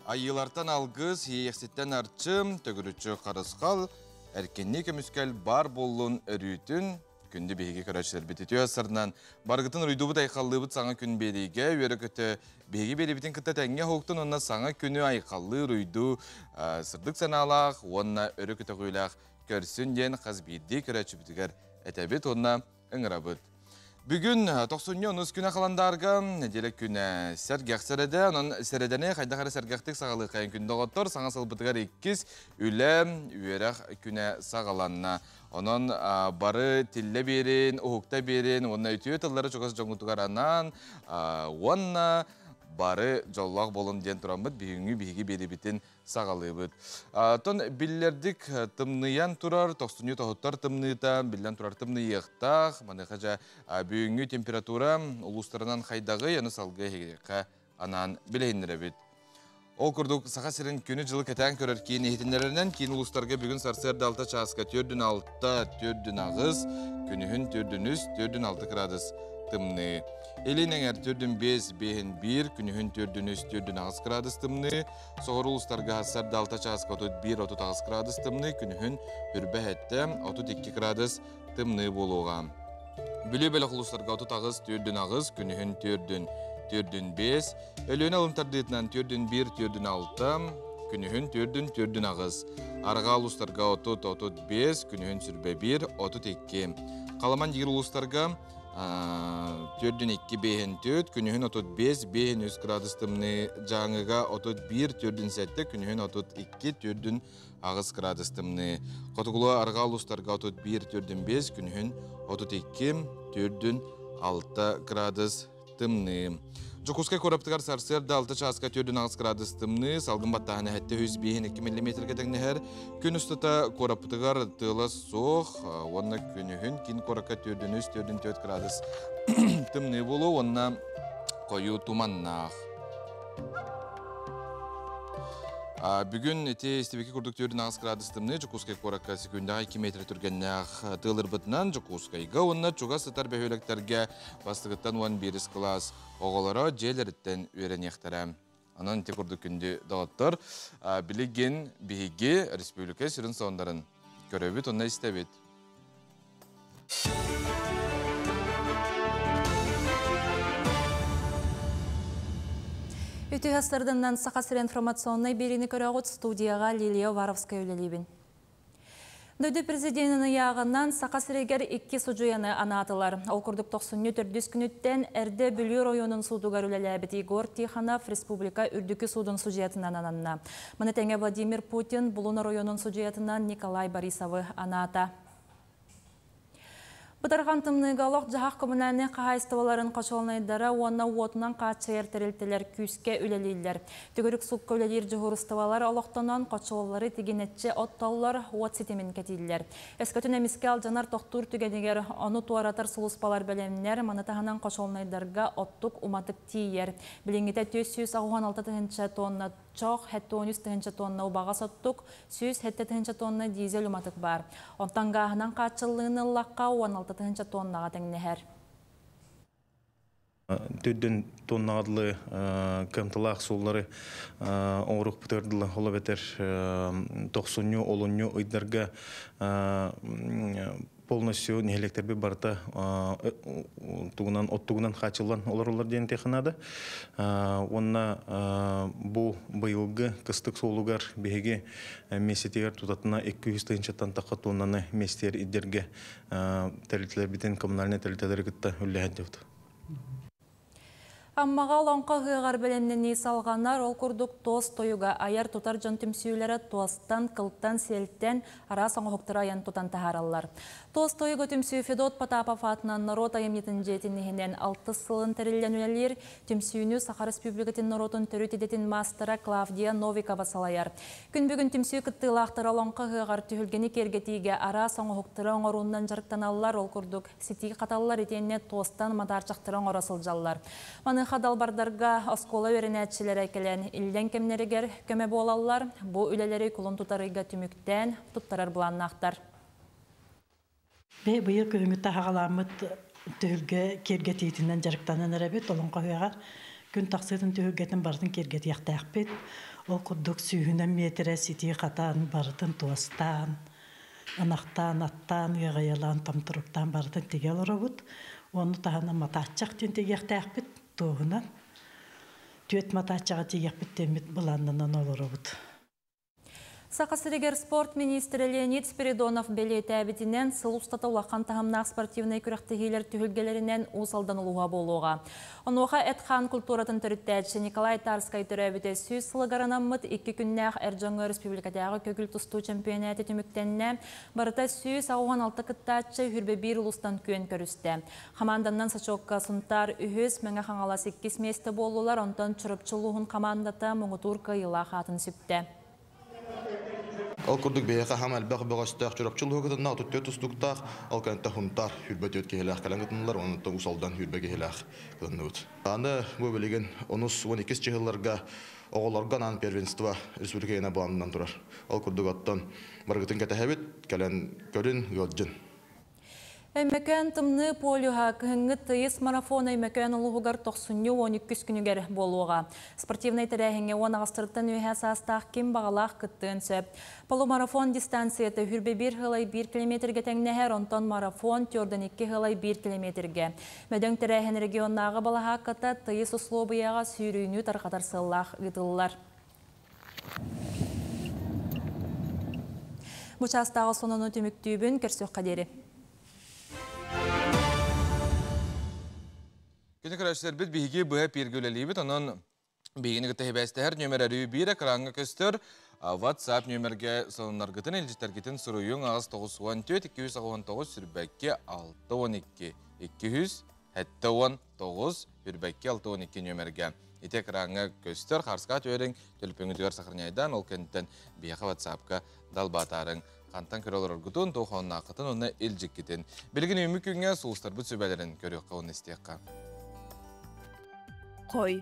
Айылартан алгыз, ейексеттен арчым, төгірүчі қарысқал, әркенне көміскәл бар болуын өрүйтін, күнді бейге көрәшілер бітетіу асырынан. Барғытын рүйдубыт айқаллыбыт саңа күн береге, өрі көті бейге беребітін кітті тәңге хоқтын, онна саңа күні айқаллы рүйду сырдық саналақ, онна өрі көті қойлақ көрсін ден қаз бейді көрәші бітігер әтәбет, онна ұңырабыт. Бүгін 90 күні қаландарға неделі күні сәргәқ сәреді, оның сәредені қайдақары сәргәқтік сағалы қайын күнді ғоттыр, саңа салбытығар 2 үлі үйерақ күні сағаланына. Onun barı tille berin, uğukta berin, onun ütüye tılları çok az жоңғытығар анан, onun barı жоллақ болын ден тұрамыд, бейіңі бейгі бері бітін сағалыбыд. Тон білердік тымныян тұрар, тоқсыны тоғыттар тымныйта, білден тұрар тымныйықтақ, маны қажа бейіңі температура ұлыстарынан қайдағы, яны салғы хегеқа анан білейіндірі бід. Ол күрдік сақа сірін күні жылы кәтән көрір кейін ехетіндерінен кейін ұлыстарға бүгін сарсерді 6 часқа 4-6 ағыз, күнігін 4-6 градус тымны. Елінен әр 4-5-1, күнігін 4-4 градус тымны. Соғыр ұлыстарға сарсерді 6 часқа 1-30 градус тымны, күнігін үрбә әтті 32 градус тымны болуға. Білі-бәлі ұлыстарға 30 ағыз, 4 ағыз, күнігін 4-5, өліен алымтардетінен 4-1-6, күнігін 4-4 ағыз. Арға ұлыстарға 30-35, күнігін сүрбе 1-32. Қаламан дегір ұлыстарға 4-2-4, күнігін 35-3 градус тымны, жаңыға 31-7, күнігін 32-4 ағыз градус тымны. Қотығылы арға ұлыстарға 31-5, күнігін 32-6 градус тымны. Жокускай кораптыгар сарсерді 6 часқа 4 градус тымны, салгын баттағаны әтті 102 мм кәтігнігер. Күн ұстыта кораптыгар тылы соқ, онына күнігін кин коракка 4-4 градус тымны болу, онына қойу туманнақ. Бүгін әте істебеке күрдік 4 градус тымны, Жокускай коракка секундағы 2 метр түргеннақ тылыр бұтынан Жокускайға, онына чуға сытар бәйөлектерге бастығыттан 11 класс оғылары желеріттен өренектері. Анан әте күрдік күнді дағыттыр. Білеген бейге республика сүрін соғындарын көрөбіт, онына істебет. Ütühastardından Сақасыр информационной берені көріғыт студияға Лилия Варовская өлелебін. Дөйді президентінің яғынан Сақасырегер 2 сұжуяны анатылар. Ол күрдік 94 күніттен әрді бүлер ойының судығар өлеләбіт Игор Тиханов республика үрдікі судың сұжиятынан ананына. Мұны тәңе Владимир Путин бұлынар ойының сұжиятынан Николай Борисовы аната. Бұтарған тымныйғалық жағақ көмінәне қағайыстываларын қашолнайдары онна уотынан қачайыр тәрелтелер күйіске өлелейлер. Түгірік сұққа өлелер жүғырыстывалар олықтынан қачолары тегенетче отталылар уот сетемен кәтейлер. Әскөтін әміске алжанар тоқтур түгенегер оны туаратар сұлыспалар бәлемнер манытағынан қашолнайдарға оттық уматық тейер. Білінгеті 466 тонна чоқ, 13 тонна убаға соттық, 107 тонна дизель уматық бар. Онтанғағынан қачылығыны лаққа 16 тоннаға тәңнехер. Төдден тоннағадылы кымтылақ соллары оңырық бұтырдылы олы бәтер 90 олынны ұйдарға полностью нехелектербе барта оттугунан хачылан олар ден теханады. Онна бу быйылгы кыстык соолугар беге месетегер тутатына 200 тантаққа тоннаны местер идерге тәрелтелер битен коммунальный тәрелтелер гытта үлләһәддәвд. Аммаға лонқа ғығар бәлемнен салғанар ол күрдік тоз тойуға аяр тұтар жон түмсүйлері тостан, қылттан, селттен ара соңы хоқтыра аян тұтан тахаралар. Тоз тойуға түмсүй Федот Потапов атынан народ айымнетін жетінігінен 6 сылын тәрілден өлелер, түмсүйіні Саха Республикатын народын түрі тедетін мастера Клавдия Новикова салайар. Күн бүгін түмсүй күттілақтыра лонқа ғығар түхілгені кергетіге ара соңы хоқтыра оңыруынан жарықтан алылар ол күрдік сетігі қаталылар етеніне тостан мадарчақтыра оңырасыл жаллар. Далбардарға оскола өрінәтшілер әкелен илден кемнерігер көмі болалар, бұл үлелері күлін тұтарыға түміктен тұттарар бұланнақтар. Бұйы көңітті ағаламыд түхілге кергетейтінен жарықтанын әрәбет, олың қойығар күн тақсыдың түхілгетін бардың кергеті яқты әқпет. ол курдук сүүһүнэн метре сити хатан бартын туастан, анахтан, аттан, ыйгаялан, тамтуруктан бартын тегел оробут. Оны тахана матачак тен тегехтәхпит туһунан. Түет матачага тегехпит темит буланнан олоробут. Сақасырегер спорт министрі Леонид Спиридонов белетәбетінен сылустата улақан тағымнақ спортивный күріқтігелер түхілгелерінен ұсалдан ұлуға болуға. Онуға әтқан культуратын түріттәтші Николай Тарскай түрәбіте сүйіз сылығаранаммыд 2 күннәқ Әржоңы Республикадағы көгіл тұсту чемпионаты түміктенне барыта сүйіз ауған 6 кыттатшы хүрбе бір ұлыстан күйен көрісті. Команданнан Сачокка сұнтар үхіз мәңі қаңала 8 месті болулар, онтан чұрыпчылуғын командата мұңытур кайыла қатын сүпті. Ол курдук бейеқа хам әлбәқ бұғастақ чұрапчылығы күтінна тұтты тұстықтақ, ол кәнті хұнтар хүрбәт өт кейләқ кәләң күтінлер, онытын ұсалдан хүрбә кейләқ күтінні өт. Аны бұл білеген 12 чығыларға оғыларға нан первенства республикайына бағамынан тұрар. Ол курдук аттан барғытын кәтәхәбет кәлән көрін ғылджын. Мәкән тымны полиға кіхіңгі тыйыс марафоны мәкән ұлығығар 90-12 күнігер болуға. Спортивный тәрәхіңе 10 ағыстырыттан өйә састақ кем бағалақ күттін сөп. Полумарафон дистанцияты хүрбе 1 ғылай 1 километрге тәңнәхер, онтан марафон түрден 2 ғылай 1 километрге. Мәдің тәрәхін регионнағы балаға қыта тыйыс ұслобыяға сүйрүйіні тарқатар сыллақ ұйтылылар. Бұчастағы сонunu түміктүйбін көрсөк қадері. Күні көрәшілер біз бігі бұға пергөлелейбіт, оның бігіні күтті хебәстәр нөмір әрі бейірі қыраңғы көстір WhatsApp нөмірге сонынарғытын әлжітәргетін сұруйың ағыз 914-299 сүрбәкке 612 200-19 сүрбәкке 612 нөмірге. Ете қыраңғы көстір қарсқа түйерің төліпіңізгер сақырнайдан ол кәнттен бейіқі WhatsAppқа далбатарың. Қантан көрелер ұрғытын, тоқуынна қытын, оны елжік кетін. Білген өмі күнге сұлыстар бұт сөбәлерін көрек қауын істеққа. Қой,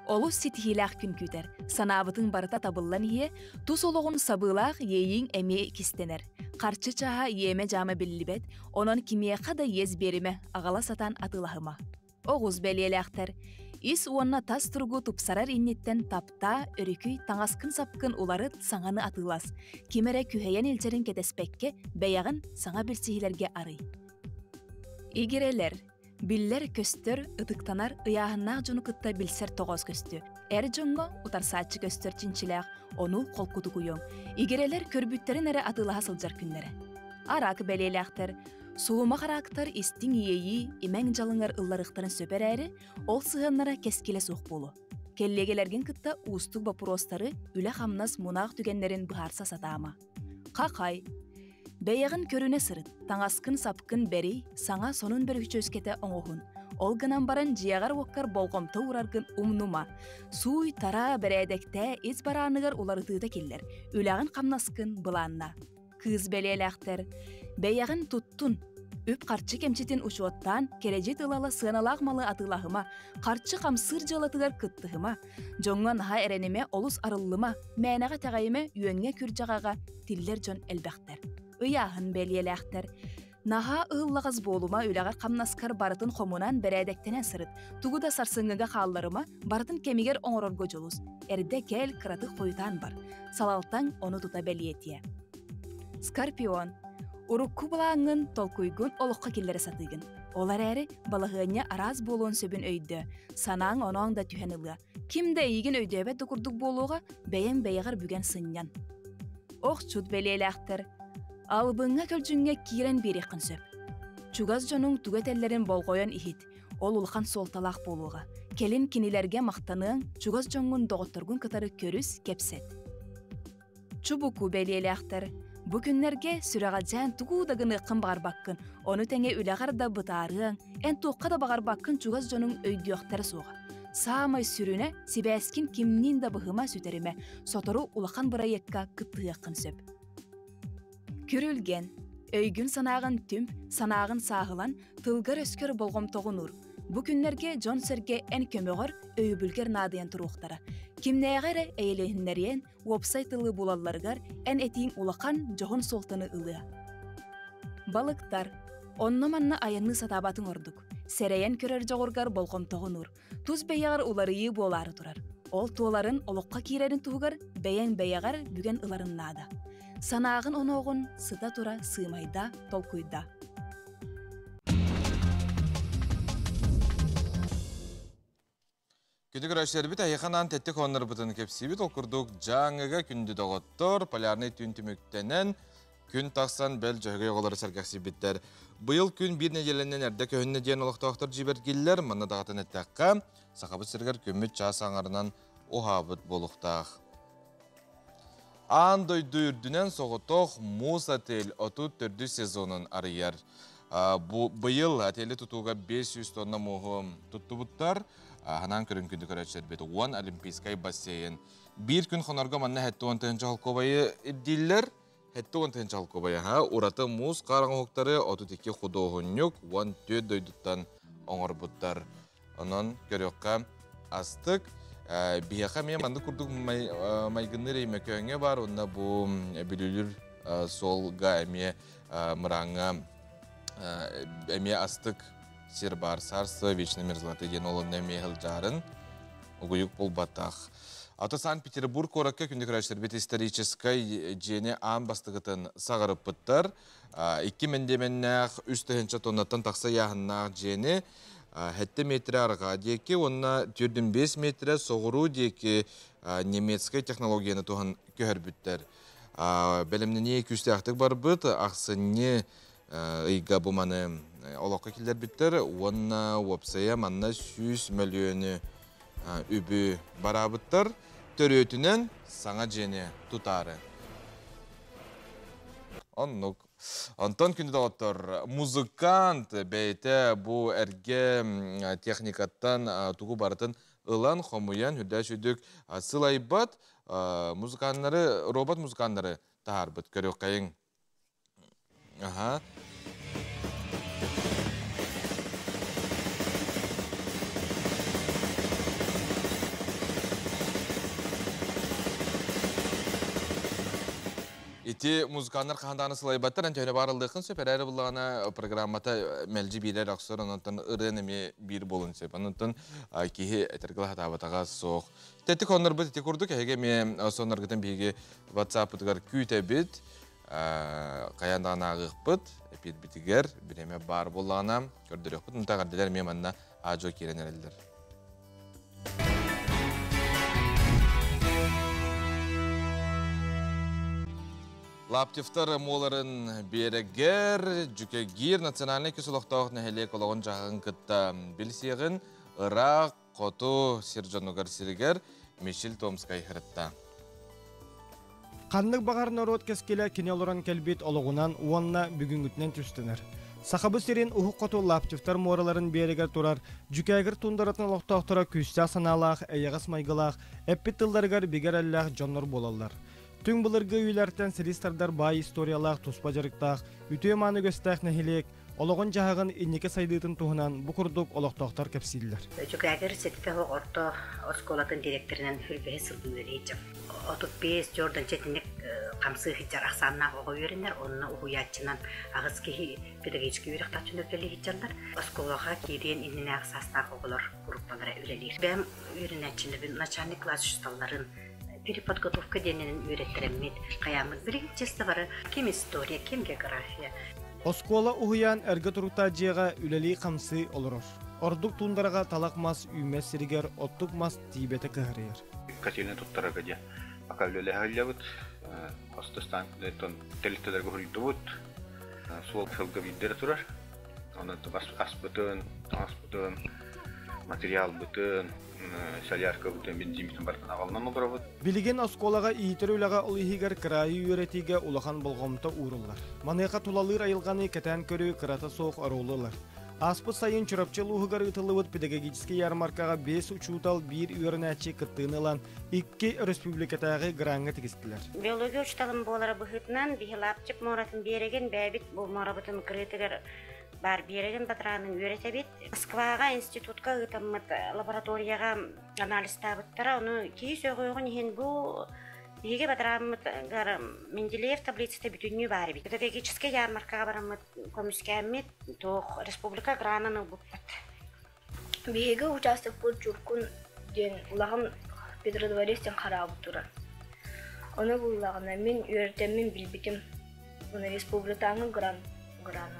олус сетихилақ күн күтер. Санабытың барыта табыллан ие, тус олығын сабылақ ейін әме кистенер. Қарчы чаға еме жамы білібет, онын кимия қада ез беріме ағала сатан атылағыма. Оғыз бәлеләқтер. Ис уанна тас тұрғы тұпсарар иннеттен тапта, өрікүй, таңаскын сапкын олары саңаны атылас. Кемері күхейен елтерін кетеспекке, бәяғын саңа білсігілерге арый. Игерелер. Биллер көстөр ытыктанар ыяһыннаах жуну кытта билсер тоғоз көстү. Эр жоңго утарсаачы көстөр чинчилээх, ону колкуту куйоң. Игерелер көрбүттерин эре атылаха сылжар күннере. Арак бәлелээхтер, сулума характар истиң иейи, имең жалыңар ылларыктарын сөпер әрі, ол сыһаннара кескиле сух болу. Келлегелерген кытта устук бапуростары үле хамнас мунақ түгеннерин быһарса сатаама. Қақай. Бәйәғін көріне сырыт, таңаскын сапкын бәри, саңа сонун бір үчөскете оңоғын. Олғынан баран жияғар оққар болғымты ураргын умнума. Суй тара бәрәдәкті ез баранығар оларытыда келдер. Үләғін қамнаскын бұланна. Кыз бәлеләқтер. Бәйәғін туттун. Өп қарчы кемчетін ұшуаттан, кережет ылалы сыналақ малы атылағыма, қарчы қамсыр жалатығар кыттығыма, жоңған ха әренеме олус арыллыма, мәнәға тәғайыме үйенге күржағаға тиллер жон әлбәқтер. Ыяһын бәлиеләқтер. Наха ыллағыз болума үләғар қамнаскар барытын қомунан бәрәдәктенен сырыт. Тугуда сарсыңыға қалларыма барытын кемигер оңырорго жолус. Әрді кәл қыратық қойытан бар. Салалтан оны тута бәлиетия. Скорпион. Урукку балаңын толкуйгун олыққа келдері сатыгын. Олар әрі балығыне араз болуын сөбін өйді. Санаң оноң да түйенілі. Кімді егін өйдебет дұқырдық болуға бәйен бәйіғар бүген сыннан. Оқ чуд бәлиеләқтер. Албыңа көлжүңге кирен берекін сөп. Чугаз жонуң түгетелерін болғойын ихит, ол улхан солталақ болуға. Келін кинилерге мақтанын, чугаз жоңын доғыттыргын кытары көріс кепсет. Чубуку бәлиеләқтер. Бүкінлерге сүрағаджан тугудагыны қым бағар баққын, оны тәңе үләғар да бұтарың, ән туққа да бағар баққын чугаз жонуң өйдіоқтары соға. Саамай сүріне, себәскін кемнен да бұғыма сүтеріме, сотыру улахан бұрайекка кыттығықын сөп. Күрілген, өйгін санағын түм, санағын сағылан, тылғыр өскер болғым тоғынур. Бұ күнлерге жон сөрге ән көмеғыр өйбілгер надыян тұруқтары. Кімнәғары әйлігінлерен, уопсайтылы болаларғар ән әтейін улақан жоғын солтыны ылы. Балықтар, онны манны айынны сатабатын ордық. Сәрәйен көрер жоғырғар болғым тоғынур. Туз бәйяғыр уларыйы болары тұрар. Ол туоларын олоққа киерерин тугар бәйен бәйягар бүген ыларыннаада. Санаагын оноғын сыта тура сыймайда, толкуйда. Күнді көрәшілер біт әйіқанан тәттік оныр бұтын кепсібіт олқырдық жаңыға күнді доғыттыр, полярный түн түміктенен күн тақсан бәл жөге оғылары сәргәксі біттер. Бұйыл күн бір неделенен әрді көхінне дейін олықтақтыр жібергелер, мұны дағатын әттәққа, сақабыт сіргер көміт жас аңарынан оғабыт болуқтақ. Андой дүйірдінен соғытоқ мұз әтел оту түрді сезонын арыяр. Бұйыл әтелі тұтуға 500 тонна мұғы тұтты бұттар, Ханан көрін күнді көрәтшер беті 10 олимпийскай бассейн. Bir күн қонарға манна хәтті 10 халқобайы иддиллер. Хәтті 10 халқобайы. Ураты мұз қараңы хоқтары 32 худоғынюк 14 дойдыттан оңыр бұттар. Онын көріққа астық. Бияқа мен манды күрдік майгыныр емі көнге бар. Онына бұл білілер солға әме мұраңа әме астық сир бар сарсы, вечный мерзлаты ден олында мейхіл жарын, ұғыйық бұл батақ. Аты Санкт-Петербург ораққа күнді көрәшілер бет историческай жені аң бастығытын сағырып бұттар. 2 мендеменнәқ 3 тоннаттан тақса яғыннақ жені 7 метр арға декі, онына 4-5 метр соғыру декі немецкай технологияны туған көхір бүттер. Бәліміне 200 ақтық бар бұт, ақсыне ыйга бу маны олоққа келдер біттер, онна опсая манна 100 миллионы үбі барабыттар, төрөтінен саңа жені тұтары. Антон күнді дағыттыр, музыкант бәйті бұ әрге техникаттан тұғы барытын ылан қомуян хүдәш үдік сылайбат музыканлары, робот музыканлары тағар бұт көрі қайың. Ити музыканлар қағандағаны сылайбаттар, әнтөйіне барылдықын сөп, әрі бұлағына программата мәлжі бірер ақсыр, онытын ұрын әме бір болын сөп, онытын кейі әтіргіл хатабатаға соқ. Тәтті қоныр бұд, тәтті құрдық, әге мен сонарғытын бейге WhatsApp бұтығар күйті біт, қаяндағына ағық бұд, әпет бітігер, біреме бар болағына көрдірек бұд, ұнтағардылар мен манна ажо керен әрелдер. Лаптифтар моларын берегер, жүкегер национальный көсіліқтауық нәхелек олағын жағын күтті білсеғін Ирақ, Қоту, Сержанугар Сиргер, Мишел Томскай хырытта. Қанлық бағар народ кескелі кене олыран кәлбет олығынан уанна бүгінгітінен түстінер. Сақабы сирен ұхы Қоту лаптифтар моларын берегер тұрар, жүкегер тұндаратын олықтауқтыра күстя саналақ, әйеғас майғылақ, әппет тылдарғар бегер әлләқ жонлар болалар. Түң бұлырғы үйлерден сілістардар бай историялақ, тұспа жарықтақ, үтіе маны көстәқ нәхелек, олығын жағығын иннеке сайдыйтын туғынан бұқырдық олықтақтар кәпсейлер. Жүкәгер сетіпе орто осколатын директорынан хүрбе сылдыныр ечім. 35 жордан четінек қамсы хиджар ақсаннақ оғы өрінер, онына ұғуятчынан ағыз кейі педагогический үйректачын өкелі хиджарлар. Осколаға кейден иннене ақсастақ оғылар группалары үлелер. Бәм үйрінәтчілі начальник класс ұсталарын переподготовка дененин үйреттіреммет, қаямыз бірін честі бары кем история, кем география. Оскола ұғыян әргі тұруқта жеға үлелі қамсы олырыр. Ордық туындараға талақ мас үймес сірігер, оттық мас тибеті кығырыр. Кателіне тұттарға де ақалөлі әлі бұд, астыстан тәліктелерге хүрейді бұд, сол қылғы бейдері тұрар. Ас бұтын, материал бұтын, салярка бұтын, бензин бұтын бартын ағалынан олыра бұд. Білген осколаға иетер үліға ұлығығар қырайы үйретіге ұлақан болғамта ұрылар. Манайқа тулалыр айылғаны кәтән көрі қырата соқ арулылар. Аспыт сайын чұрапчыл ұғығар ұтылы педагогический ярмаркаға 5 учутал 1 үйерінәтші кыттығынылан 2 республикатағы граңға тегістілер. Биология ұшталым болары бұғытынан бігілапчып моратын береген бәбіт бұл морабытын кырытығыр бар береген батыраның үйретебет. Москваға институтқа ұтамыт лабораторияға анализ табыттыра, оны кей сөғойғын ен бұл Еге батырамыт Менделеев таблицата бүтінні бары бит. Педагогический ярмаркаға барамыт комиссиямет тоқ республика грананы бұппат. Беге участок бұл жүркін ден ұлағын Петродворецтен қарабы тұра. Оны бұллағына мен үйертеммен білбітім. Оны республикаңы граны.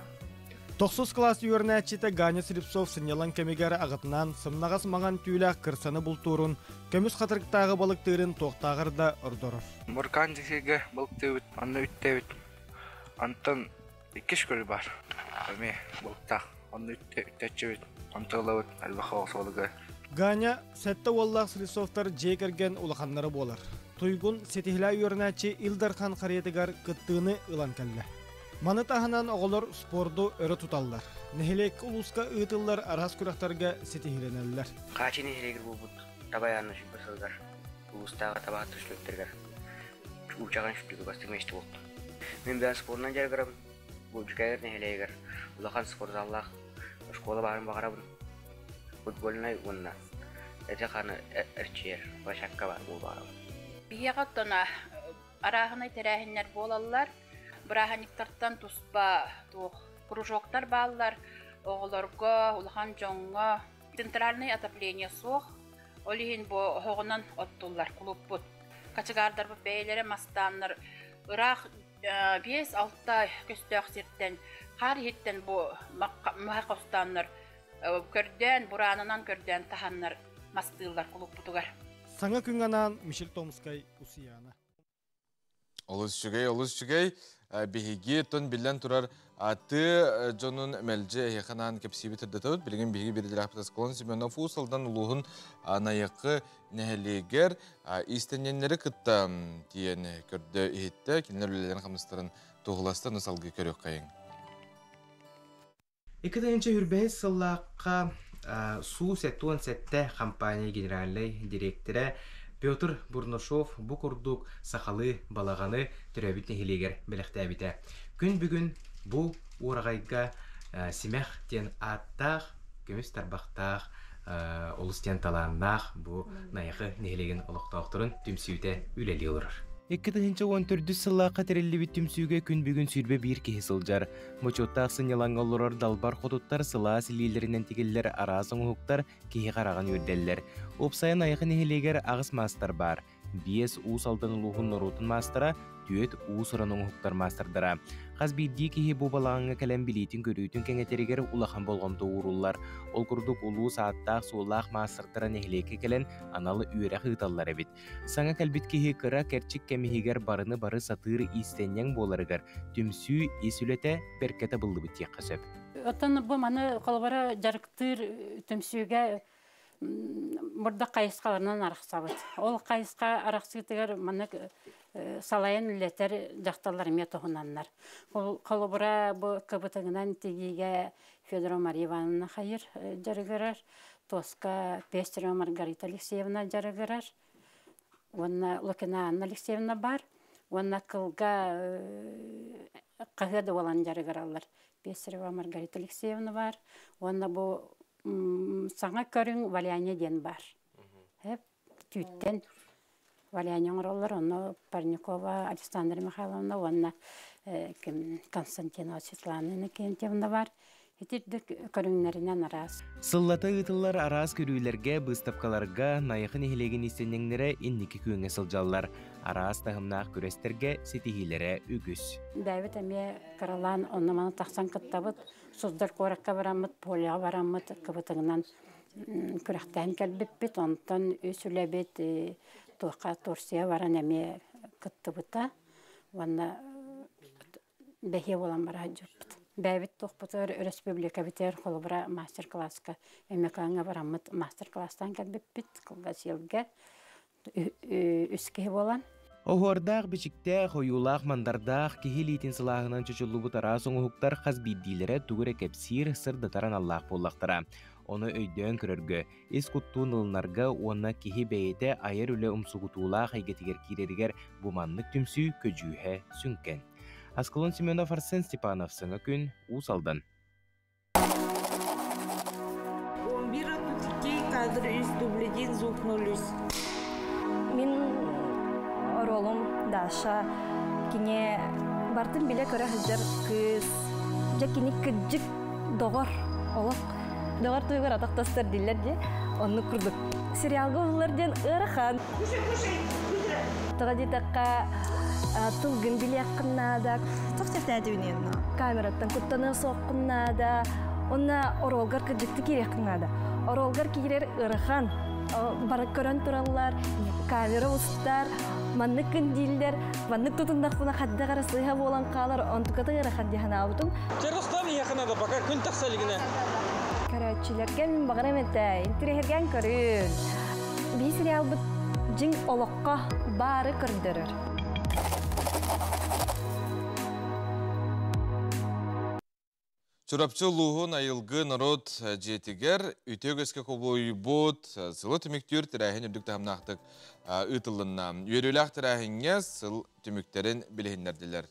9 класс үйернәчеті Ганя Срипсов сынялан кемегері ағытынан сымнағас маған түйілі қырсаны бұлтурын, көміс қатырықтағы балықтырын тоқтағырда ұрдырыр. Мұрқан десеге балықтыбыт, анны үттебіт. Антон иккеш көрі бар. Әме балықтақ, анны үттечебіт, антығылабыт, әлбақы оғысылығы. Ганя сәтті оллақ Срипсовтар жекерген улақанлары болар. Тойгун сетихла үйернәче Илдархан қаретігар кыттığını ылан кәлі. Маны таханан оғылар спорду өрі тұталдар. Нехелек ұлысқа ұйтылар арас күрақтарға сетихленелер. Қачы нехелегір бұл бұд, табаяны жүбірсілгар, ұлыстағы табаға түшліктергер. Учаған шүттігі бастығы мешті болды. Мен бән спорынан жарғырам, бұл жүкәгер нехелегер, ұлақан спорзаллақ, школа барын бағарабын. Футболнай ұнна, әте қаны әрчер, башаққа бар бұл бағарабын. Бие қаттана арағынай тәрәхінлер болалар. Браханиктартан туспа кружоктар баллар, оғыларға, улхан жоңға, центральный отопление соқ, олихин бо хоғынан оттулар, клуб бұд. Качыгардар бұ бәйлері мастанлар, ұрақ 5-6 көстөк серттен, қар еттен бұ мұхақостанлар, көрден, бұранынан көрден таханлар мастылар клуб бұдығар. Саңа күн анан Мишель Томскай Усияна. Олыс жүгей, бігеге тон білден тұрар аты жонын мәлже яқанан кепсибі түрдетауыд. Білген бігеге берділі апытас қолын Семенов ұсалдан ұлығын анайықы нәхелегер истененлері күтті дейін көрді ехетті. Келінер өлелерін қамыстарын тоғыласты нысалғы көрек қайын. 2-нче үрбәйіз сыллаққа су сәттуан сәтті компания генеральный директоры Петр Бурношов бу курдук сахалы балаганы төрөбүт нехилегер белектәбите. Күн бүгүн бу урагайга симех тен аттах, көмүс тарбактах, олустен таланнах бу найгы нехилеген олуктоктурун түмсүйтө үлели олор. 2014 сыллаққа терелі түмсүүгө күн бүгін сүрбе бір кеһи сылжар. Мочоттақ сынялаңғалырар далбар қотуттар сыла силилерінен тегеллер арасын ұхуқтар кеһи қараған өрделлер. Опсайын айқын ехелегер ағыс мастар бар. 5 уыс алдың луғын нұрутын мастара, түйет уыс ұранын ұхуқтар мастардара. Қаз бидді кеһи бұл балағыңа кәлем билейтін көрійтін кәңетерегер улахан болғамды урулар. Ол күрдік улу сааттақ суылақ мастардара нехелеке кәлен аналы үйері қыталар әбет. Саңа кәлбет кеһи кыра кәрчік кәмехегер барыны бары сатыр истеннен боларыгар. Түмсүү есулеті беркеті бұлды бұт тек қасып. Оттан бұл маны қолбара жарықтыр түмсүүге Мұрда қайысқаларынан арақсабыд. Ол қайысқа арақсығытығар маны салайын үлетер жақталар метоғынанлар. Қолыбыра бұл көбітігінен тегеге Федора Мария Ивановна қайыр жарығырар, Тоска Пестерева Маргарита Алексеевна жарығырар, онна Лукина Анна Алексеевна бар, онна қылға қағыды olan жарығыралар. Пестерева Маргарита Алексеевна бар, онна бұл саңа көрің Валяне ден бар. Түйттен Валяне оңыролар, оны Парникова Александра Михайловна, оны Константина Светлана Кентьевна бар. Етірдік көріңлерінен арас. Сыллата ұйтылар арас көрүйлерге, бұстапқаларға, найықын ехелеген істенеңлері иннекі күйіңе сылжалар. Арас тағымнақ көрестерге сетихилері үгіс. Бәйбіт әме қаралан, оны маны тақсан қыттабыд, сұздар қораққа барамыд, полиға барамыд, кыбытыңынан күрақтайын кәлбіппет, онтан өсіләбет тоққа торсия баран әме қыттыбыта, онна бәхе болан бара жүрпіт. Бәйбіт тоқпытыр республика бітер қолыбыра мастер-класска әмекаңа барамыд мастер-класстан кәлбіппет, қылға селге үскеhe болан. Оғырдақ бішікте қойулақ мандардақ кехелейтін сылағынан чөчілі бұтара соңы хуқтар қаз бейдилері түгірі кәпсир сырдатаран Аллах боллақтыра. Оны өйден көріргі, ес құттуын ылынарға оны кехе бәйеті айыр үлі ұмсығытулақ айгетігер керерігер бұманлық түмсі көжүйе сүнкен. Асколон Семенов Арсен Степанов сыңа күн ұсалдан. 11.32 кадр дубледин звукнулись. Мен оролым Даша кине бартын биле көрі хызжар кыз. Жа кине күджік доғар олық. Доғар туйгар атақтастар диллер же. Onu kurduk. Serialga olurdan ırakan. Tağdidakka tılgın bilek kınnadak. Çok sefnedi ünüyen. Kamerattan kuttanı soğukkunnada. Ona orolgar kırdıktı kirek kınnada. Orolgar kirer ırakan. Barak kören turallar, kamera ustar, manlık kındiller, manlık tutundak buna kadda karasıha bolan kalar, ontukata ırakan dihan avudum. Çerostan yakına da bakar, gün taksaligine. Karaçilerken bakar emette, intirehergen körün. Bir serial bu jing olokka barı kırdırır. Çorapçı luğun ayılgı narod jetiger, ütök eske koboyu bot, sılı tümüktür tirahin ürdük tamnaqtık ıtılınna. Yörülük tirahinge sıl tümükterin bilehinlerdiler.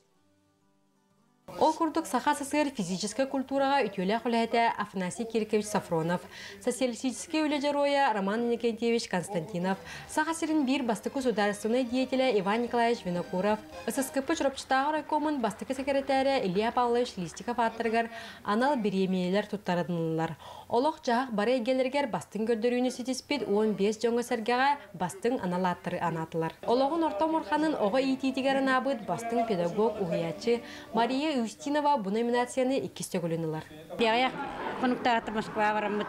Ол курдук саха сысыр физическая культураға үтелі құләді Афанасий Киркович Сафронов, социалистический үлежероя Роман Никентьевич Константинов, саха сирин бир бастық государственный деятеля Иван Николаевич Винокуров, ССКП Чоропчытағы райкомын бастықы секретарі Илья Павлович Листиков аттыргар анал биремелер туттарадынылар. Олық жағық бары егелергер бастың көрдірүүні сетеспет 15 жоңы сәргеға бастың аналаттыры анатылар. Олығын ортам орханын оғы ититігерін абыд бастың педагог уғиячы Мария Устинова bu номинацияны 2 көлінілар. Аяқ қонуқтағаты Москва барамыд,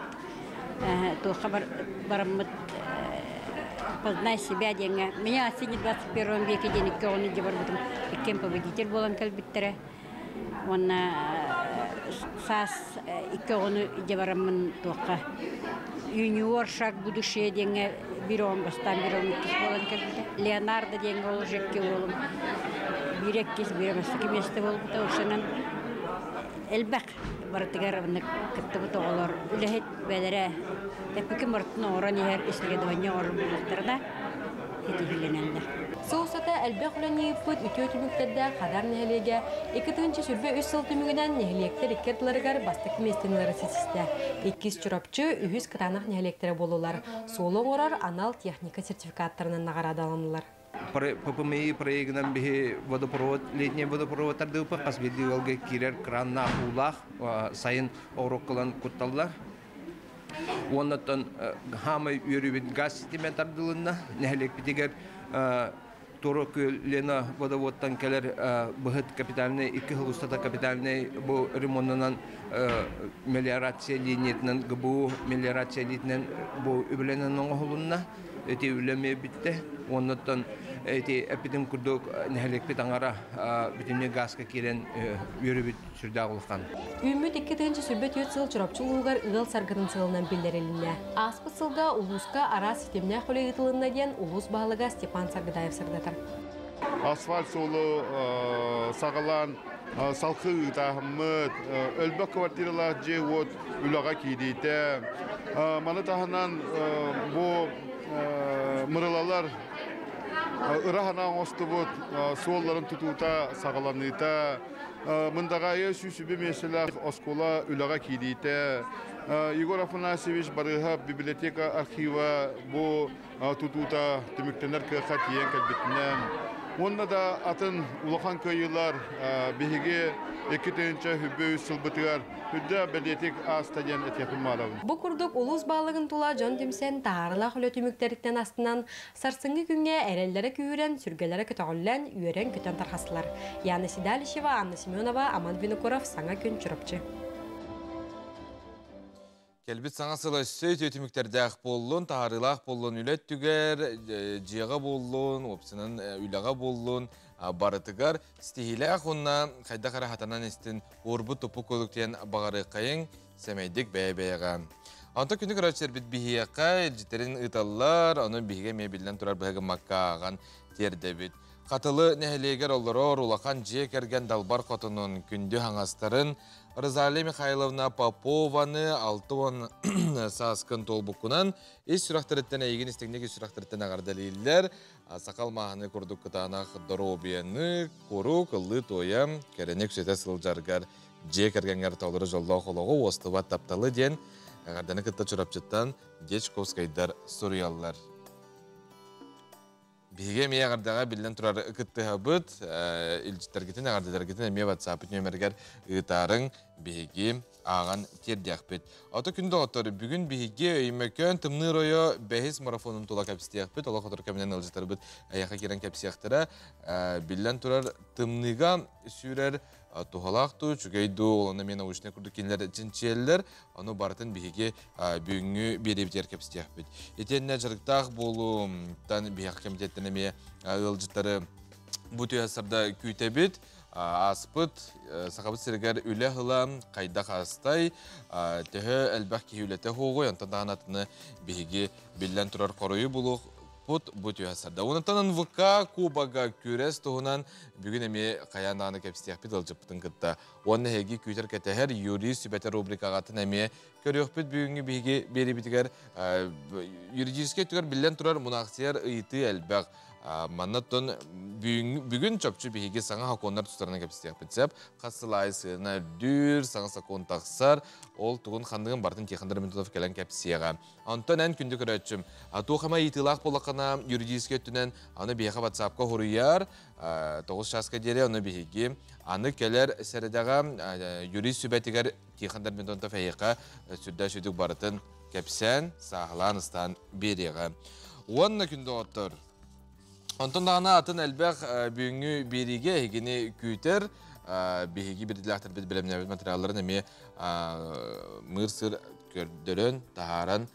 туға барамыд, познай себя деньги. Меня осенне 21 веке денег оны де бар бұдым. Еккен победитель болан кәлбеттері. Оны сас 2 оны де барамын туға. Юниор шаг будущее деньги биром бастан биром болан кәлбеттері. Леонардо деньги ол жекке олым. Бирек кез биреместікі месті болып ұшынан әлбәқ барытығар күтті бұты олар үләхет бәдірі әпікі мұрттың оран егер ислегедуанне орын болықтырда етігіленелді. Соусата әлбәқ үләне еппіт үтеу түміктерді қадар нәхелеге 2-тігінші сүрбе 3 сыл түмігінен нәхелектер еккерділерігер бастық местенлері сетісті. 2 чұрапчы үйіз қытанақ нәхелектері болулар. Солың орар анал техника сертификаттарынан нағарады алынылар. ППМИ проектынан бихи водопровод, летний водопровод ардыпы, қасбеди олга кирер кранна улах, сайын ороккалан кутталлар. Оннаттан хамай үйребет газ системет ардылынна, нәхелек бітегер Торок Лена водоводтан келер быхыт капитальный, 2 хылыстата капитальный бу ремонтынан мелиорация линиятынан ГБУ мелиорация линиясынан бу үбіленен оңғылынна, эти үлеме битте, оннаттан эти эпидем курдук нәхелек бит аңара битимне газка кирен үйребет сүрдағылыққан. Үміт 2-тігінші сүрбет 4 сыл чұрапчы ұлғар ұғыл сарғырын сылынан білдереліне. Аспы сылға ұлғысқа ара системіне қөлі ғытылына ден ұлғыс бағылыға Степан Сарғыдаев сырдатыр. Асфальт солы сағалан салқы ұтағымыд, өлбі квартиралар же от үліға кейдейті. Маны тағынан бұл мұрылалар ыраханан осты бұд, солларын тұтуыта сағаланыйта. Мындағайы сүйсібі меселер оскола үліға кейдейті. Егор Афанасьевич барыға библиотека архива бұл тұтуыта түміктенер кіға тиен кәлбетінен. Онда да атын улахан көйілер бігеге 2-тінші хүббөй сылбытығар хүдді бәлетек астаден әтекін марауын. Бұ күрдік ұлыс балығын тұла Жон Демсен тағарыла құлы түміктеріктен астынан сарсыңғы күнге әрелдері күйірен, сүргелері күтағылен, үйерен күтен тарқасылар. Яны Сидалишева, Анна Семенова, Аман Винокуров, саңа күн чұрапчы. Келбет саңа сылы сөйт өтіміктердәқ болуын, тағарылақ болуын, үлет түгер, жиға болуын, опсының үліға болуын, барытығар. Стихиләқ онна қайда қара хатанан істін орбы топу көліктен бағары қайын сәмейдік бәй-бәйға. Анта күні қарачылар біт бігеяққа, житерін ұталылар, оны бігеге мебелден тұрар бігеге макка аған терді біт. Қатылы нәхелегер олырор, улақан жие керген далбар қотының күнді хаңастарын Рызали Михайловна Попованы 6 саскын толбукунан ес сұрақтырыттен әйген істігінегі сұрақтырыттен ағардалилер сақал мағаны көрдік күтанақ дробияны, көру, қылы, тоя, кәренек сөйті сылжарғар же кәргенгер таулары жолдау қолығы остыва тапталы ден ағарданы күтті чұрапчыттан Дечковскайдар сұрыялар. Биге мия гардаға билен турар ыкытты быт, илчитергитин агардыларгитин эме WhatsApp нөмергер ытарың биги аған тердяқпет. Ото күндө отор бүгүн биги өймөкөн тымны ройо бехис марафонун тула капстияқпет, ола хотор кемнен ылжытар быт аяқа керен капстияқтыра билен турар тымныга сүйрер тухалақту, чүгейду, оланы мен научный курдукинлер чинчеллер, оны бартын биге бүгүнгү беребдер капстияқпет. Етенне жырықтақ болу тан бияқ комитеттен эме ылжытары бұты асырда күйтебет, аспыт, сақабыт сергер үлі ғылам, қайда қастай, төхі әлбәқ кейулеті хоғы, янтан дағанатыны бігі білден тұрар қоройы болуқ, бұт үйасырда. Онытанын ВК Кубаға көрес тұғынан бүгін әме қаяндағаны кәпістияқпет ұлжыптың күтті. Оны әге күйтер кәтәхер юрист сүбәті рубрикағатын әме көріқпет бүгінгі бігі бері бітігер юридическе түгер білден тұрар мұнақсияр ұйты әлбәқ. Маннаттон бүгін чөпчі бейге саңа хакондар тұстарына кәпістияқ бітсеп, қасылай сыйына дүр, саңа сакон тақсар, ол тұғын қандығын бартын тейхандар мүнтіліп кәлін кәпістияға. Антон ән күнді көрәтшім. Туқама етілақ болақына юридическе түнен аны бейға WhatsApp-қа хұрыяр, 9 шасқа дере аны бейге аны кәлер сәрідағы юрист сүбәтігер тейхандар мүнтіліп әйіға сүрді сөйдік барытын кәпсен сағылан ұстан береға. Онына күнді отыр. Онтон дағына атын әлбәқ бүгінгі береге егені күйтер, бейгі бірділіқтір біз білімнәбіз материалларын әме мұр-сыр көрдірін, тағаран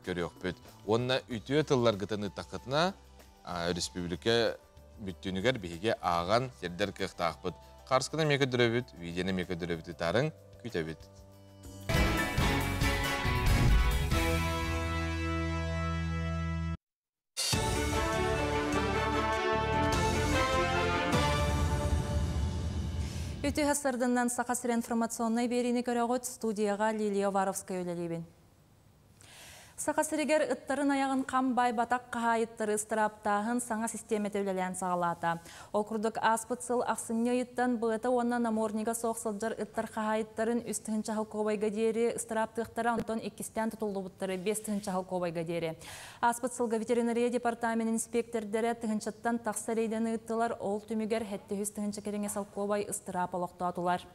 көрі өкпет. Онына үтіе тыллар ғытын ұттақытына республика бүттінігер бейге аған сердер кіқтақпыт. Қарсқына мекі дүрөбіт, видені мекі дүрөбіт ұтарын күйтәбіт. Үті ғасырдыңнан сақасыр информационный беріні көріғыт студияға Лилия Варовская өлелейбін. Сақасырегер ұттарын аяғын қамбай батақ қағайыттары ұстыраптағын саңа системеті өлелен сағалата. Ол күрдік аспытсыл ақсыны ұйттан бұғыты онна наморниға соқсылжар ұттар қағайыттарын үстігін чағыл қобайға дері ұстыраптықтары антон 2-тен тұтылды бұттары 5-тін чағыл қобайға дері. Аспытсылға ветеринария департамент инспектордері тігіншаттан тақсарейден ұттылар ол түмігер хәтті үстігінші кереңе сал қобай ұстырап олықтатулар.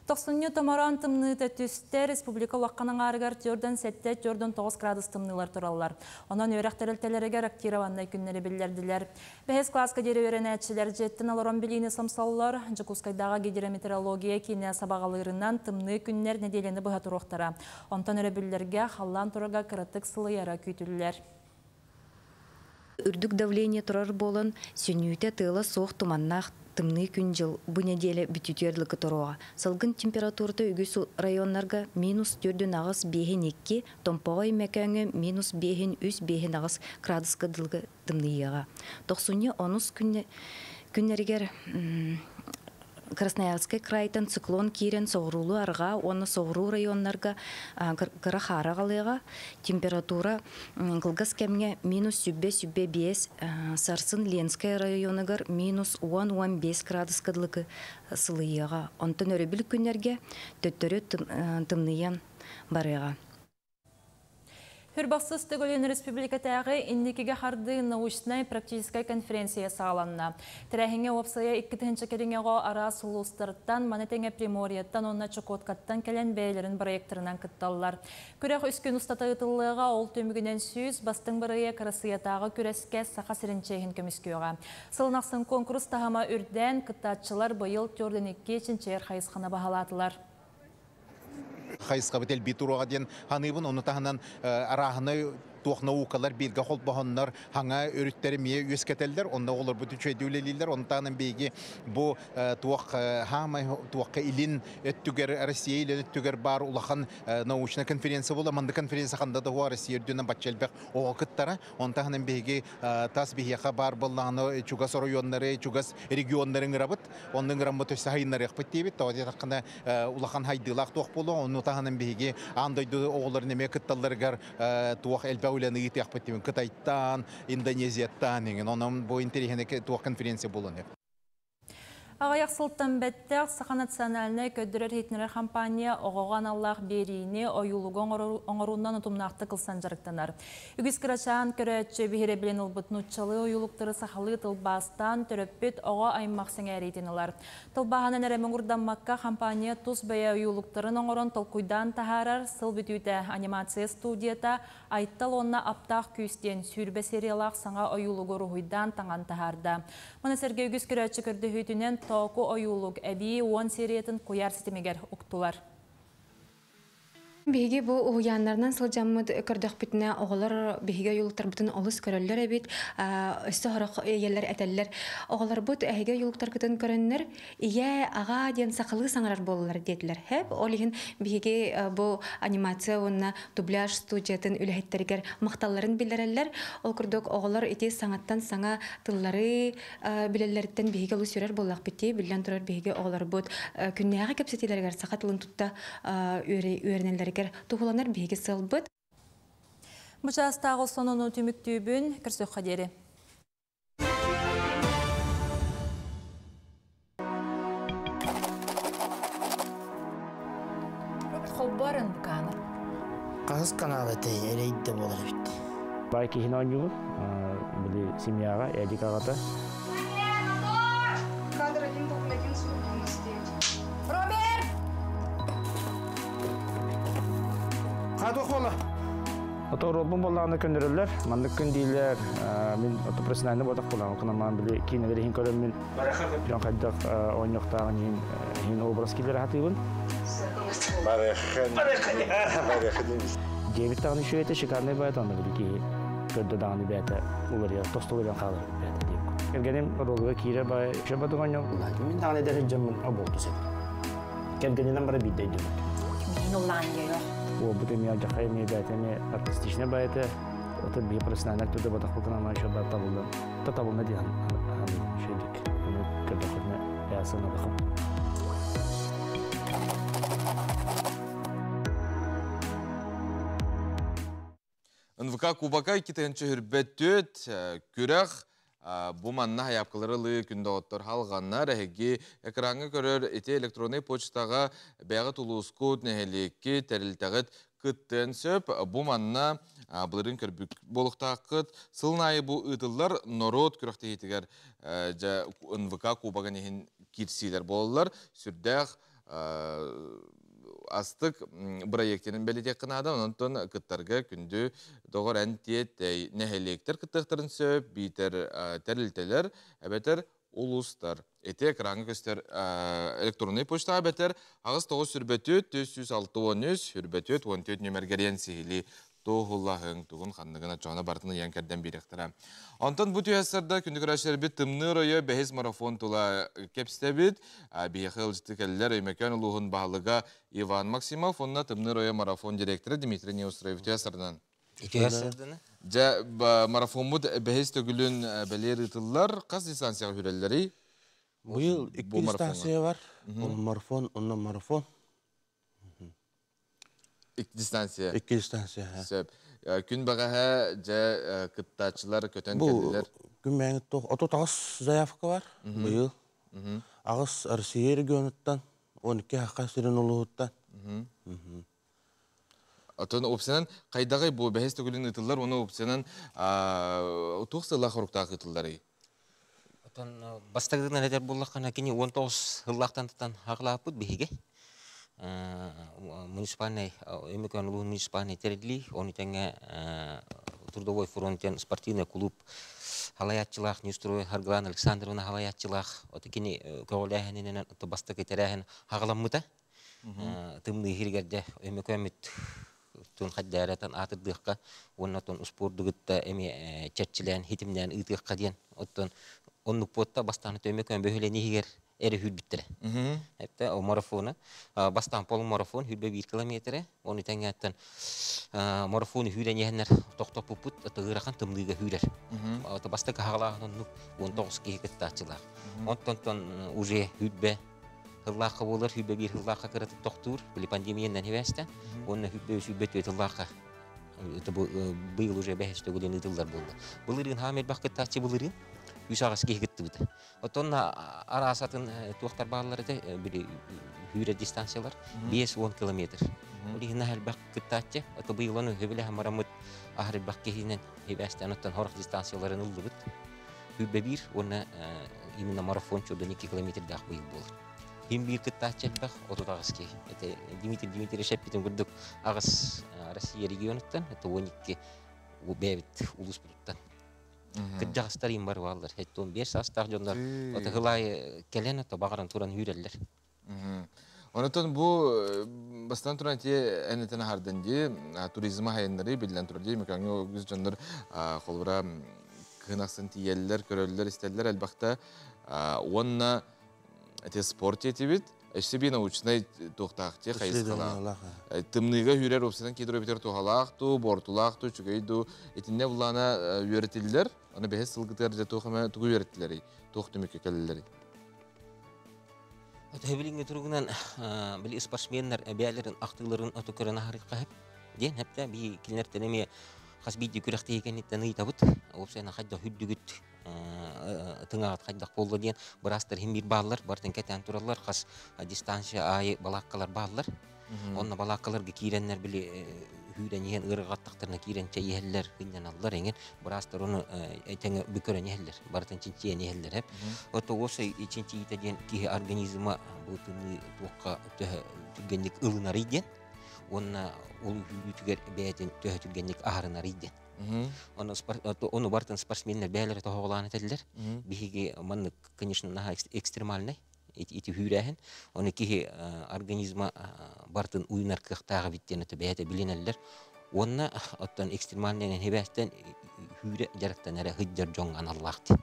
90 томаран тымны төстер республика уаққанын арығар 4-7-4-9 градус тымнылар тұралар. Онан өрәқтәрілтелерігер актировандай күннері білдерділер. Бәхес класқа дері өрәнәтшілер жеттін алыран білейіні самсалылар, Жакускайдағы гидрометеорология кейіне сабағалырынан тымны күннер неделені бұға тұрықтара. Онтан өрі білдерге қаллан тұрыға кіріттік сылы яра күйтілілер. Үрдік давление тұрар болын, сөнүйті тыйлы соқ туманнақ тымны күн жыл bu неделе бүтүтерлігі тұруға. Салғын температурды үгіс районларға -4 ағыз бейін 2, томпағай мәкәңі -5 3 бейін ағыз градусқа дылғы тымныйыға. 90-10 күннергер Красноярский крайтан циклон кирен соғрулы арға, оны соғру районларға қыра қара қалыға, температура қылғыз кәмге -5 Сарсын Ленская районыгар -10-15 градус қыдылығы сылыйыға. Онтын өрі күнерге төттөрі тымныян барыға. Хүрбақсыз Түгілін республикатағы иннекеге қарды научная практическая конференция сағаланна. Тірәхіңе опсая 2-тінші керіңеға ара сұлыстырттан, Манетеңе Приморияттан, онна Чукоткаттан кәлен бәйлерін проекторынан күтталылар. Күрек үскін ұстата ұтылыға ол төмігінен сүйіз, бастың біріе қарасыятағы күреске сақа сірінчейін көміскеуға. Сылынақсын конкурс тағама үрден күттатшылар бұйыл 4-2 чинчер қайысқана бағалатылар. Хайысқа бітел битуруға ден ханыбын, оны тағынан арағыны туох наукалар белге хол баханнар ханга өрүттери мие үскетелдер онда олар бу түчөйдүлелилер онтанын беги бу туох хама туохка илин өттүгер Россия илин өттүгер бар улахан научный конференция була манды конференция ханда да Россия дүнөн бачелбек окыттара онтанын беги тас бияха бар булланы чугас районнары чугас регионнарын рабыт онун грамматы сайыннар якпыттебит тоди такына улахан хайдылак туох болу онтанын беги андойду оголор неме кытталларгар туох Уляны итях потом Китайдан, Индонезиядан, он бо интересный тур конференция была. Ағаяқ сылттан бәттәқ Саха национальный көддірер хейтінер компания оғоған Аллах берейіне ойулуғын оңыруынан ұтымнақты қылсан жарықтанар. Үгіз кірачан көрәтші бігере білен ұлбыт нұтчалы ойулуқтары сақалы тылбастан түріппет оға аймақ сәңәрейден олар. Тылбағанын әрәмін ұрданмаққа компания тұз бәйі ойулуқтарын оңырын тылқуйдан тахарар сыл бүтүйті анимация студията айттал онна аптақ күйістен сүрбе сериялақ саңа ойулуғы рухуйдан таңан тахарда. Мұны сәрге үгіз кірәтші көрді хүйтінен току ойулуг әбі 10 сериятын қояр сетемегер ұқтылар. Биһиги бу уяннардан сылжаммыд көрдөх битне оголор биһиги юлуктар бутун олус көрөллөр эбит өстө хорок еллер этеллер оголор бут эһиге юлуктар кытын көрөннөр ие ага ден сакылы саңарар боллар дедилер хеп олихин биһиги бу анимация онна дубляж студиятын үлехеттергер макталларын билереллер ол көрдөх оголор ити саңаттан саңа тыллары билеллерден биһиги олус көрөр боллак бити билен турар биһиги оголор бут күннәгә кепсетилергер сакатылын тутта үренелер тухуланар биһиги сылбыт. Мұчастағы сонуну түміктүйбін кірсөк қадері. Қолбарын бұқаныр. Қағыз қанағыты әрейді болар өтті. Бай кейін ойнуын, білі семьяға, әдік ағата. Кадр один должен один судьбу стоять. Қады қолы? Ото робын болағына көндірілер, мандық күн дейлер, мен ото профессиональны бодақ болағын, қынаман білі кейінелері хин көрім мен жон қайдақ ойнықтағын хин образ келер атығын. Бареқын деміз. Дебіттағын үші өте шикарный байт, онда білі кейі көрді дағыны бәйті ұлырия, тосты өлен қалыр бәйті дейіп. Кергенім ролыға кейірі бай үші бадығын yok. Мен дағыны дәрі жамын аболды сәді. Кергенінен бары бейдейді. Мен ұлан дейі. О, будем я жахай мне байтами артистичне байты. Это би профессиональный кто-то батах покана еще батабулда. Татабулда диан. Шедик. Мы когда ходим я сам надо. НВК Кубака китенче хүрбөттөт күрәх бу манна япкылары күндө оттор халганнар эги экранга көрөр эте электронный почтага бягы тулускут нехелекки терилтагыт кыттен сөп бу манна булырын көрбүк болуктакыт сылнайы бу ытыллар народ күрәхтегитигер жа НВК Кубага нехин кирсилер боллар сүрдәх астык проектенин белете кынада онтон кыттарга күндү догор антиет нехелектер кыттыктарын сөп битер терилтелер эбетер улустар эте экранга көстөр электронный почта бетер агыс 9 сүрбөтөт 463 сүрбөтөт 14 номер геренсили тоғыллағың туғын қандығына жоғына бартыны янкерден беректірі. Онтан бұт үйәсірді күндік рәшілер біт тымны ройы бәхіз марафон тұла кепсті біт. Бейхіл жітікәлілер өймекен ұлығын бағылыға Иван Максимов, онына тымны ройы марафон директоры Дмитрий Неустроев үйәсірден. Марафон бұд бәхіз төгілін бәлер ұтылар, қас дистанцияға хүрелері? Бұл 2 дистанция бар, марафон, онна марафон. Дистанция. 2 дистанция. Сөп. Күн бағаға жа кыттачылар көтен кәлілер? Күн мәңі ототағыз заявка бар, бұйыл. Ағыз Россия регионыттан, 12 хаққа сирен ұлығыттан. Отын опсынан қайдағай бұл бәхес төгілін ұтылар, оны опсынан тұқсылақ ұрықтағы ұтылдары? Отын бастағыдың әлетер болаққана кені 19 ұллақтан тұтан хақылағы бұд бейге. Муниципальный, эмекан лун муниципальный теридли, он итенге трудовой фронтен спортивный клуб халаятчылах, Нюстрой Харглан Александровна халаятчылах, отакини кровляхенинен табастаки теряхен хагаламмыта, тымны хиргерде эмекамит тун хаддаратан атырдыкка, оннатон спордугутта эми чатчилен хитимнен ытыкка диен, оттон оннук потта бастаны эмекам бөхөлени хигер эре хүрбиттеле. Хепте о марафона бастан полумарафон хүрбе 1 километр, оны таңяттан марафон хүренехнер токтоп пупут, атыгырахан тымдыга хүрер. Ата баста кагалаһын 19 кекеттачылар. Онтон уже хүрбе хыллакка болар, хүрбе 1 хыллакка кыратып токтур, били пандемиядан хевесте, оны хүрбе өтөллакка. Это быйыл уже бәһәштә гөлен итылдар булды. Булырын хамел бакыттачы булырын күсағас кегітті бұды. Отонна арасатын туақтар бағалары да бір үйре дистанциялар 5-10 километр. Олығына әлбәқ күттатты. Оты бұйыланы өбілі хамарамыд ахырбақ кехінен хебәстен оттан хорақ дистанцияларын ұлды бұд. Хүббе бір, оны именно марафон чодан 2 километрді ақ бұйыл болыр. Hem bir kıta açılbaq otudağız ki. Dimitri Şepit'in gördük ağız Rusya regionundan, 12 bebet ulus buluttan. Kıcağıstarıyım var varlar. Hatta 15 astar jonlar. Ota hılay gelen ota bağıran turan hüreller. Ondan bu bastan turan ki eneten hardan diye turizm hayınları bilen turan diye mekanı güz jonlar kolbura kınaksın tiyeller, köröller isterler elbette. Onna это спорт етебет, әшті бен научный тоқтақты қайысқалақ. Тымныға үйрер опсынан кедір өбетер тоғалақты, бортулақты, чүгейді. Етінде бұлана үйретілдер, аны бәхес сылғытыр жа тоқыма тұғы үйреттілері, тоқты мүкі кәлілері. Өтәбіліңгі тұрғынан білі спортсменлер бәлерін ақтыларын оту көрін ағырыққа әп. Ден әпті бей келінер тәнеме қас бейді күріқті екенеттен ұйтабыт. Опсайна қайда хүддігіт тыңағат қайдақ болды дейін. Бірастыр хем бір бағылар, бартын кәтен тұралар, қас дистанция айы балаққалар бағылар. Онна балаққаларға кейренлер білі үйрен еген ұрығаттақтарына кейренче ехелер, күннен алылар енген. Бірастыр оны әйтеңі бүкірен ехелер, бартын чинчиен ехелер әп. Оты осы чинчи ете дейін кейі организма бұтыны туаққа түргенлік ұлынар еден. Онна ол үйтігер бәйтін төһі түргенлік ағырынар еден. Оны бартын спортсменлер бәлері тоғылан етелер. Бігеге манны, конечно, наға экстремальный, еті хүрәхін. Оны кейі организма бартын уйнар қықтағы біттен өті бәйті біленелер. Онна оттан экстремальнайын хебәстен хүрә жарықтан әрі ғыджар жоңған Аллахты.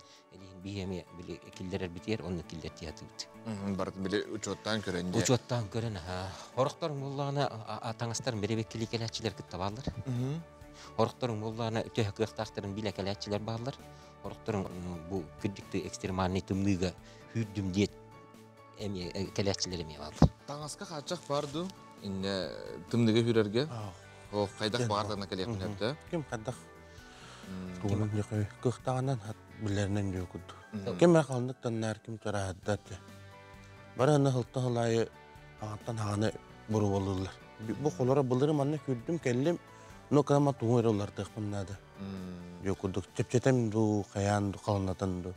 Бігеме білі кілдерер бітер, оны кілдер тияты бұд. Бартын білі ұчоттан көрінде? Ұчоттан көрін. Орықтарын болағына атаңыстарын беребек келі кәләтчілер күтті балдар. Орықтарын болағына өтөһі қықтақтарын білі кәләтчілер балдар. Орықтарын бұл күдікті экстремальный тымныға хүрдім дет кәләтчілер еме балдар. Таңасқа қатшақ барды, тымныға хүрерге? Қайдақ бағардағына кәләпін әпті? Кем қайдақ? Туғының еқі қықтағынан білерінен жөй күдді. Кем әқалындықтан нәркім тұрағаддады. Бары ғына ғылтты ғылайы ағаттан ағаны бұру болылар. Бұл қолара бұлырым анна күрдім кәлім, но қырама туғын өрі олар тұқпыннады. Жөй күдді. Чепчетем ду, қаян ду, қалынатын ду.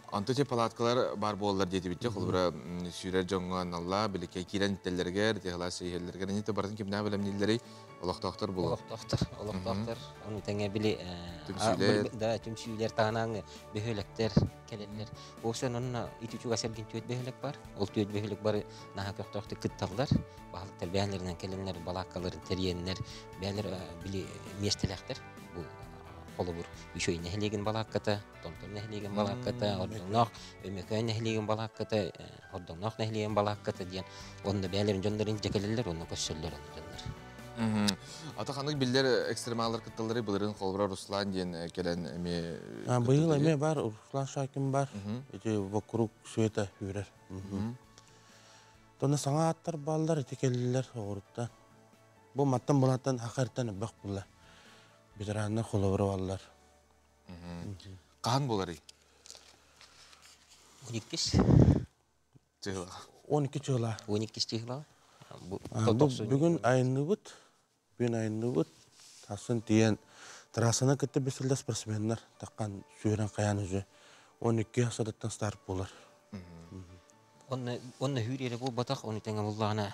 Антөте палаткалар бар болалар деті бітті. Құлбыра сүйрер жоңған Алла, білікке кейрен иттелергер, тегіла сейхелергер. Әнеті бардың кеміне білім нелері олақтақтар болу? Олақтақтар. Оны тәңе білі түмсүйлер тағанаңы бөхелектер, кәлелер. Оғысын онына итүчуға сәрген түйет бөхелек бар. Ол түйет бөхелек бар наға көқтақты күттағылар. Бағылықтар бәлерінен кәленлер, балаққаларын, терьенлер, бәлер білі местелектер. Қолы бұр үшөй нәхілеген балаққата, тонтон нәхілеген балаққата, ордыңнақ, өмекөй нәхілеген балаққата, ордыңнақ нәхілеген балаққата дейін. Онында бәлерін жондарын жекелелер, оны көшсөллер оны жондар. Ата қандық білдер экстремалар күтталары бұлырын қолбыра Руслан дейін келен әме... Бұйыл әме бар, Руслан Шайкин бар, вокруг сөйті үйрер. Тоны саңа аттар балдар, етекелілер оғырыптан. Бұл маттан бұлаттан ақарттан өбіқ бұлар. Бетеранна холовро аллар. Қахан болары? 12 чығыла. 12 чығыла. 12 чығыла. Бүгін айынны бұд. Бүгін айынны бұд. Тасын дейін трасына күтті бесілді спортсменлер. Таққан сүйерен қаян үзі. 12 асадаттан старт болар. Онны хүрері бұл батақ, оны тәңі болағына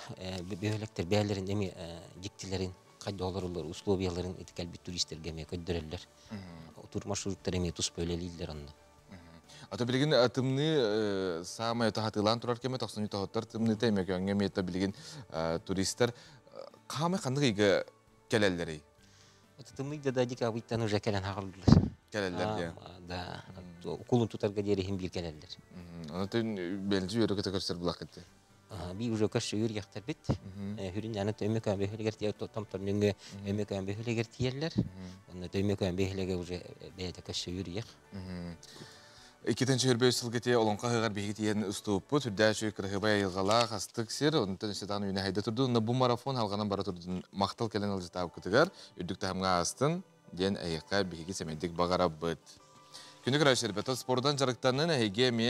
бөйлектер бәлерін әме диктілерін қайда олар условияларын кәлбет туристерге ме көддірелер. Тур маршруттар еме тұс бөлелейлер онда. Ата білген тымны самай тағатылан тұрар кеме тақсыны тағаттар тымны тәймек өңеме ета білген туристер қамай қандық егі кәлелері? Тымныйда да дика бұйттан уже кәлен ағылдылар. Кәлелер, да. Құлын тұтарға дері хем бір кәлелер. Оны тәйін бәлінші өрі көті көрсер бұлақ кетті? Би уже көші үйір яқтар бет. Хүрін яны төмекөен бөхілігер тие, томтар нүнгі өмекөен бөхілігер тиерлер. Оны төмекөен бөхілігі уже бәйді көші үйір яқ. Екетінші өрбей сылгете олонқа ғығар бейгі тиерін ұстуыппы, түрдә шөй кірғыбай айылғала қастық сер, онытын үстетаны үйіне хайда тұрды. Онда бұл марафон алғанан бара тұрдың мақтал кәлен алжыта ау күтігер, үрдікті хамға астын, ден әйіққа бейгі сәмендік бағара бұд. Күнү кырашырбета спордан жарыктанын эгеме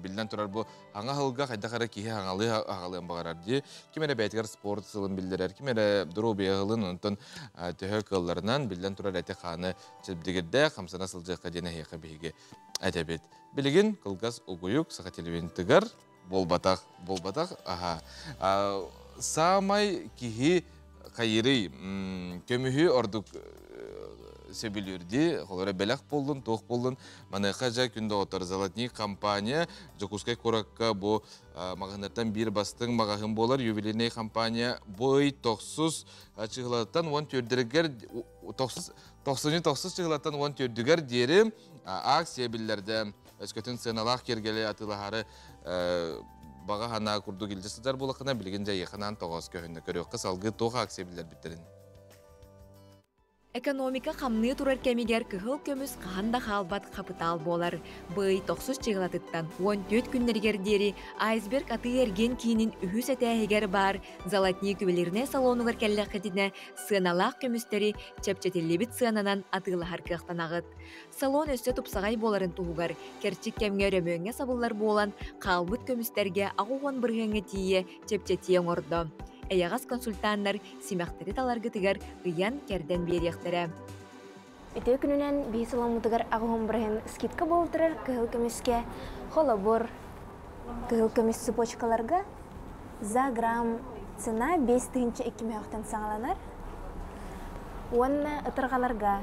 билден турар бу аңа хылга кайда кара кие аңалыын багарар ди. Кимере бәйтгәр спорт сылын билдерер, кимере дробиягылын онтон төһө кылларынан билден турар әте ханы чебдигерде хамсана сылжыкка дене хейка биге әдәбет. Билеген кылгас угуюк сака телевизион тыгар болбатак аха. Самай кихи кайрый көмүхү ордук сөбүлүрди, холора белек болдун, тоқ болдун. Манайка жа күндө отор Золотник компания Жокускай коракка бу магынаттан бир бастың магахын болар юбилейный компания бой токсуз чыгылаттан 10 төрдүгер 90 чыгылаттан 10 төрдүгер дери акция биллерде өскөтүн сыналак кергеле атылахары бага хана курду килжесиздар булакына билген жай ханан тогоз көһүнө көрөккө салгы тога акция биллер биттерин. Экономика хамны турар кемигер кыхыл көмүс каханда халбат капитал болар. Бый 9 чыгылатыттан 14 күннергер дери айсберг аты эрген кийинин үхүс этәһигер бар Золотник күбелерine салонугар келләкетине сыналак көмүстери чепчетелибит сынанан атылахар кыхтанагыт. Салон өстө тупсагай боларын тугар керчик кемге рөмөңгө сабыллар болан калбыт көмүстерге агуган быргыңы тие чепчетиең ордо. Эягас консультанттар симактары таларгы тигер ыян керден берияқтары. Өтө күнүнен бей саламутыгар агуган быргын скидка болдырар кыгыл көмүскө холобур кыгыл көмүс цепочкаларга за грамм цена 5-2 меоқтан саңаланар. Уанна ытыргаларга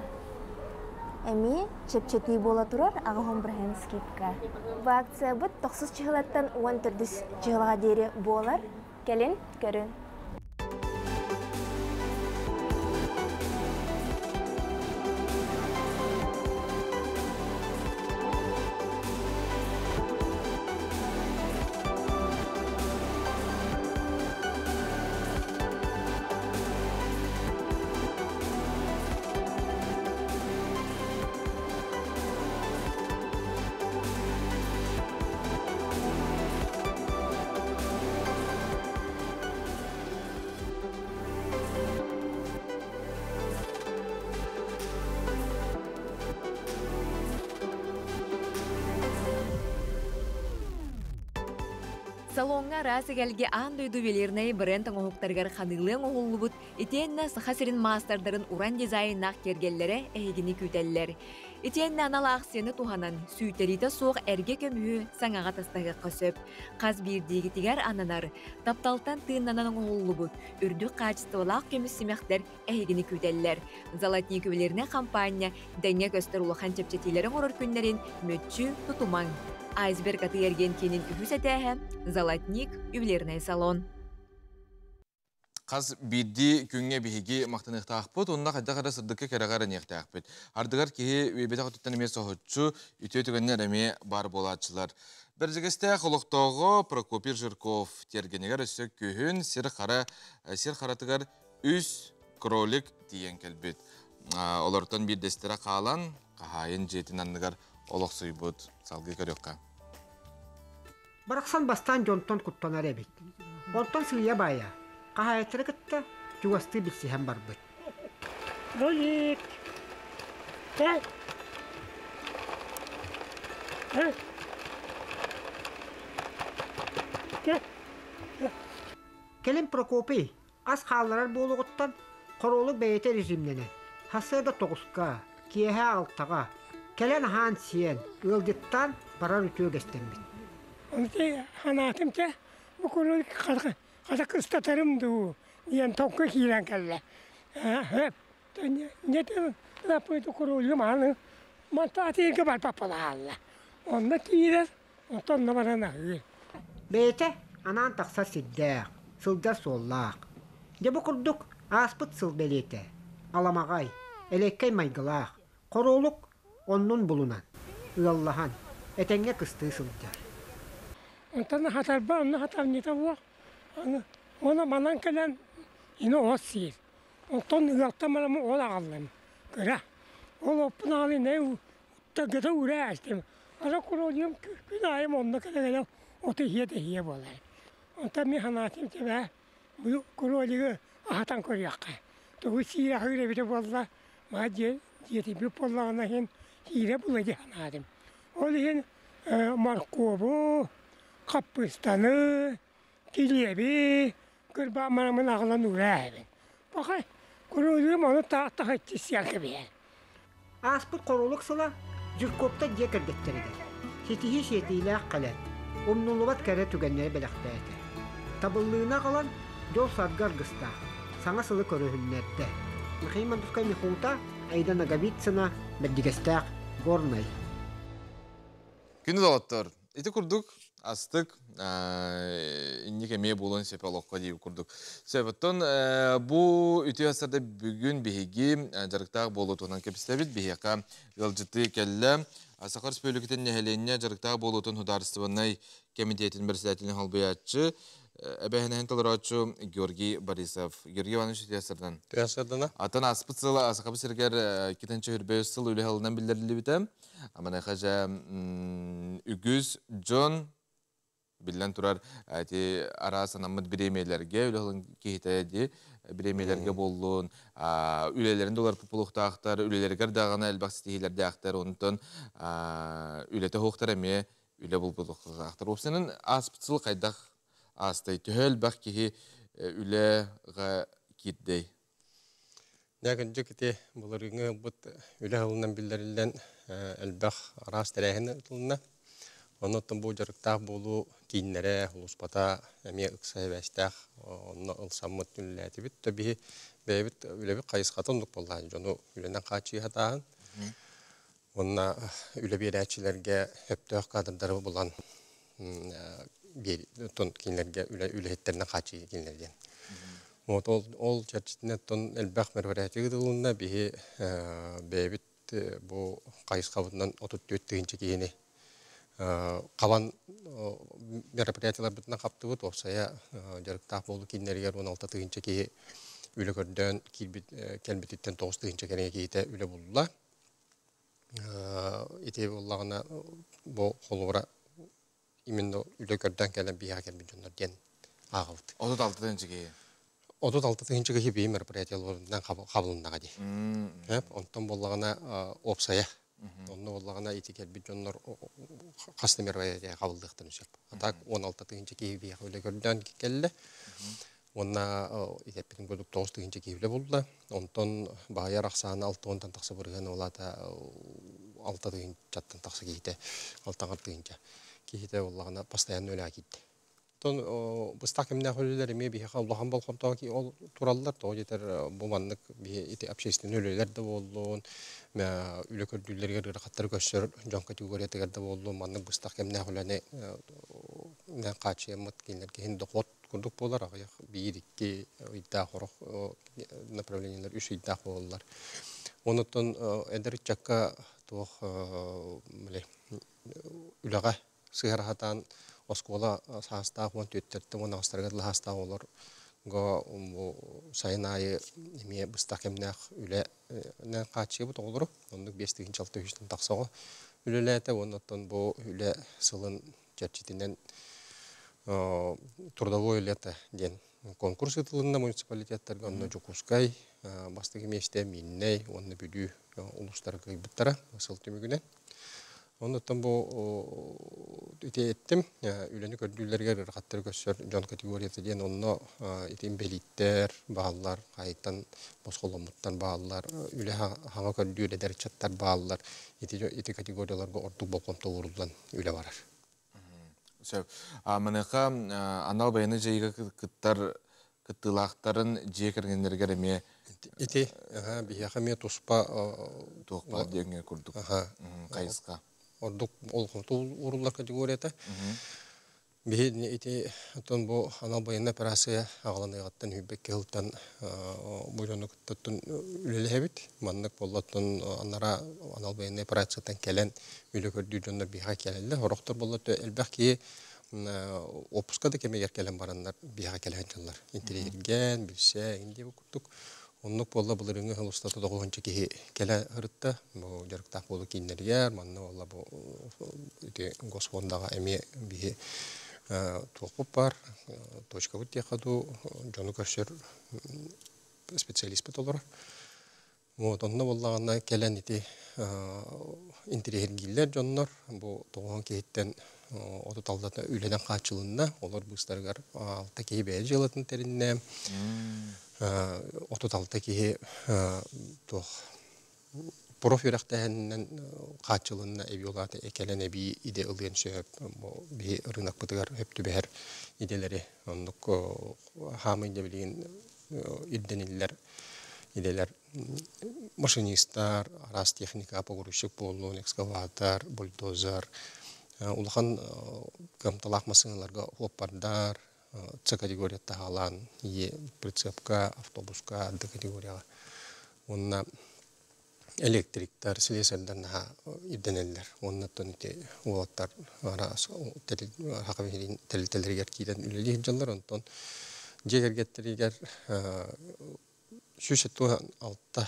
эми чепчети бола турар агуган быргын скидка. Бу акция бут 9 чыгылаттан 14 чыгылга дейри болар. Келин көрүн. Салонга расы келге андойду белерней бренд оңуктаргар ханылың оғулубут итенна сахасирин мастардарын уран дизайннақ кергеллері әйгіні күтеллер. Итенна анала ақсені туханан сүйтериті соқ әрге көмүі саңаға тастағы қосып. Қаз бирдегі тигер ананар тапталтан тыыннанан оғулубут үрдік қачыстылақ көміс семектер әйгіні күтеллер. Золотник күбелеріне компания дәңе көстер улахан чепчетилерін орыр күннерін мөтчі тутумаң. Айсберг аты эрген кенин үхүс этәһе Золотник юбилейный салон. Қаз бидди күнгө биһиги мактаныктаакпыт, онна кайда кара сырдыкка керагара нехтаакпыт. Ардыгар кихи үебете кутуттан эме сохотчу үтө түгөннөр эме бар болачылар. Бержигесте холоктоого Прокопий Жирков тергенегер өссө күһүн сир харатыгар үс кролик тиен келбит. Олортон бир дестера каалан кахайын жетинанныгар олоксуйбут салгы көрөкка. Бараксан бастан жонтон куттанар эбит. Онтон сылыя бая. Кахайтыры кытта жуасты билсиһен барбыт. Ролик. Келин Прокопий ас хааларар болугуттан королук бейте режимнене. Хасыда тогуска, киэхэ алтага. Келен хан сиен, ылдыттан барар үтөө кестенбит. Онте ханатымча бу королук кадак ыстатарымды ен тоққа кийлен келле. Нетем лапыйты королук маны мантатыйынка бар папалаалла. Онда кийлер, онтонна барана ыл. Бейте анан тақса сиддәк, сылдар соллақ. Дебу курдук аспыт сыл белете. Аламағай, элеккей майгылақ. Королук оннун булунан. Ыаллахан, этенге кысты сылдар. Онтана хатарба, онна хатар нета буақ. Ona manan kelen ino osir. Onton ıgakta malamı ola aldım. Kıra. Ola pınali ne uttagıda uğraştım. Ara kuruluyum günahım onunla kadar o tehiye bolay. Ondan mi hanatım tebe bu kuruluyu ahatan koruyak. Toğu siyah öyle bir bolla. Ma diyeti bir bollağına hin hire bulacağım adım. O yüzden markobu, kapıstanı, kilebi, kırbağmanımın ağlan uğrayın. Bakay, kurulduğum onu tak etçisi yakı bir. Aspıt koruluk sıla, zürkopta diye kırdıktırıdır. Setihi setiyle kalan, omnulubat kere tügenleri belakbəyəti. Tabıllığına kalan, yol sadgar gısta, sana sılı körühünnette. Mıxıyman tufkay mixuta, aydan agabitsina, beddigestak, gornay. Күні долаттар. Ити күрдік, астық, инне кемей болын сепалыққа дейі күрдік. Себеттен, бұл үті асырда бүгін бейгі жарықтағы болу тұғынан кепістәбіт, бейіға ғылжытты кәлі. Сақар Республикатын нәхеленіне жарықтағы болу тұғын Хударыстыванай комитетін бірсіләтінің халбыятчы, әбәхінәхін талыратшы Георгий Борисов. Георгий Иванович үті асырдан. Атын аспыт сылы, асықапы сергер кетінші үрбәй сыл үлі халынан білдерілі бітім. Амана хажа үгіз Джон билен турар арасан аммыт биремейлерге үлелерин кейтәди биремейлерге боллун үлелерин долар популуктактар үлелергер дагана элбак стихилерде актар онтон үлете хоктар эме үле болбулуктактар опсенин аспытсыл кайдак астай төхөл бак ки үле га китдей. Нәгін жүкіте бұлырыңы бұт үлі ғылынан білдерілден әлбәқ арас тәрәхін ұтылына. Онытын бұл жарықтақ болу кейінлері ұлыспата әме ұқсай бәстәқ, оны ұлсамыт үліләті біт. Төбі бәйбіт үлі бір қайысқаты ұндық болған. Жоны үлінен қачы қатағын. Онына үлі бір әтшілерге өптөқ қадырдары болған кейінлерге үлі хеттерінен қачы кейінлерден. Ол чәрчетіне тон әлбәқ мәрвәрәті ғыдылында бейі бәйбіт бұл қайыс қабытынан 34-тігінші кейіні қаван мероприятиялар бүтінен қапты бұд, опсая жарықтақ болу кейінлергер 16-тігінші кейі үлі көрден кәлбеттен 9-тігінші кәне кейті үлі болула. Ете болағына бұл қолуыра именно үлі көрден кәлін бейға кәлбет жондар ден ағылды. 36-тігінші кейі? 36-тігінші кейі бей мероприятияларынан қабылындаға дей. Онтан болағына опсая. Онны болағына ете кәлбет жондар қасты мероприятия қабылдықтын үшіп. Атақ 16-тігінші кейі бей үлі көрден кәлі. Онна етеппетін көрдік 9-тігінші кейілі болды. Онтан бағайар ақсағына 6-10-тан тақсы бұрған олата 6-тігінші жаттан тақсы кейті, 6-тігінші кейті олағына постоянно өлі әкетті. Бұстақ кеміне қөлілер еме бейхе ұлаған болқымтауы ки ол туралылар, тоғы жетер бұманлық общественный өлелерді болуын, үлі көрділерге рақаттар көшір, жон категориятығарды болуын, манлық бұстақ кеміне қөліне қачы еммат кейлерге хенді қот күрдік болар, ағаяқ бейдікке иддақ ұрық направлениялар үш иддақ болылар. Онытын әдір чакка тоқ үліға сығырағатан Оскола састав он теттерте он австрагат ластав олар го сайын айы эме быстакемнах үле нен качы бут олар ондук 5-6 үчтөн таксага үлелете оннотон бу үле сылын чачитинен трудовой лето ден конкурс ытылында муниципалитеттерге онно Жукускай бастыгы меште Минней онны бүдүү улустар кыйбыттара сыл түмүгүнен. Оннотон бұл еттім, үлені көрділерге рақаттыр көсір жон категориясы ден онно етін белиттер, бағалар, қайттан босқоламыттан бағалар, үлі хаңа көрділер дәрчаттар бағалар, еті категорияларға ордық болқомта орылдан үлі барар. Мұныға анал байыны жайға кыттылақтарын жие кіргендерге әме? Еті, бияға ме тұспа дегенге көрдік қайысқа. Ордук олқымты урулар категорията. Бейін еті ұтын бұл анал байына парасы ағалан айғаттан үйбек келттен бұйроны күттіттін үлелі әбіт. Маннық болаттын анара анал байына парасыттан кәлен үлі көрді жондар бейға кәлелі. Орықтар болатты әлбәқ кейі опускада кемегер кәлен барандар бейға кәлен жылар. Интерьерген, білсе, инде бұл күттік. Оннук болла бұлырыңы ұлыстаты доғығыншы кейі кәлі ғырытты. Бұл жарықтақ болу кейіндергер, манны олла бұл ғосфондағы әме бейі тоқып бар. Точка бұт деқаду, жоны көршер специалист бұт олар. Вот онна боллагана келен ити интерьергиллер жоннор бу тоғон кейттен оту талдата үледен качылында олар бустаргар алта кей бе жылатын теринне оту талта кей тох профирактен качылында эбиолата экелен эби иде ылын сөп би рынок бутыгар хөптү бер иделери ондук хамын дебилин иддениллер иделер машинисттар, арас техника, погрузчик болуын, экскаватор, бульдозер, улахан камталақ машиналарға хлоппардар, С категорията халан, прицепка, автобуска, Д категорияға. Онна электриктар, слесардан идденелер, онна тонете улаттар, арас, телителергер кейден үлелі жаллар, онтон жегергеттерігер Шүшет туған алтта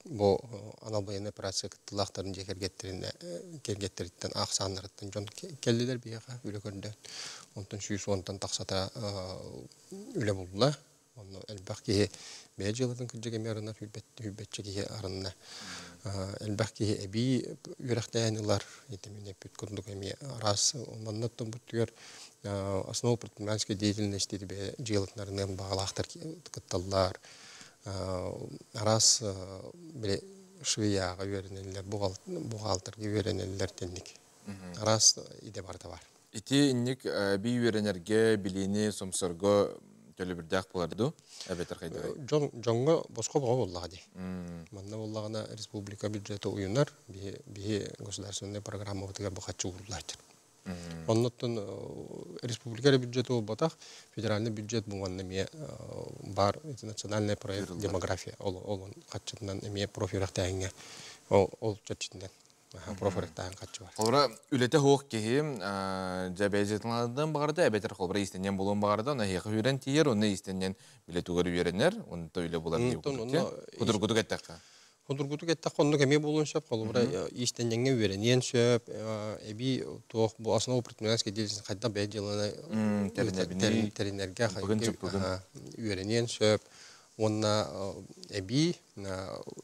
бұл аналбайын операция кыттылақтарын жекергеттеріттен ақсанырыттен жон келділер бейіға үлі көрді. Онтан шүйіс онтан тақсата үлі болдыла. Оны әлбәқ кейі бәй жылыдың күржеге мерінар хүлбетчі кейі арынна. Әлбәқ кейі әбей үйрәқтәйінілар етеміне пөт күрдік әме арас. Оннаттан бұттығыр основу предпринимательской деятельности жылытнарының бағалақтар кытталар. Арас біле швияға үйерінелер, бұғалтырға үйерінелер тенник. Арас иде барда бар. Ити инник бей үйерінерге білейні сомсорға төлі бірдәқ боларды, әбетер қайдығы? Жоңға босқа бұға боллаға де. Манна боллағына республика бюджеті ұйынар, бейі государственный программа бұтығар бұқатшы ұрлайтыр. Оннаттан республика бюджеті болбатақ, федеральный бюджет бұғанны ме бар национальный проект демография. Ол қатшытынан ме профирақтайынға, ол чатшытынан профирақтайын қатшы бар. Қолыра үлеті хоқ кейі жәбәйзетіңладың бағарда, әбетер қолыра истенен болуын бағарда, оны хеқі үйрен тейер, оны истенен білеті ғыр үйеренер, оны да үйле болар дейі құдыр-құдық әттәққа. Худургутук этта конну кеме болун шап, колубра истенненге үйренен шап, эби тоқ бұл основу предпринимательской деятельности қайда бәй жылына теринерге үйренен шап, онна эби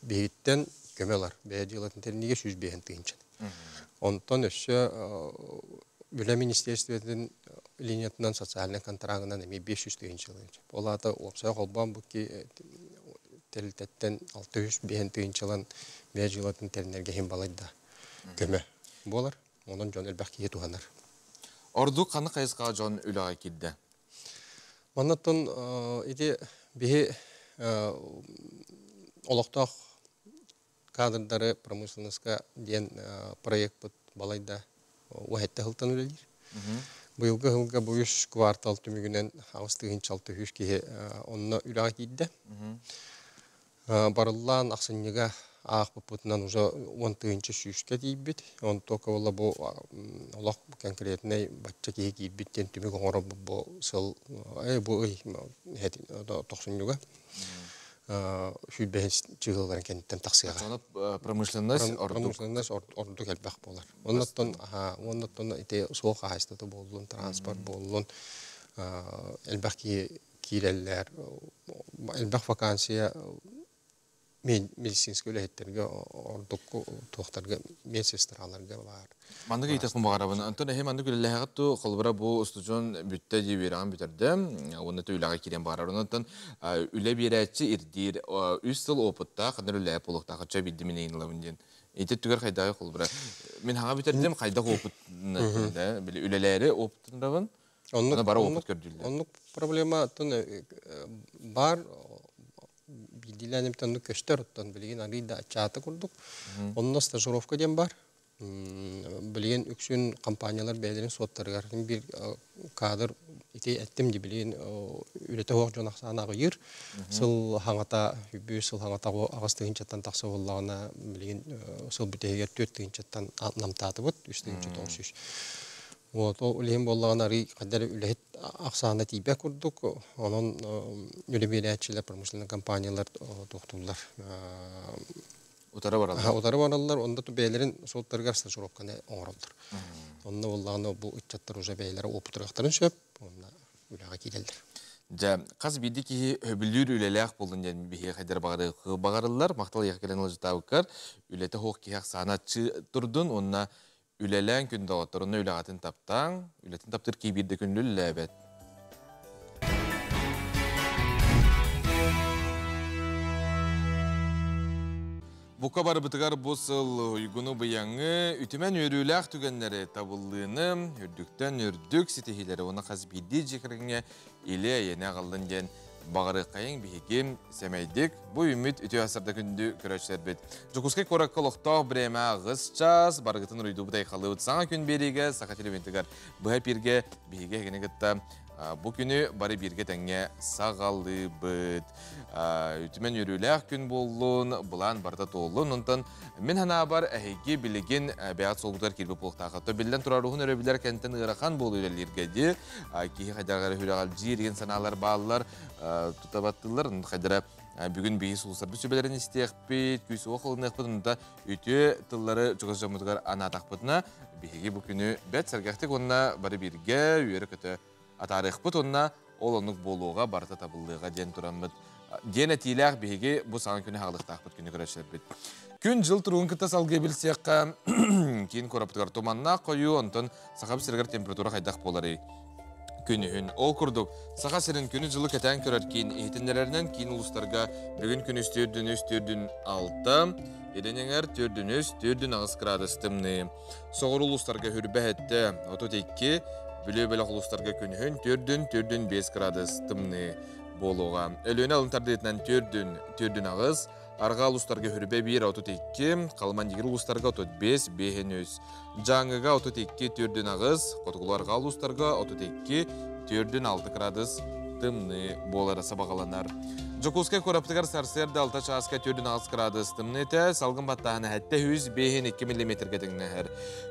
бейіттен көмелар, бәй жылатын теринеге сүз бейін тыйынчын. Онтан өші Бүлі министерстветін линиятынан социальный контрагынан эми 500 тыйынчын. Олата опсай қолбан бұки Телтеттен 600 бейін түйіншілан бәй жылатын терінерге хем балайда көмі болар. Онын жон әлбәқ кейі туғанар. Орду қаны қайысқа жон үліға келді? Маннаттың еде бейі олықтақ кадрдары промышленностқа ден проект бұд балайда уәйетті ғылтан өлелер. Бұйылғы ғылға бұйыш квартал түмігінен ауыстығын 600 кейі онына үліға кейді. Барыллан ақсыннеға ақ бұпытынан уже 10-тыынчы сүйіске дейбіт. Он тоқа ола бұл олақ конкретней батча кейі кейбіттен түмік оңыры бұл сыл, бұл тоқсыннеға шүйбәйін чығылғарын кәнттен тақсыға. Соны промышленность ордық әлбәқ болар. Оннаттан ите соқ ағайстаты болуын, транспорт болуын, әлбәқ кейлелер, әлбәқ вакансия медицинский өләйеттерге, ордық тоқтарға, медсестраларға бар. Мандығы етекін бағарабын. Антон әхем мандық өләйәғатты қолбыра бұл ұстыжон бүтті де бераған бітерді. Оныты өләға керен бағарабын. Антон өлә берәтші ирдер, үз сыл опытта қандар өләйіп олықта қатша білді мен айнылабын ден. Етет түгер қайдағы қолбыра. Мен хаға бітердім қайдағы опытында, өләләрі опытындағын, оны бара опыт көрділді. Онық проблема бар, Билдиләнептен көштер оттан билген арыйда чаты курдук. Онна стажировка дем бар. Билген үксүн компаниялар бәйләрен соттаргар бир кадр ите әттем ди билген үлете хок жонаксана гыйыр. Сыл хаңата бү сыл хаңата агыстыгынчаттан такса боллагына билген сыл бүтегер 4-тыгынчаттан намтаты бут 3-тыгынча Вот, улем боллагына ри кадәр үлет аксаны тибә курдук. Onun үлебеләчләр промышленный компаниялар токтулар. Утары баралар. Утары баралар, онда түбәләрен соттарга стажировканы оңралдыр. Онда боллагына бу үчәттер уже бәйләре опытрактарын шөп, онда үләгә киләләр. Ja, qaz bidi ki höbülür ülelek bolun den bihe hader bağırırlar. Maqtal yakelen olacağıkar. Ülete hoq kiyaq sanatçı turdun. Onna ülelen günde oturunu ülegatın taptan. Ületin taptır ki bir de günlü lebet. Bu kabar bıtıgar bu sıl uygunu bıyanı ütümen örülük tügenleri tabıldığını ürdükten ürdük sitehileri ona qaz bidi cikirine ile yene qaldın den bağırı kayın bihigim semeydik. Bu ümit ütü asırda gündü köröçler bit. Jokuskay korak koloqtaq bireme ağız çaz, bargıtın ruydu buday qalıbıt sana gün berige, saqa televentigar bıha birge bihige gene gıtta. Bu günü bari birge tenge sağalı bıt. Ütümen yürüylük gün bolun, bulan barda toğulun. Ondan min hana bar ehegi biligin beyat solgular kirbi polqtaqatı. Bilden turaruhun örebiler kentten ırakan bolu ülelirgedi. Kihi qadargara hülegal jirgen sanalar bağlılar tutabattılar. Qadara bugün bihi uluslar bir sübelerin isteyekbit, küsü oqılın ekbit. Ütü tılları çoğuz jamudgar ana taqbıtına. Bihigi bu günü bet sergahtik onna bari birge üyeri kötü. Atarıq bu tonuna olonluk boluğa barata tabıllığa den turamıd. Den etiylək bihigi bu sağın günü haqlıq taqbıd günü görəşlər bit. Gün jıl turuğun kıta salgı bilsiyaqqa keyin koraptıgar tomanna koyu ondan saqab sirgar temperatura qaydaq bolari. Günühün ol kurduk. Saqa sirin günü jılı keten körər keyin ehitinlerinden keyin uluslarga bugün günü üstürdün 6. Edenenger türdün ağız gradus tımni. Soğur uluslarga hürbəhette 32. Bülü-bülü uluslarga günühün türdün 5 gradus tımni boluğa. Ölüne alıntardı etinden türdün ağız. Arga uluslarga hürbe 1 32, kalman digir uluslarga 35 behenüz. Jangıga 32 türdün ağız, kotukularga uluslarga 32 türdün 6 gradus tımni bolarasa bağalanar. Jokuskay koraptıgar sarserde 6 çaska türdün 6 gradus tımni te, salgın battağına hatta 100 behen 2 mm gedingneher.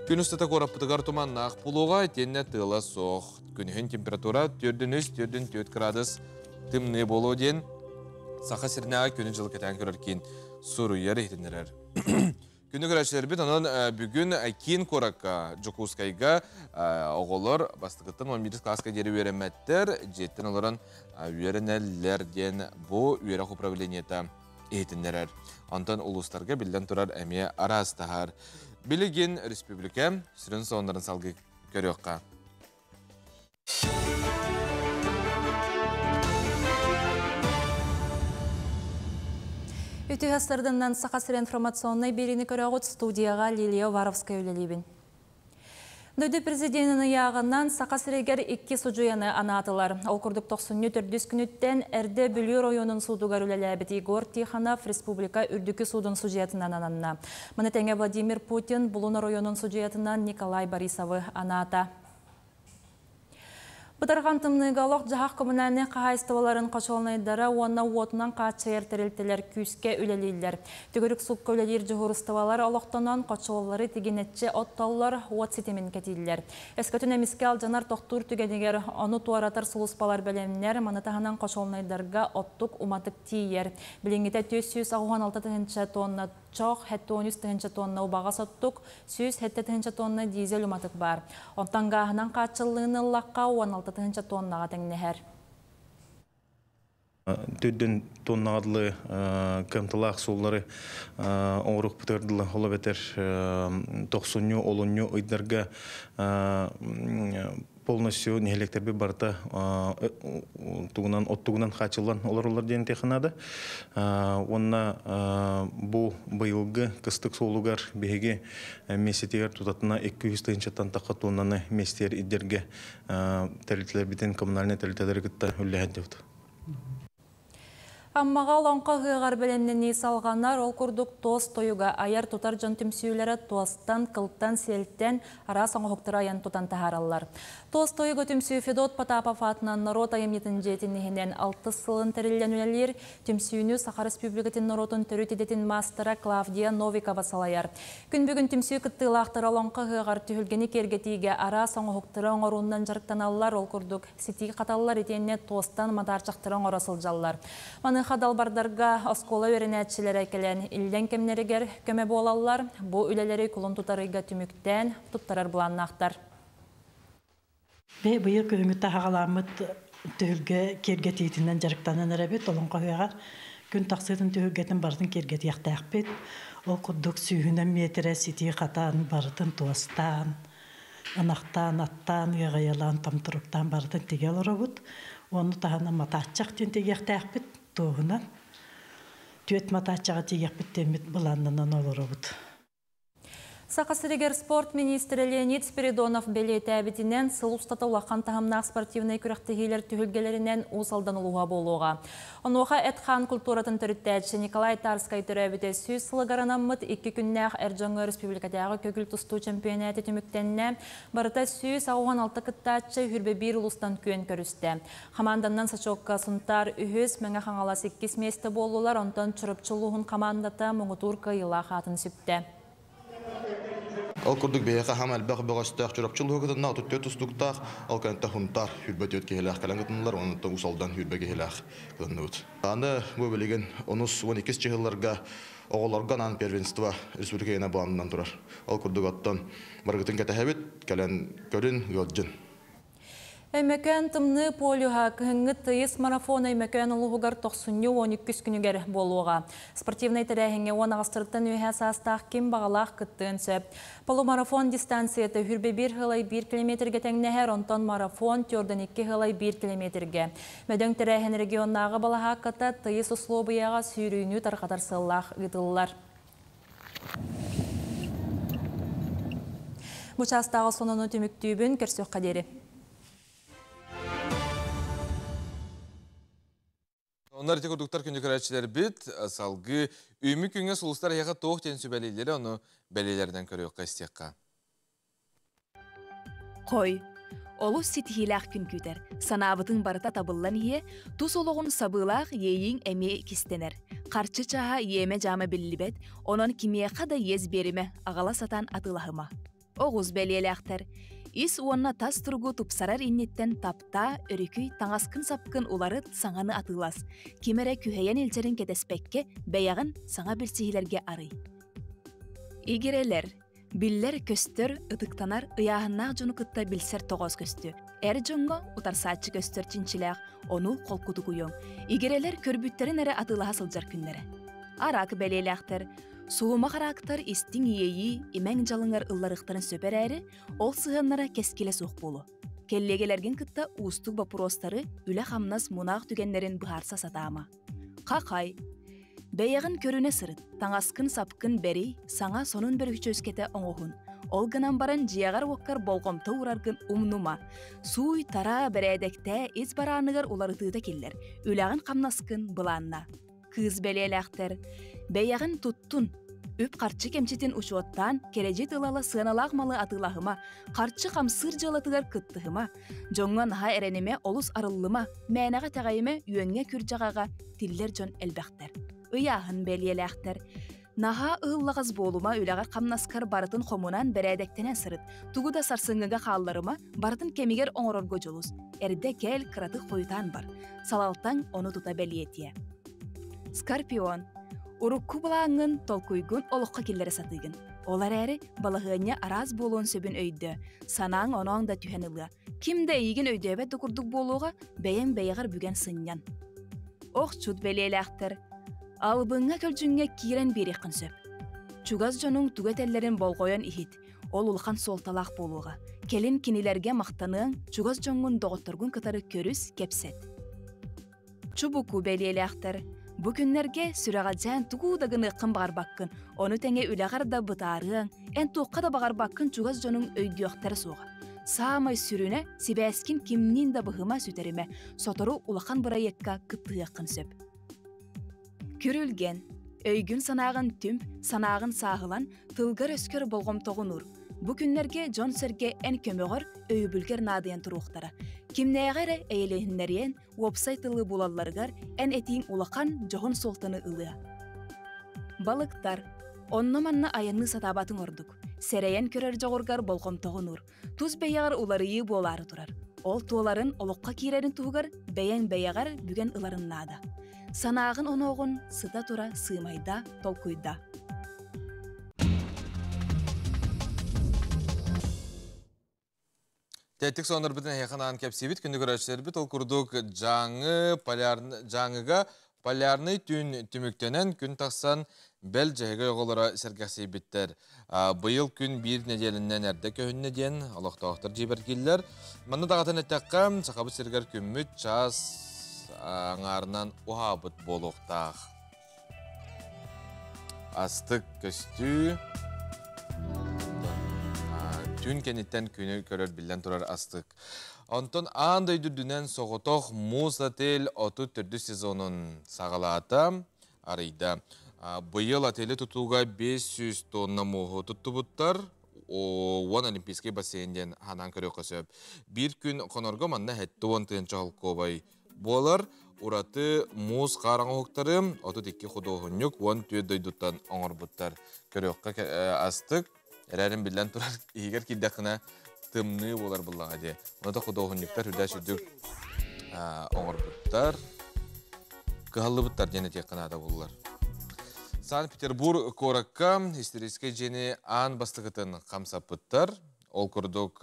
Gün üstata koraptıgar tuman naq puluğa tenne tığla soğ. Günühün temperatura türdün 4 gradus tımni bolu den. Saqa sirnağa günü jıl keten körerkin suru yer ehtindirer. Günü görəşlər bit, onun bugün keyin korakka Jokuskayga oğullar bastıqıtın 11 klaska deri öğrenmetler, jetten olaran öğrenellerden bu öğrek upravleniyeta ehtindirer. Ondan uluslarga bilden turar əmiye araz tahar. Biligin Respublika, sürün sonların salgı görüyorqa. Ütühастардынан сақасыр информационный беріні көріғыт студияға Лилия Варовская өлелейбін. Дөйді президентінің яғынан сақасырегер 2 сұжуяны анатылар. Ол күрдік 94 күніттен әрді бүлі ройонын судуғар өлеләбіт Игор Тиханов Республика үрдікі судың сұжиятынан ананна. Мұны тәңе Владимир Путин бұлын ройонын сұжиятынан Николай Борисовы аната. Бұдарған тымныгалық жағақ коммунальный қағайыстываларын қашолнайдары онна уотынан қачайыр тәрелтелер күске өлелейлер. Түгірік сұққа өлелер жүғырыстывалар олықтанан қачолары тегенетче отталылар уот сетемен кәтейлер. Әскөтін әміске алжанар тоқтур түгенегер оны туаратар сұлыспалар бәлемнер манытағынан қашолнайдарға оттық уматық тейер. Біліңгеті 416 тонна чоқ, 13 тонна убаға соттық, 107 тонна дизель уматық бар. Онтанғағынан қачылығыны лаққа 16 тоннаға тәңнехер. Түрден тоннағадылы кымтылақ соллары оңырық бұтырдылы олы бәтер 90 олынны ұйдарға полностью нехелектербе барта оттугунан хачылан олар ден теханада. Онна бу быйылгы кыстык соолугар беге месетегер тутатына 200 тантаққа тоннаны местер идерге тәрелтелер битен коммунальный тәрелтелер гытта үлләһәддәвд. Аммаға лаңқа ғығар бәлемнені салғанар ол күрдік тоз тойуға аяр тұтар жон түмсүйілері тостан, қылттан, селттен ара саңы хоқтырайын тұтан тахаралар. Тоз тойуға түмсүй Федот Потапов атынан народ айымнетін жетінігінен 6 сылын тәрелен өлелер, түмсүйіні Саха Республикатын народын түріт едетін мастера Клавдия Новикова салайар. Күн бүгін түмсүй күттілақтыра лаңқа ғығар түхілгені кергетіге ара саңы хоқтыран оруннан жарықтан алылар ол күрдік сети қаталылар етеніне тостан мадарчақтыран орасыл жаллар. Қадалбардарға оскола өрінәтшілер әкелен илден кемнерігер көмі болалар, бұ үлелері күлін тұтарыға түміктен тұттарар бұланнақтар. Бұйы көңітті ағаламыд Tühülge kergetiyetinden jarıktanan erabet olun koyuğa gün taksıdın tühülgetin bardın kergeti yaktayakbet. O kurduk sühünen metre siti katan bardın tuastan, anaktan, attan, yağayalan, tamturuktan bardın tegel orabut. Onu tahana mataçak tün tegektayakbet tuğunan. Tüet mataçağı tegektayakbet temit bulanından olurabut. Сақасырегер спорт министрі Леонид Спиридонов белетәбетінен сыл ұстата улақан тағымнақ спортивный күріқтігелер түхілгелерінен ұсалдан ұлуға болуға. Онуға әтқан культуратын түріттәдші Николай Тарскай түрәбеті сөз сылығаранамыд 2 күннәқ Әржаңы Республикадағы көгіл тұсту чемпионаты түміктенне барыта сөз ағуған 6 кыттатшы хүрбе бір ұлыстан күйен көрісті. Команданнан сачокка сұнтар үйіз мәңі қаңала 8 месті болулар, онтан чұрыпчылуғын командата мұңытур кайыла қатын сүпті. Ол курдук бейеқа хам әлбәқ бәғастақ чұрапчылығы кытынна отыттö тұстықтақ, ол кәнтті хұнтар хүрбәт өтке хеләқ кәлән кытынлар, онытын ұсалдан хүрбәге хеләқ кытыннығыд. Аны бұл білеген 12 чығыларға оғыларға нан первенство республикайына бағанынан тұрар. Ол курдук аттан барғытын кәтәхәбет кәлән көрін ғылджын. Әмәкән тымны полиға кінгіт тыйыс марафон әмәкән ұлығығар 12 күнігер болуға. Спортивный тәрәхіңе 10 ағыстырттан өйә састақ кем бағалақ күттін сөп. Полумарафон дистанцияты хүрбе 1 ғылай 1 километрге тәңнәхер, онтан марафон түрден 2 ғылай 1 километрге. Мәдің тәрәхін регионнағы балаға қыта тыйыс ұслобыяға сүйрүйіні тарқатар сыллақ ғытылылар. Бұчастағы сонunu түміктүйбін көрсөк қадері. Onlar iti kurduklar kündü körәтчілер bit, salgı üyümü küngə sulustar yağa toğ tensi bəleyləri onu bəleylərdən körüyük qəstiyakka. Qoy, olus sitihilaq gün kütər. Sanabıtın barıta tabıllan iye, tuz oluğun sabılaq yeyin əmeye ikistener. Qarçı çaha yeme camı billibet, onun kimiyaka da yez berime, ağala satan atılahıma. Oğuz bəleyləqtər. Ис уонна тас тургу тупсарар иннеттен тапта, өрікүй, таңаскын сапкын улары саңаны атылас. Кемере күхейен елтерін кетеспекке, бәяғын саңа білсихилерге арый. Игерелер, биллер көстөр, ытыктанар, ыяғыннақ жону кытта білсер тоғыз көстü. Әр жоңға утарсаатчы көстөр чинчилақ, onu қолкуду куйоң. Игерелер көрбүттерін әрі атылаға сылжар күннері. Арак бәлейләқтер, Суыма қарақтар истің иейі, имәң жалыңар ылларықтарын сөпер әрі, ол сығаннара кескеле соқ болу. Келлегелерген кытта ұстық бапыростары үлі қамнас мұнақ түгенлерін бұғарса сатама. Қақай, бәйіғін көріне сырыт, таңаскын сапкын бәрі, саңа сонын бір үш өскеті оңғын. Ол гынан баран жияғар оққар болғымты ураргын умнума. Суй тара бәрәдәкті ез баранығар оларытыда келлер, үләғін қамнаскын бұланна. Кыз бәлеләқтер, бәйіғін тұттун, өп қарчы кемчетен ұшуаттан, кережет ылалы сығаналақ малы атылағыма, қарчы қамсыр жалатығар күттіғыма, жоңға наға әренеме олыс арыллыма, мәйнаға тәғайыме үйенге күржағаға тиллер жон әлбәқтер. Үйағын бәлеләқтер, наға ұғылағыз болума үләғар қамнаскар барытын қомунан бәрәдәктенен сырыт, туғыда сарсыңыға қалларыма барытын кемигер оңырорго жолус, әрді кәл қыратық қойытан бар, салалтан оны тута бәлиетия. Скорпион. Урукку балаңын толкуйгун олыққа келлері сатыгын. Олар әрі балағыне араз болуын сөбін өйді. Санаң оноң да түйенілі. Кімді егін өйдебет дұқырдық болуға бәйен бәйіғар бүген сыннян. Оқ чуд бәлеләқтір. Албыңа көлжіңе кирен берекін сөп. Чугаз жоның түгетелерін болғойын ихит. Ол ұлқан солталақ болуға. Келін кинилерге мақтанын чугаз жоңын доғыттыргын кытары көріс кепсет. Чубуку бәлеләқтір. Бүкінлерге сүрағаджан туғудағын ұққын бағарбаққын, оны тәңе үләғарда бұтарың, ән туққа да бағарбаққын чуғаз жоның өйгіоқтары соға. Саамай сүріне себәскін кемнен да бұғыма сүтеріме, сотору улақан бұрайыққа күттіғыққын сөп. Күрілген, өйгін санағын түм, санағын сағылан, тылғыр өскер болғым тоғынур. Бүкінлерге жон сәрге ән көмеғыр өйбілгер надыян тұруқтары. Кимнәғәрі әйелігінлерен уопсайтылы болаларғар ән әтейін улақан жоғын солтыны ылы. Балықтар, онны манна аянны сатабатын ордық. Сәрәйен көрер жоғырғар болғым тоғынур. Туз бәйяғар уларыйы болары тұрар. Ол туоларын олыққа кейрерін туғығар бәйен бәйяғар бүген ыларын нада. Санағын оноғын сыта тұра сыймайда, толкуйда. Тәттік соныр бітін әйқанан кәпсебет күнді көрәшілер біт, ол күрдік жаңыға полярный түн түміктенен күн тақсан бәл жәйгі оғылыра сәргәсей біттер. Бұйыл күн бір неделінен әрді көхінне ден, алақтағықтар жебергелер. Мұны дағатын әттәққам, сақабы сергер күмміт час аңарынан ұғабыт болуқтақ. Астық көстү. Түн кенеттен күні көрір білден тұрар астық. Онтон андай дүрдінен соғытоқ муз отель оту түрді сезонын сағалата арыйда. Бұйыл отелі тұтуға 500 тонна мұғы тұтты бұттар. Он олимпийский бассейнден ханан көрі қосып. Bir күн қонорға манна хәтті 10 тыын чағыл көбай болар. Ураты муз қараңы оқтары, оту текке құдоғынюк 10 түйі дойдуттан оңыр бұттар. Көрі оққа астық. Әрәрін білден тұрар егер келдіқына тымны болар бұллаға де. Оны да құдоғынлықтар үдә сүрдік оңыр бұттар, қығалы бұттар дені тек қынада болылар. Санкт-Петербург қораққа историческай жені аң бастығытын қамсап бұттар. Ол күрдік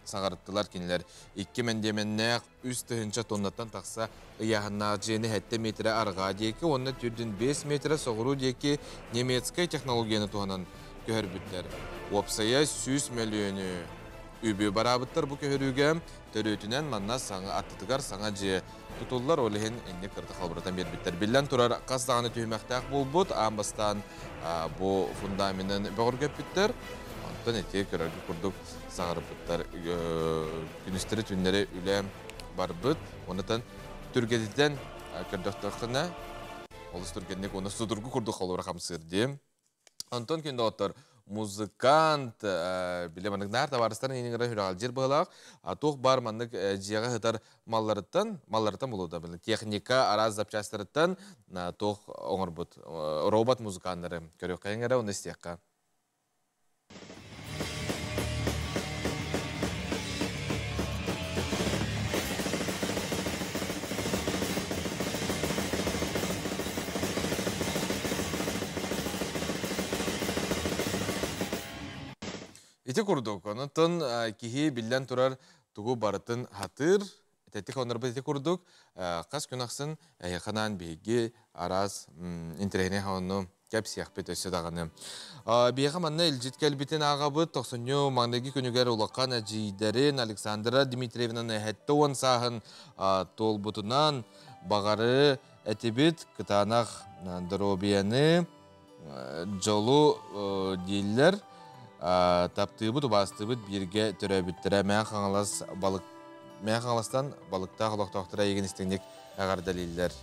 сағарыттылар кенелер 2 мендеменнәқ үст тұхынша тоннаттан тақса ұяғыннақ жені 7 метрі арға дейкі, оны түрдің 5 метрі соғыру дейкі немецкай технологияны туғанан көхір бүттер. Опсая 100 миллионы үбі барабыттар бұл көхіріге түрөтінен манна саңа аттытығар саңа же тұтылылар олығын әнне кірді қалбыратан бер бүттер. Білден тұрар қасдағаны түймәқтәқ бол бұд, амбастан бұл фундаментін бәғыр көп бүттер. Антон әте көрәргі күрдік сағыр бұттар күністері түнлері үлі бар бұд. Онытан түргедіден көрдіқтіқіне олыс түргедінек оны судырғы күрдік қалуыра қамсырды. Антон күнді оттар музыкант, біле манық нар таварыстарын еніңірі хүрағал жер бұғылақ, тоқ бар манық жияға ғытар малларыттан болуда білі. Техника, араз запчастырыттан тоқ оңыр бұд. Робот музыкандары көрек қайыңыры, оны істеққа. Ити курдук, онытын кихи билден турар тугу барытын хатыр, тәттік онырбы ити курдук, қас күн ақсын әйқанан бейге араз интерегіне хауыны кәп сияқпет өсі дағаны. Бейға манна үлжеткел бітін ағабыт, 90 маңдagi күнігер ұлаққан әжейдерін Александра Дмитриевнаны әтті он сағын тол бұтынан бағары әтебет кытанақ дробияны жолу дейлер, таптыбыт, бастыбыт бірге түрәбіттірі мәң қаңаластан балықта құлақтақтыра еген істеңдек ағардалилер.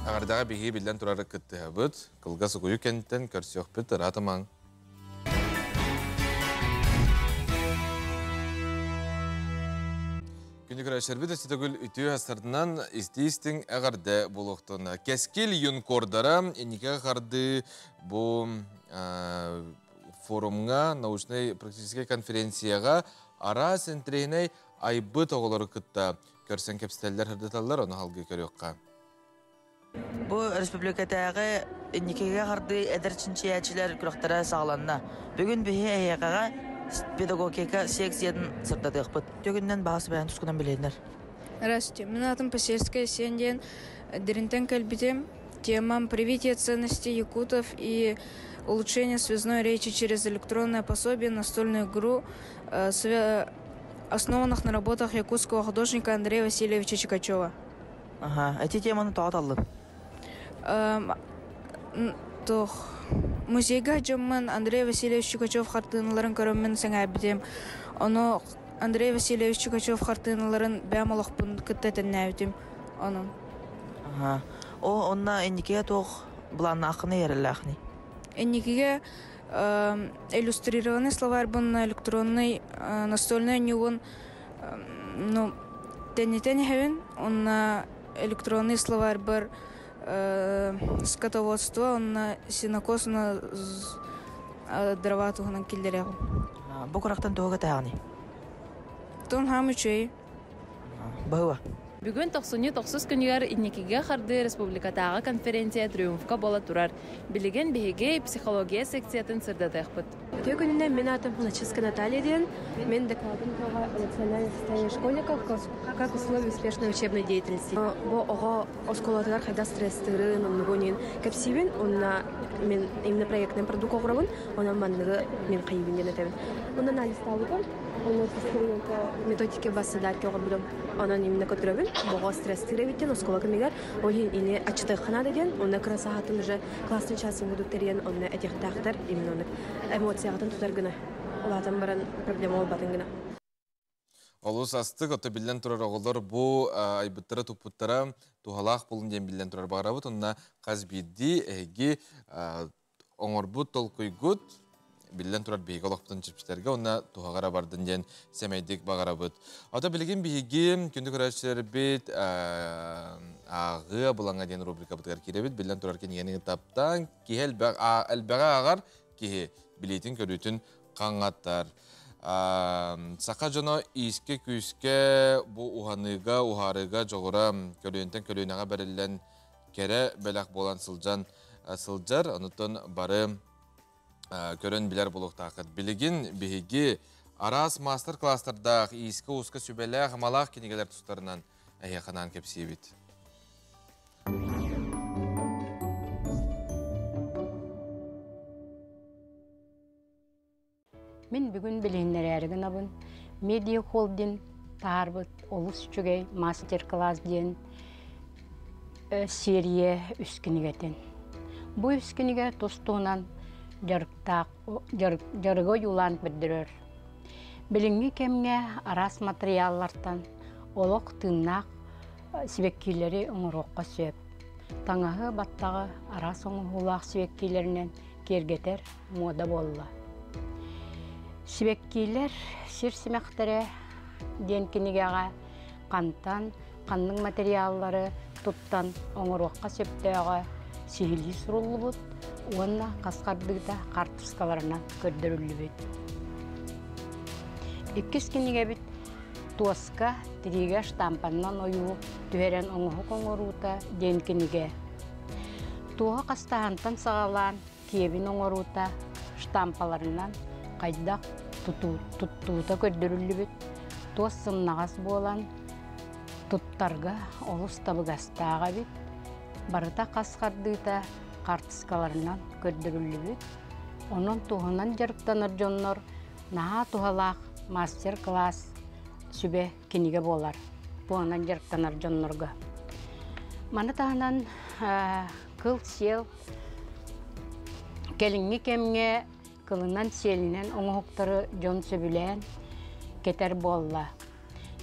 Ағардаға бейге білден тұрары күтті әбіт, қылға сұғыю кәнттен көрсі өкпіт ұратымаң. Күндігір әшербет әсетігіл үтіу әсірдінен істейістің әғарды болуқтың. Кәскел юнкордара әнеке қарды бұл форумға, научный практический конференцияға ара сентрейней айбыт оғылары күтті көрсен кәпстәлдер хүрдеталар, оны халғы көріққа. Бұл республикатағы әнекеге қарды әдірчінші әчілер күріқтара сағаланна. Бүгін бүйе әйеқаға педагогика секциядан сыртадық бұд. Төгіннен бағасы бәйін тұсқынан білейдер. Здравствуйте, меня атом Посельская Сенден, Дерентен Кальбитем. Темам «Привитие ценностей якутов и улучшение связной речи через электронное пособие, настольную игру», основанных на работах якутского художника Андрея Васильевича Чикачева. Ага, эти теманы тағаталды? Музейга жомман Андрей Васильевич Чикачев хартыналарын көрөммен сәңәбідем. Оны Андрей Васильевич Чикачев хартыналарын бәмалықпын күттәтін нәбідем. Ага. О, онна әнекеге тоқ бұланна ақыны ерілі ақыны? Әнекеге иллюстрированный словарь бұл электронный настольный нюгын тәне-тәне хәвен. Онна электронный словарь бір скотоводство, онна синокос, онна дрова туғынан келдер яғын. Бұл құрақтан тоғы тағыны? Тон хам үшей. Бұға? Бүгін 90-90 күнігер иннекеге қарды республикатағы конференция триумфка бола тұрар. Білеген беге психология секциятын сырдадық бұд. Өте күнінде мен атым Хуначевска Наталья ден, мен докладым тоға национальное состояние школьников, как условия успешной учебной деятельности. Бо оға осколатылар қайда стресстырын, оннығонен кәпсейбен, онна мен именно проектный продукт оғырабын, онан бандығы мен қайыбын ден әтәбін. Онан анализ табылым, онан методики басыдарки оғырбыдым. Онан именно көтірәбін, боға стресстырабеттен, оскола көмегер, олин ине ачыты қанады ден, онна красағатын уже класстың часын будуттарен, онна әтектақтар, именно оны эмоцияғатын тұтар гына. Олатын баран проблема ол батын гына. Олус астык, ота билен турар оғылар бұ айбыттара туппуттара тухалақ болын ден билен турар бағарабыт, онна қаз бидді әйгі оңырбыт толкуйгут, билен турар бейгі олақпытын чіпштерге, онна тухағара бардын ден сәмейдік бағарабыт. Ота білген бейгі күнді көрәшілер бет ағы бұлаңа ден рубрика бұтығар керебет, билен турар кенегенің таптан кейі әлбәға ағар кейі билетін көрітін қаңғаттар. Сақа жоно иске күйіске бұ ұғаныға, ұғарыға жоғыра көлейінтен көлейінаға бәрілен кері бәләқ болан сылжар, ұнытын бары көрін білер болуқтақыд. Білігін бейгі арас мастер-кластардағы иске ұсқа сөбәләқ малақ кенегелер тұстарынан әйеқанан кепсейбет. Мен бүгін білгендер әрігін абын, медиа холдин тағарбыт, олыс жүгей, мастер-класс ден серия үскінігетін. Бұл үскініге тостуынан жарығы юлан білдірір. Біліңгі кемге арас материаллартан олық тыңнақ себеккейлері ұңырыққа сөп. Таңағы баттағы арас ұңғылақ себеккейлерінен кергетер мода болла. Себеккейлер сир-семектері денкінігеға қантан, қанның материаллары тұттан оңырыққа сөптеға сихили сұрулы бұд, онна қасқардығыда қартыскаларына көрдірілі бұд. Иккіз кенеге бұд туаска тириге штампаннан ойу түхерен оңығы оңыруыта денкініге. Туға қастағантан сағалан кебін оңыруыта штампаларынан қайдақ тұттуыта көрдірілі бүт, туас сымнағас болан тұттарға олыс табығастаға бүт, барыта қасқардыйта қартыскаларынан көрдірілі бүт. Оның туғынан жарықтаныр жоннор наға туғалақ мастер-класс сүбе кенеге болар. Туғынан жарықтаныр жоннорға. Маны тағынан кыл сел келіңгі кемге кылынан селінен оңықтары жон сөбілен кетер болла.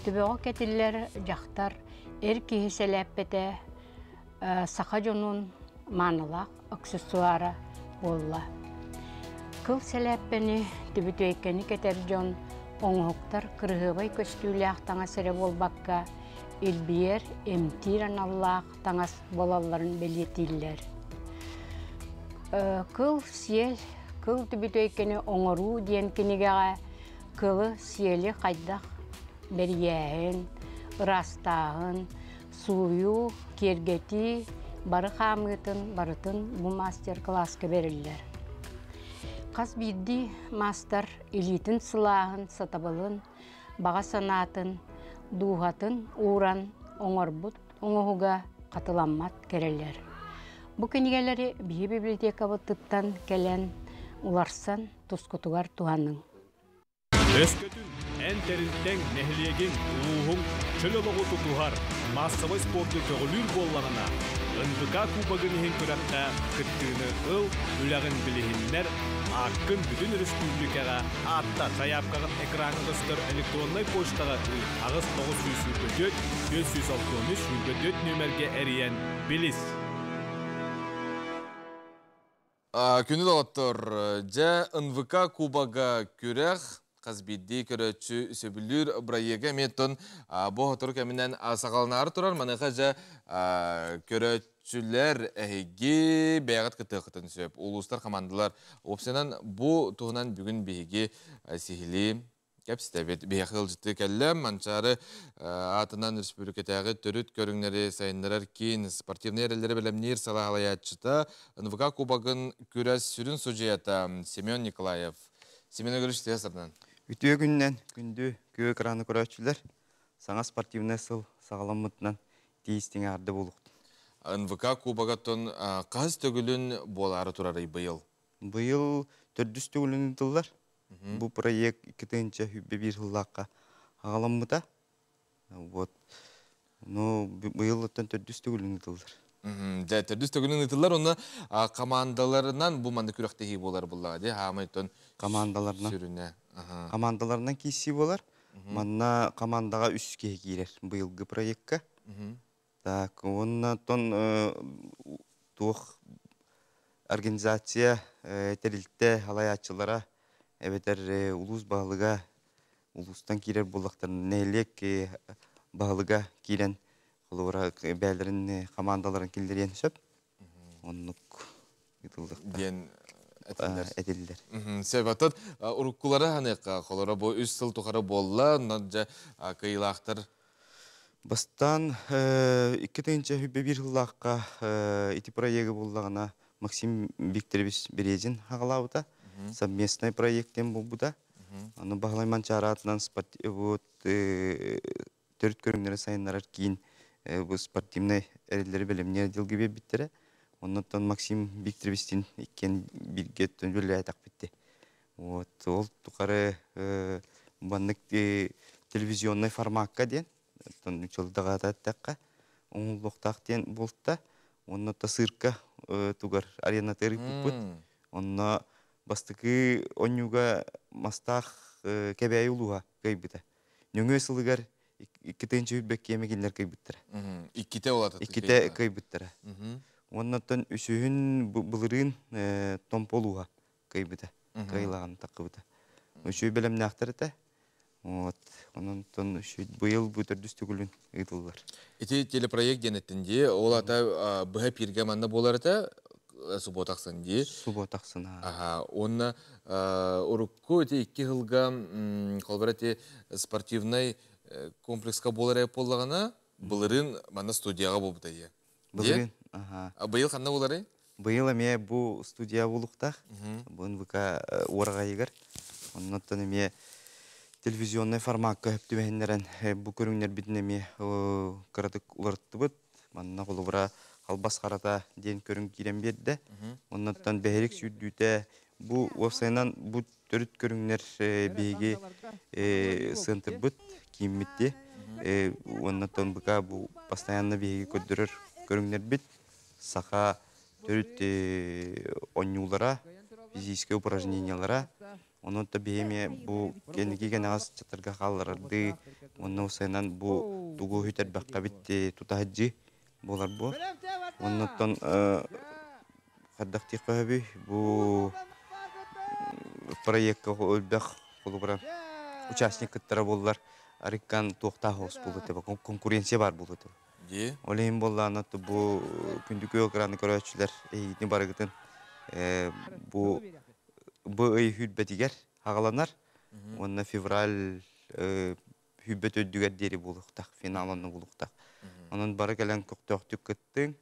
Түбеға кетілер жақтар әр кейселәппеті сақа жонун манылақ аксессуара болла. Кыл селәппені түбітөйкені кетер жон оңықтар кырғыбай көстүйлі ақтаңа сәрі болбаққа елбиер емтир аналлақ таңас болаларын белетілер. Кыл сел кыл түбітөйкені оңыру дейін кенегеға кылы сиели қайдақ берияғын, ырастағын, суyu, кергети, бары қамғытын, барытын бұл мастер-класска берілер. Қас бидді мастер элитін сылағын, сатабылын, баға санатын, дуғатын, уран, оңырбұт, оңығыға қатыламмат керелер. Бұл кенегелері бейі библиотека бұттыттан келен уларсан тускутугар туғанның. Өскөтүн ән тәрінтен нәхілеген ұлығың чөліліғі тұтуғар массовый спорты көғілір боллағына НВК кубагын ең көрәтті күттігіні ұл үләғін білігінлер аққын бүтін республикаға атта саяпқағын экраныңыздар электронный поштаға ағыз 964-563 нөмерге әриян біліз. Күні долаттыр, жа НВК кубага күрәқ қазбидді көрәтші сөбілір брайеге меттон бұғытыр кәмінен сақалынары тұрар, маныққа жа көрәтшілер әйге бәғат қытықытын сөп. Улустар командалар опсенан бұ тұғынан бүгін бейге сихили Кәпстәбет бияқыл жытты кәлләм, манчары атынан республикатағы төрүт көріңнері сайынларар кейін спортивный әрелері білімнер сала алаятчыта НВК кубагын күрәс сүрін сұжията Семен Николаев. Семен өгіріш тесірден. Үтіе күннен күнді көй экраны көрәтшілер саңа спортивный сыл сағаламытынан дейістің арды болуқты. НВК кубагаттон қаз төгілін болары тұрары бұйыл? Бұйыл төрдіс төгілін ұтылар. Бұл проект 2-нче хүббе бір жыллаққа ағаламыда. Бұйыл өттен төрдіс төгілін ұтылар. Төрдіс төгілін ұтылар, оны командаларынан бұл манды күрәқтегі болар бұлға, де? Командаларынан кейсі болар. Манна командаға үске кейлер бұйылғы проектқа. Оннан туық организация тәрілтті алаятчылара әбетер улус бағылыға, улустан кейлер болақтарын нәйлек бағылыға кейлен бәлерін командаларын келдерен сөп, оннық Ден әділдер. Себаттат, ұрыққылары ғанеққа, қолыра бұл үс сыл тұқары болла, нұнжа қиылақтыр? Бастан 2-нче хүббе бір жыллаққа ити проегі боллағына Максим Викторович Березин ағалауыда. Совместный проекттен бұл бұда. Аны бағылайман чаратынан төрт көріңдері сайынларар кейін бұл спортивный әрелері білімнер делгі бе біттері. Оннан Максим Викторовичтен еккен бірге төнбілі айтақ бітті. Ол тұқары баннык телевизионный форматқа ден, жылдыға ататтаққа, оңылықтақ ден болтта. Оннан сырқа тугар арена тәрі бұппыт. Онна бастықы онюға мастақ кәбәй ұлуға көйбіті. Нөңі сылығар 2-нче үббәк кемегенлер көйбіттірі. 2-те олады? 2-те көйбіттірі. Оннан үшігін бұлырын томполуға көйбіті. Көйлаған таққыбыты. Үші бәлемні ақтырыты. Оннан бұйыл бұтырдүс түгілін ұйтылылар. Эти телепроект денеттінде, ол ата бұға пирге манна болар ата субботақсын де? Субботақсын. Онна ұрыққы өте 2 жылға қолбар әте спортивный комплексқа болар әп болағына бұлырын манна студияға болбыта е. Бұлырын? Бұйыл қанна болар әй? Бұйыл әме бұл студия болуқтақ. Бұн бұқа орға егір. Оннаттан әме телевизионный форматқа өпті бәйіндерін бұл көріңдер бітін әме қыратық ұларытты бұд. Манна қолы бұра қалбас қарата ден көрің керен берді. Оннаттан бәйірік сүйдді бұл офсайнан бұл төріт көріңдер бейге сынтыр бұд кейімметті. Оннаттан бұқа бұл постоянно бейге көддірір көріңдер біт. Сақа төріт онюлара, физическое упражнениялара. Оннан бейме бұл кенеге ағыз чатырға қалырарды. Оннан осайнан бұл туғы хүйтер баққа бітті тұтағыджы болар бұл. Оннан қаддақты қойбі бұл проектқа өлбәқ қолы бұран участник күттіра болылар. Арикан тоқтағы ос болы тәбі, конкуренция бар болы тәбі. Олейін болы анатты бұл күндікі өкіраны көрәтшілер әйітіне барығытын бұл ый хүлбәтігер ағаланар. Онна февраль хүлбәт өддігер дері болуқтақ, финаланы болуқтақ. Онын бары кәлін көқтөқтік күттің,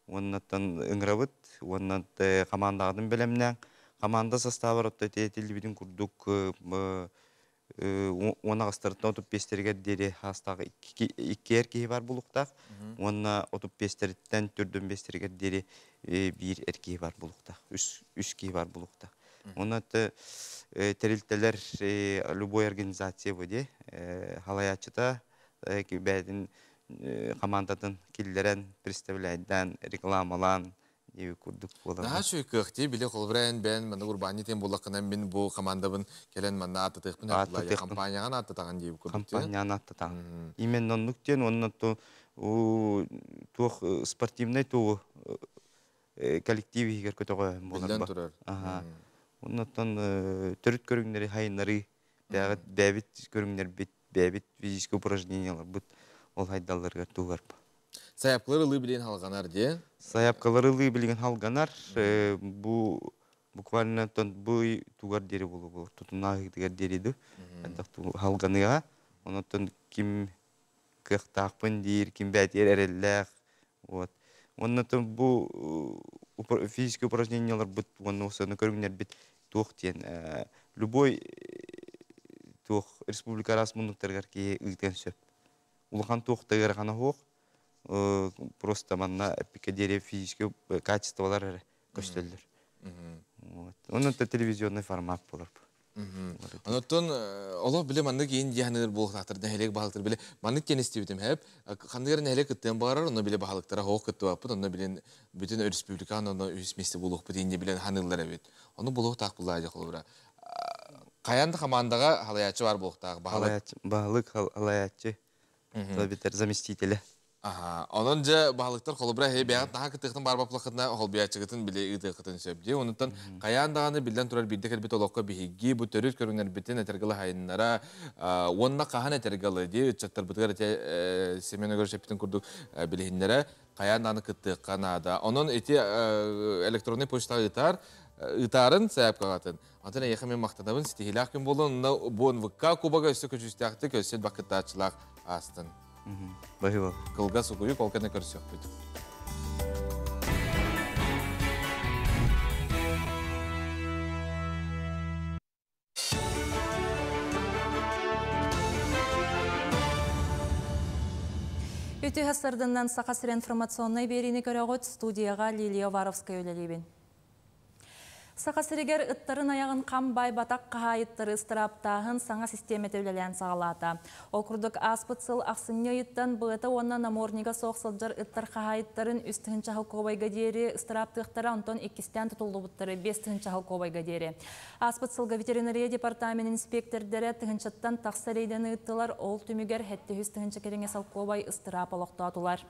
оннаттан ұңырабыт, оннатты командағадың білімнен. Команда составы ротта тәйтелі бітін күрдік, оны ғастырытын 35-тергер дері астағы 2 әркей бар болуқтақ. Оны 35-терден 4-5-тергер дері 1 әркей бар болуқтақ, 3 кей бар болуқтақ. Онаты тәрілтелер любой организация бұде, халаячыта бәдін командатын келдерін представляйдан, рекламалан, еу күрдік болар. Наға шөй көқте, біле қолбырайын бән, мәні урбанитен болақынан мен бұл командабын келен мәні аттытықпын әттілай, компанияған аттытаған дейі күрдікте? Компанияған аттытаған. Имен онлықтен, онына туық спортивный туғы коллективі егер көті қойын болар. Білден тұрар. Оннан түріт көріңдері хайынлары, бәбіт көріңдер бәбіт физическое упражнениялар бұд, ол хайдаларға туғар. Саяпқылары лы білген халғанар де? Саяпқылары лы білген халғанар, бұл буквально бу тугар дери болу тутунагыдыгар дериду халганыга онотон ким кыктакпын дир ким бәтер эрелләк вот онотон бу физические упражнениялар бит оносыны көрүңнөр бит тух тен любой тух республика расмунуктаргар ки ыйтен сөп улхан тухтагар гана хок просто манна эпикадерия физические качестволар көстөлдөр. Вот. Он телевизионный формат булып. Онотон оло биле манны кийин жаһаныр булактарда хелек баһалыктар биле манны кенести битем хеп кандыгар нелек кыттан барар оны биле баһалыктара хок кытты апты оны билен бүтүн республиканы оны үсмести булук битинде билен ханыллар бит. Оны булук так булай жакылбыра. Каянды командага халаячы бар булуктагы баһалык халаячы. Табитер заместителе. Ага, onun ja bahalıklar kolubra hey beyat daha kıtıktın barbaplıkına holbiyaçıgıtın bile ıtıkıtın söbdi. Onundan kayandağını bilden turar bildik elbette olokka bihigi bu törüt körünler bitin etergalı hayınlara onna kahan etergalı diye çattır bıtıgar ete semene göre şepitin kurduk bilehinlere kayandağını kıttık kanada. Onun eti elektronik poçta ıtarın sayap kağıtın. Antena yakın maqtadabın stihilak gün bolun bu vıkka kubaga üstü köçüstüyaktı kösel bakıtta açılak astın. Bahива. Кылга сукуй колканы көрсөк бит. Үтү хасырдынан сақасыр информационный берини көрөгөт студияга Лилия Варовская үлелебин. Сақасырегер ыттарын аяғын қамбай батақ қағайыттары ыстыраптағын саңа системе төвлелен сағалата. Окурдық аспытсыл ақсыне ыттан бұғыты онна наморнига соқсылжар ыттар қағайыттарын үстігін чахыл қобайға дері ыстыраптықтары онтон 2-тен тұтылды бұттары 5-тін чахыл қобайға дері. Аспытсылға ветеринария департамент инспектордері тігіншаттан тақсарейдені ыттылар ол түмігер хетті үстігінші кереңе сал қобай ыстырап олықтатулар.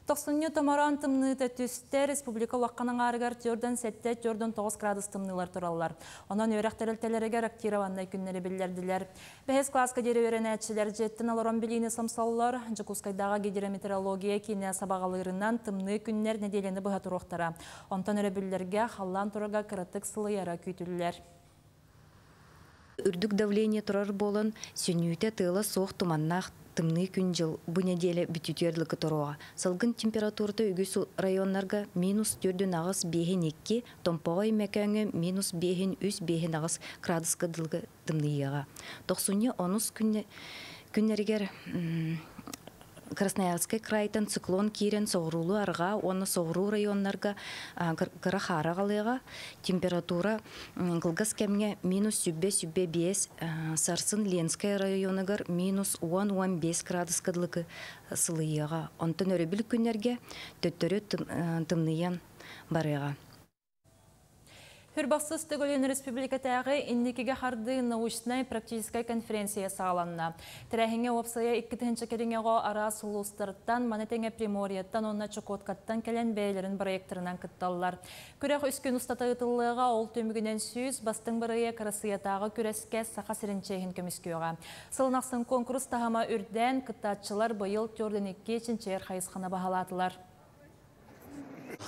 Тоқсынны тамаран тымныты түсті республика уаққанын арығар түрден 7-9 градус тымнылар тұралар. Онан өрәқтірілтелерігер актировандай күннері білдерділер. Бәхес класска дері өрен әтшілер жеттін алырон білейіні самсалылар. Жықускайдағы гидрометеорология кейіне сабағалырынан тымны күннер неделені бұға тұрақтара. Онтан өрі білдерге қаллан тұрға кірітік сылы яра күйтілілер. Үрдік давление тұрар болын, сүйнүйте тыла соқ туманнақ тымны күн жыл bu неделе бүтүтерлігі тұруға. Салгын температурды үгіс районларға -4 ағыз бейхен 2, томпағай мәкәңі -5 3 бейхен ағыз градусқа дылғы тымныйыға. 90-10 күннергер Красноярский крайтан циклон кирен соғрулы арға, оны соғру районларға кыра хара қалыға. Температура қылғыз кәмге -5 Сарсын Ленская районыгар -10-15 градус кыдлығы сылыйыға. Онтын өрі біл күнерге төттөрі тымныян барыға. Хүрбақсыз Түгілін республикатағы иннекеге қарды научная практическая конференция сағаланна. Тірәхіңе опсая 2-ші керіңеға ара сұлыстырттан, манетеңе Приморияттан, онна Чукоткаттан келен бәйлерін проекторынан күтталылар. Күрек үскін ұстаты ұтылыға ол төмігінен сүйіз, бастың біріге қарасыятағы күреске сақа сірінчейін көміскеуға. Сылынақсын конкурс тағама үрден күттатшылар бұйыл түрден 2-ші қайысқаны бағалатылар.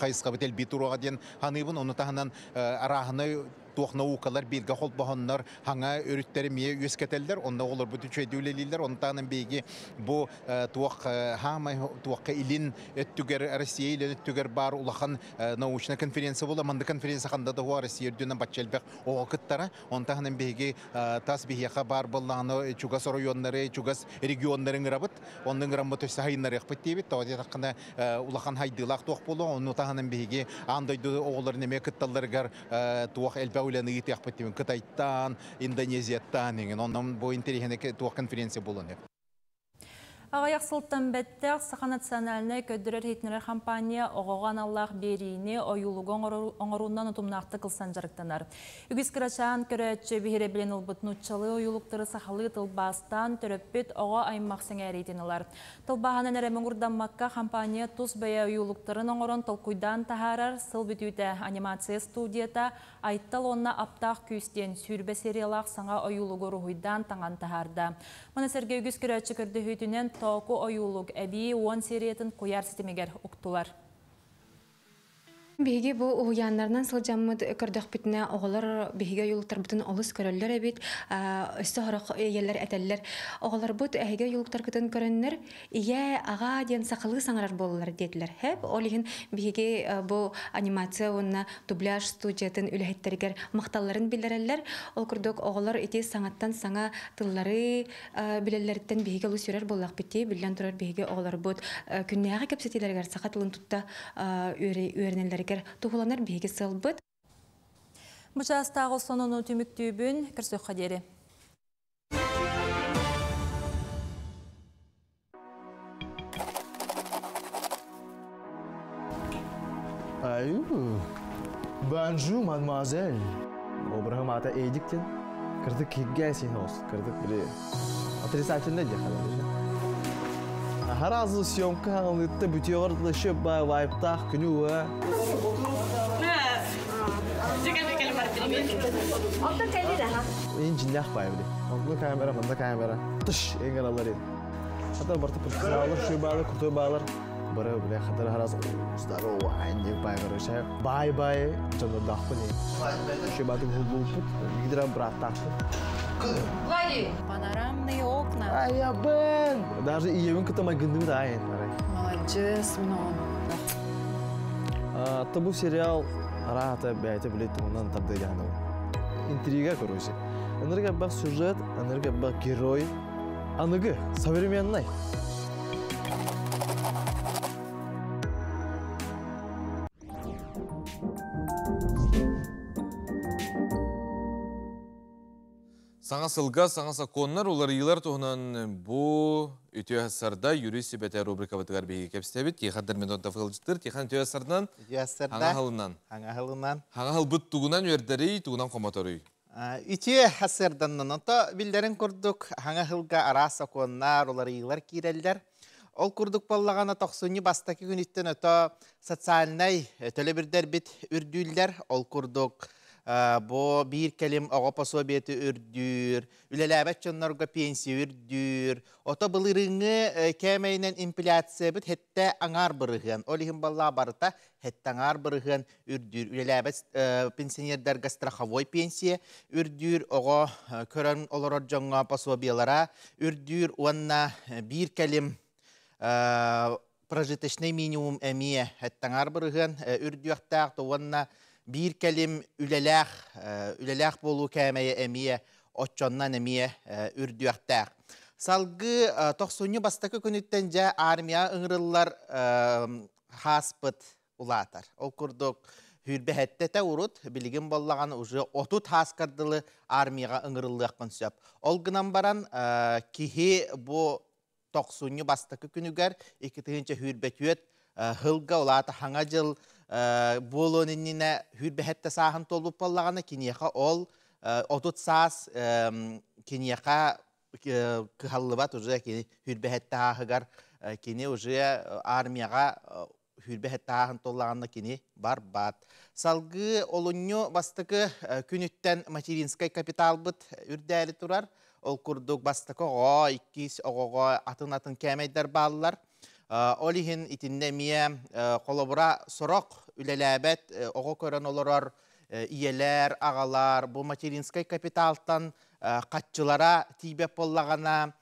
Хайысқа бітел битуруға ден ханыбын, оны тағынан арағыны туох наукалар билге хол баханнар ханга өрүттери мие үскетелдер онда олар бүтүн чөйдүлелилер онтанын беги бу туох хама туохка илин өттүгер Россия илин өттүгер бар улахан научная конференция була манды конференция ханда да хуа Россия дүнөн бачелбек окыттара онтанын беги тас бихяка бар болланы чугас районнары чугас регионнарын рабыт ондын грамматы сайыннар якпыттебит тоди такына улахан хайдылак туох болу онтанын беги андайды оголор неме кытталларгар туох элбе Уляны итяхпативен Кытайттан, Индонезияттан, оннан бу интерегенеке туа конференция болуны. Ағаяқ сылттан бәттәқ Сақа национальный көддірер хейтінер компания оғаған Аллах берейіне ойылуғы оңырундан ұтымнақты қылсан жарықтанар. Үгіз кірачан көрәтші бейірі білен ұлбыт нұтчалы ойылуқтары сақалы тылбастан түріппет оға аймақсын әрейтінілар. Тылбағанын әрәмін ұрданмаққа компания тұз бәйі ойылуқтарын оңырын тылқуйдан тағарар сыл бүтүйті анимация студията айттал онна аптақ күйістен сүрбе сериялақ саңа ойылуғы рухуйдан таңан тағарда. Мұны сәрге үгіз кірәтші көрді хүйтінен току ойулук әбі 10 сериятын қояр системегер ұқтылар. Биһиги бу уяннарынан сылжаммыд көрдөкпүтүнө оголор биһиге юлуктарбытын олус көрөллөр эбит, өссө хорок иелер этеллер. Оголор бут эһиге юлуктарбытын көрөннөр, ие ага ден сакылы саңарар боллар дедилер. Хеп олихин биһиги бу анимация онна дубляж студиятын үлэхеттеригер макталларын билдереллер. Ол курдук оголор ити саңаттан саңа тыллары билеллерден биһиге олус үрер боллак бити, билен турар биһиге оголор бут күннәгә кепсетилергер сакатылын тутта үренелер тухуланар биһиги сылбыт. Мычастагы сонуну түмүктүүбүн кырсык хадери. Bonjour, mademoiselle. Обрахам ата эйдиктен. Кырдык кигге синос, кырдык бири. Отрицательный де халалыжы. Харазы съемка ханылытта бүтüyor dışı вайптах күнү. İncinnah bayılı. Onda kamera, bunda kamera. Tış, engelleri. Hatta barta profesyoneller şu bağlar, kurtu bağlar. Bara bile kadar haraz здорово, aynı baygar şey. Bye bye, canım dahpını. Şu bağda huluput, gidira bıraktı. Влади! Панорамные окна. Ай, я бен! Даже и евин кто магнду дает. Молодец, много. Табу сериал Рата бәйте билет оннан табды яны. Интрига, короче. Анырга бак сюжет, анырга бак герой. Аныгы современный. Саңа сылга, саңа саконнар, олар йылар тоғынан бұ өтеу әсарда юрист бәтә рубрика бәтігар бейге кәпістәбет. Тейхаддар мен онта фығылжыттыр. Тейхан өтеу әсардан хаңа хылынан. Хаңа хыл бұт туғынан өрдәрі, туғынан қоматоры. Үтеу әсардан онта білдерін күрдік. Хаңа хылға ара саконнар, олар йылар кейрелдер. Ол күрдік боллағана тоқсыны бастаки күніттен өті социальнай төлебірдер бит үрдүйлер. Ол күрдік Бо bir kelim ağa пособиети үрдүр, үлеләбәт чоннарга пенсия үрдүр, ото былырыңы кәмәйнен инфляция бит хетте аңар бырыгын, олихин балла барыта хетте аңар бырыгын үрдүр, үлеләбәт пенсионердерге страховой пенсия үрдүр, аға көрән олорор жаңа пособиялара үрдүр, уанна bir kelim прожиточный минимум әмие хетте аңар бырыгын үрдүяқтақ, уанна bir kelim ülelək bolu kəməyə əmiyə, otçondan əmiyə ürdüyəqtəq. Salgı 90 bastakı günüttəncə armiya ıngırıllar haspıt ulatar. O kurduk hürbəhətdə də urut, bilgin bollağan ucu 30 haskardılı armiyağa ıngırıllıq söp. Olgınan baran kihi bu 90 bastakı günügər, ikitincə hürbətüyət hılga ulata hangacıl Bolonинне hürbehette sahan tolup bollağına kiniyaka ol 30 sas kiniyaka kıhallıbat ucuya kini hürbehette hahıgar kini ucuya armiyaga hürbehette hahın tollağına kini barbat. Salgı olunyu bastıkı künütten materinskay kapital bıt ürdəli turar. Ol kurduk bastıkı oğa ikkis oğa atın kəmeyder bağlılar. Olihin itinde miye kolabora sorok ülelebet oğu kören olurur iyeler, ağalar bu materinskay kapitaltan kaççılara tibep bollağana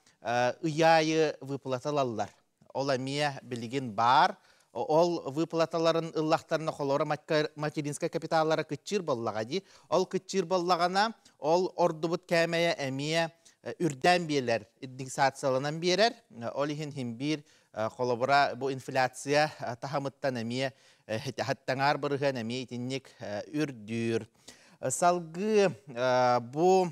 ıyayı выплаталалар. Ola miye bilgin bar. Ol выплаталарын ыллақтарына kolabora materinskay kapitallara kıççır bollağa di. Ol kıççır bollağana ol ordubut kəmeye emiye ürden birler, indiksatsiyalanan birer. Olihin him bir kolabora bu inflasya tahamıttan emiye hattangar bırıgan emiye itinlik ürdür. Salgı bu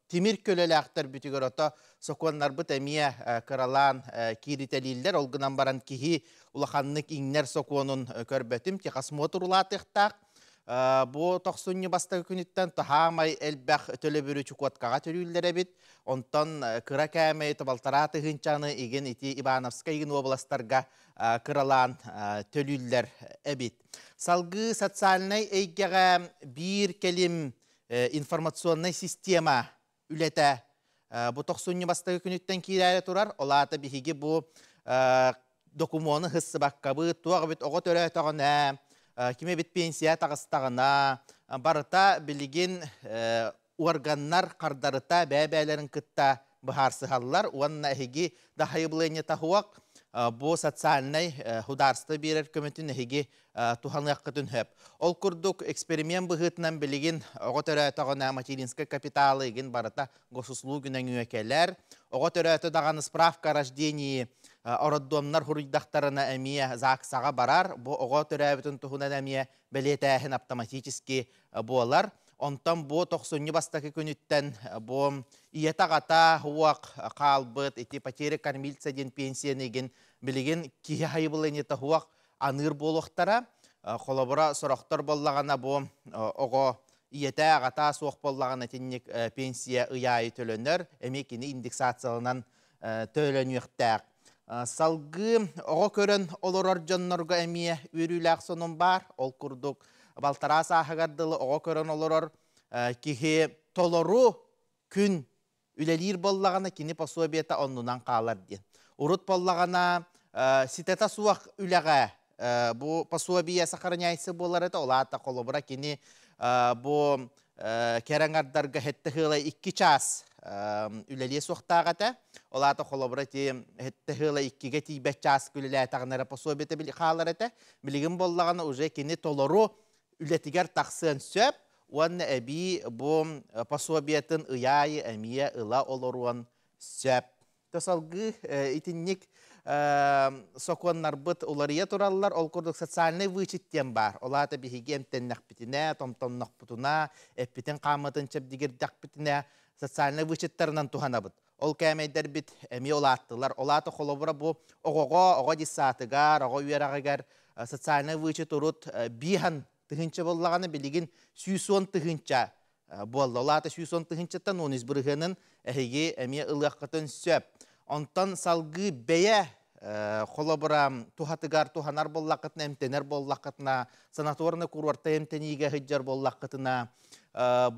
timir kölelekler bütügör ota sokonlar bu emiye karalan kiriteliller olgınan baran kihi ulakanlık inler sokonun körbötüm ki kasmoturulatıqtaq. Bu 90 bastığı günütten tahamay elbək tölebürü çukuatkağa törüllere bit. Ondan kıra kəməyi tabaltaratı hınçanı igen iti İbanovska igen oblastarga kıralan tölüller ebit. Salgı sotsialnay eygəğə bir kelim informasyonnay sistema ülete bu 90 bastığı günütten kirələ turar. Olata bihigi bu документны хыссы баккабы, туағы бит оғы төрәтіғына, кеме бит пенсия тағыстағына, барыта білеген органнар қардарыта бәбәлерін кытта бұхарсы халылар, уанна әхеге дахайбылыне тахуақ, бұл социальный хударсты берер көметін әхеге туханы аққытын хөп. Ол күрдік эксперимент бұғытынан білеген оғы төрәтіғына материнская капиталы еген барыта госуслуг үнен үйекелер, оғы төрәті дағаны справка рождении ороддомнар хуридақтарына әмия зақсаға барар, бұл оғы төрәбітін тұхынан әмия білетәхін автоматически болар. Онтан бұл 90 бастақы күніттен бұл иетағата хуақ қалбыт, эти потери кормильца ден пенсияны еген білеген кие хайбылыне хуақ аныр болуқтара, қолабыра сұрақтар боллағана бұл оғы иеті ағата соқ боллағана теннек пенсия ұяйы төлөнер, әмекені индексациялынан төлөнуқтақ. Салғы оғы көрін олар жоннорға әмие үріләқ сонын бар, ол күрдік балтара сахагардылы оғы көрін олар кихе толору күн үлелер боллағана кені пособиета оннынан қалар ден. Урут боллағана ситета суақ үләға бұл пособия сақарыняйсы болар еді, олата қолыбыра кені бұл кәріңардарға хетті ғыла 2 час үлеле соқтағата, олата қолыбыра хетті ғыла 2-ге 5 час үлеле тағынары пособиета қалар еді, білігін боллағана уже кені толору үлетігер тақсын сөп, уанна әбі бұл пособиетін ұяйы әмия ұла оларуан сөп. Тосалғы итіннік соқуаннар бұт олария тұралылар, ол күрдік социальный вычеттен бар. Олата бігеге әмтеннәқ бітіне, томтомнақ бұтына, әппітін қамытын чәпдігердәқ бітіне социальный вычеттерінен туғана бұд. Ол кәмейдер бит әмей олаттылар. Олаты қолыбыра бұл оғы дисатығар, оғы үйерағығар социальный вычет ұрыт бейхан тыгынча боллағаны білеген сүйсон тыгынча болды. Олаты сүйсон тыгынчаттан он избіргінің әйге әме ұлаққытын сөп. Онтан салғы бәе қолабыра тухатыгар туханар боллаққытына, әмтенер боллаққытына, санаторны курорта әмтенеге хыджар боллаққытына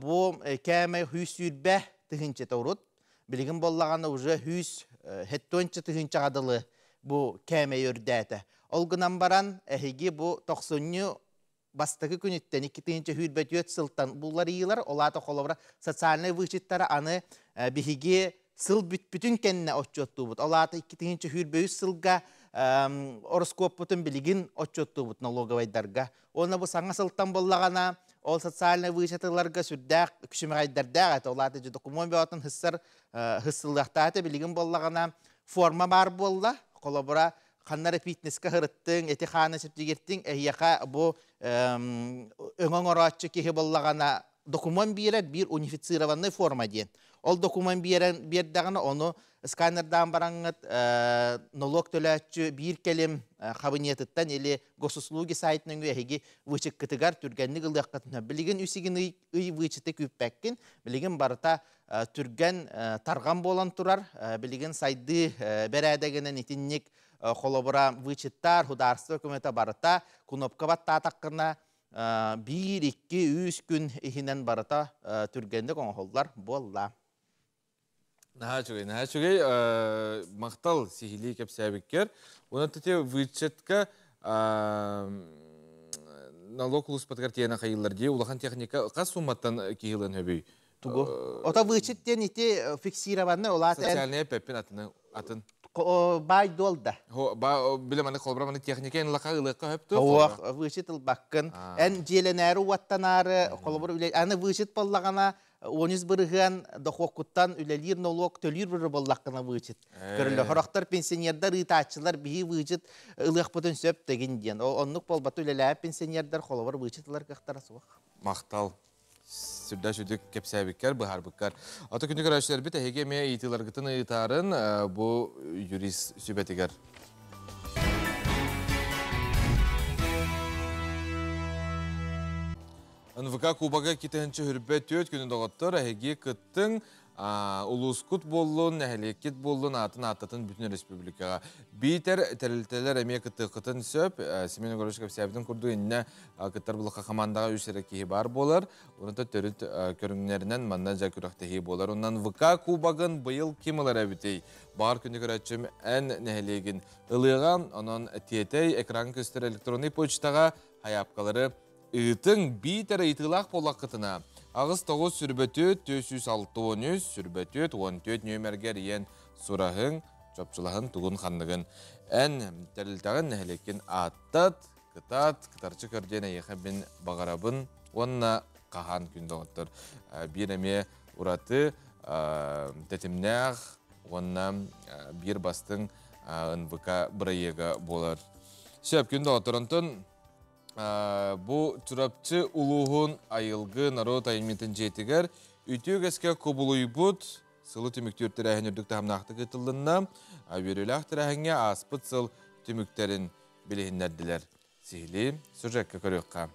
бұл кәмей хүйс үйрбә тыгынча таурут. Білеген боллағаны уже хүйс хеттонча тыгынча ғадылы бұл кәмей өрдәті. Олғынан баран әйге бұл 90 бастығы күніттен 2-тінші хүрбәт өт сылтан бұлар иылар, олаты қолабыра социальный вычеттары аны бігеге сыл бүтін кәніне отчетту бұд. Олаты 2-тінші хүрбәй сылға ороскоп бұтын білігін отчетту бұд налоговайдарға. Оны бұл саңа сылтан боллағана, ол социальный вычеттыларға сүрдәқ күшімағайдардақ, олаты документ бәуатын хыссылдақтаты білігін боллағана форма бар болла, қолабыра қаннары фитнеске ғырыттың, әті қаны сөптегерттің, әйеқа бұл өңін оратшы кеге боллағана документ берер, бір унифицированный форма ден. Ол документ бердіғана оны сканердан бараңыт налог төләтші бір кәлем қабынетіттен елі госуслуги сайтының өйеге вычық кітігар түргенні ғылдаққытына. Білеген үсіген үй вычыты көппәккен, білеген барыта түрген тарған болан тұрар, білеген сайды бәрәдегінен етіннек қолабыра вычыттар, хударсы өкіметі барыта, кунопқа батта атаққына 1-2-3 күн ехінен барыта түргенді қоңғолдар болла. Наға чүгей, мақтал сихили кеп сәбіккер. Оны тәте вычытка налог ұлыспатқар тияна қайылар дей, улахан техника қас суматтан кейілін өбей? Ота вычыттен ете фиксированны олаты... Социальная пәппен атын? Бай долда. Білем аны қолбыраманы техникаен лақа ұлыққа өпті? Оқ, вычыт ұлбаққын. Ән желенәрі уаттанары қолбыр үлелер. Аны вычыт боллағана 10 біріған доқоққыттан үлелер налог төлер бірі боллаққына вычыт. Көрілі хорақтар пенсионердар ұйтатшылар бейі вычыт ұлық бұтын сөп деген ден. Онлық болбаты үлелер пенсионердар қолбыр вычытлар қақтара суық. Мақтал. Сүрдә жүдік кепсәбіккер, бұхарбіккер. Аты күнді көрәшілер біт, әйге ме итиларғытын ұйтарын бұл юрист сүбәтігер. НВК Кубаға кетенші хүрбәт өт күнін доғыттыр, әйге күттің Улускут боллун, нәһәлеккет боллун, атын бүтін республикаға. Бейтер тәрілтелер әме кыттықытын сөп, Семен Горышков сәбдің күрді еніне кыттар бұлыққа командаға үшірі кейі бар болар. Оныта төріт көріңнерінен манна жа күрақтығы болар. Оннан ВК кубағын бұйыл кемілер әбітей. Бар күнді көрәтшім ән нәһәлегін ылыға, онын тетей экран көстер электронный почтаға хаяпқалары ұйтың бейтер ұйтылақ болақ қытына. Ағыз 9 сүрбөтөт 406 сүрбөтөт 14 нөмергер ен сұрағын, жопчылағын тұғын қандығын. Ән тәрілтағын нәхілеккен аттат, кытарчы көрден әйеқі бен бағарабын, онына қахан күнді оттыр. Bir әме ұраты тәтімнәғ, онына бір бастың НВК бірайеға болар. Сөп күнді оттырынтын, Бұ тұрапчы ұлуғын айылғы народ айыметін жетігер, үйтіг әске көбілуй бұд, сылы түміктер әхін үрдік тағымнақты қытылдыңна, веріләқ тірәхінге аспыт сыл түміктерін білігіндерділер. Сихили, сюжетке көріққа.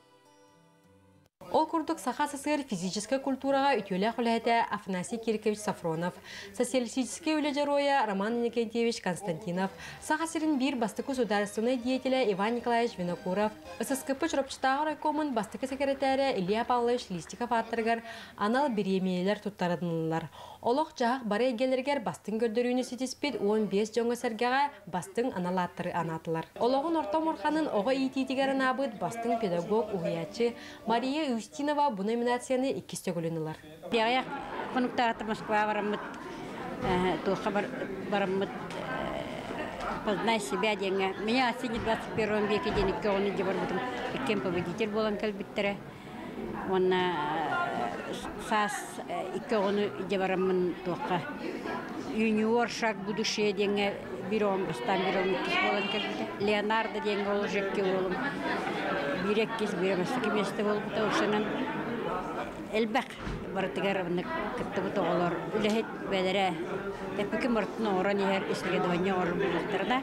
Ол курдук саха сысыр физическая культураға үтелі құләді Афанасий Киркович Сафронов, социалистический үлежероя Роман Никентьевич Константинов, саха сырын бір бастықы государственный деятеля Иван Николаевич Винокуров, ССКП жұрапчытағы райкомын бастықы секретаря Илья Павлович Листиков аттырғар анал беремейлер тұттарадынылар. Олық жағ бары егелергер бастың көрдіріуіне сетеспет 15 жоңы сәргеға бастың аналаттыры анатылар. Олығын орта мұрханын оғы итетігерін абыд бастың педагог ұғиячы Мария Устинова bu номинацияны 2 төгілінілар. Бияғаяқ қонуқтағаты Москва барамыд, тұлға барамыд, познай себя деньги. Меня осенне 21 веке денег көғыны де бар бұдым. Кем победитель болан кәлбеттері. Оны сас көғыны де барамын тұлға. Юниор шаг будущее деньги биром, бастан биром болан кәлбеттері. Леонардо деньги ол жекке олым. Бирек кез береместі кеместі болып ұшынан әлбәқ бартығар күтті бұты олар үләхет бәдірі әпікі мұрттың оран егер үсілге дуанне орын бұлықтырда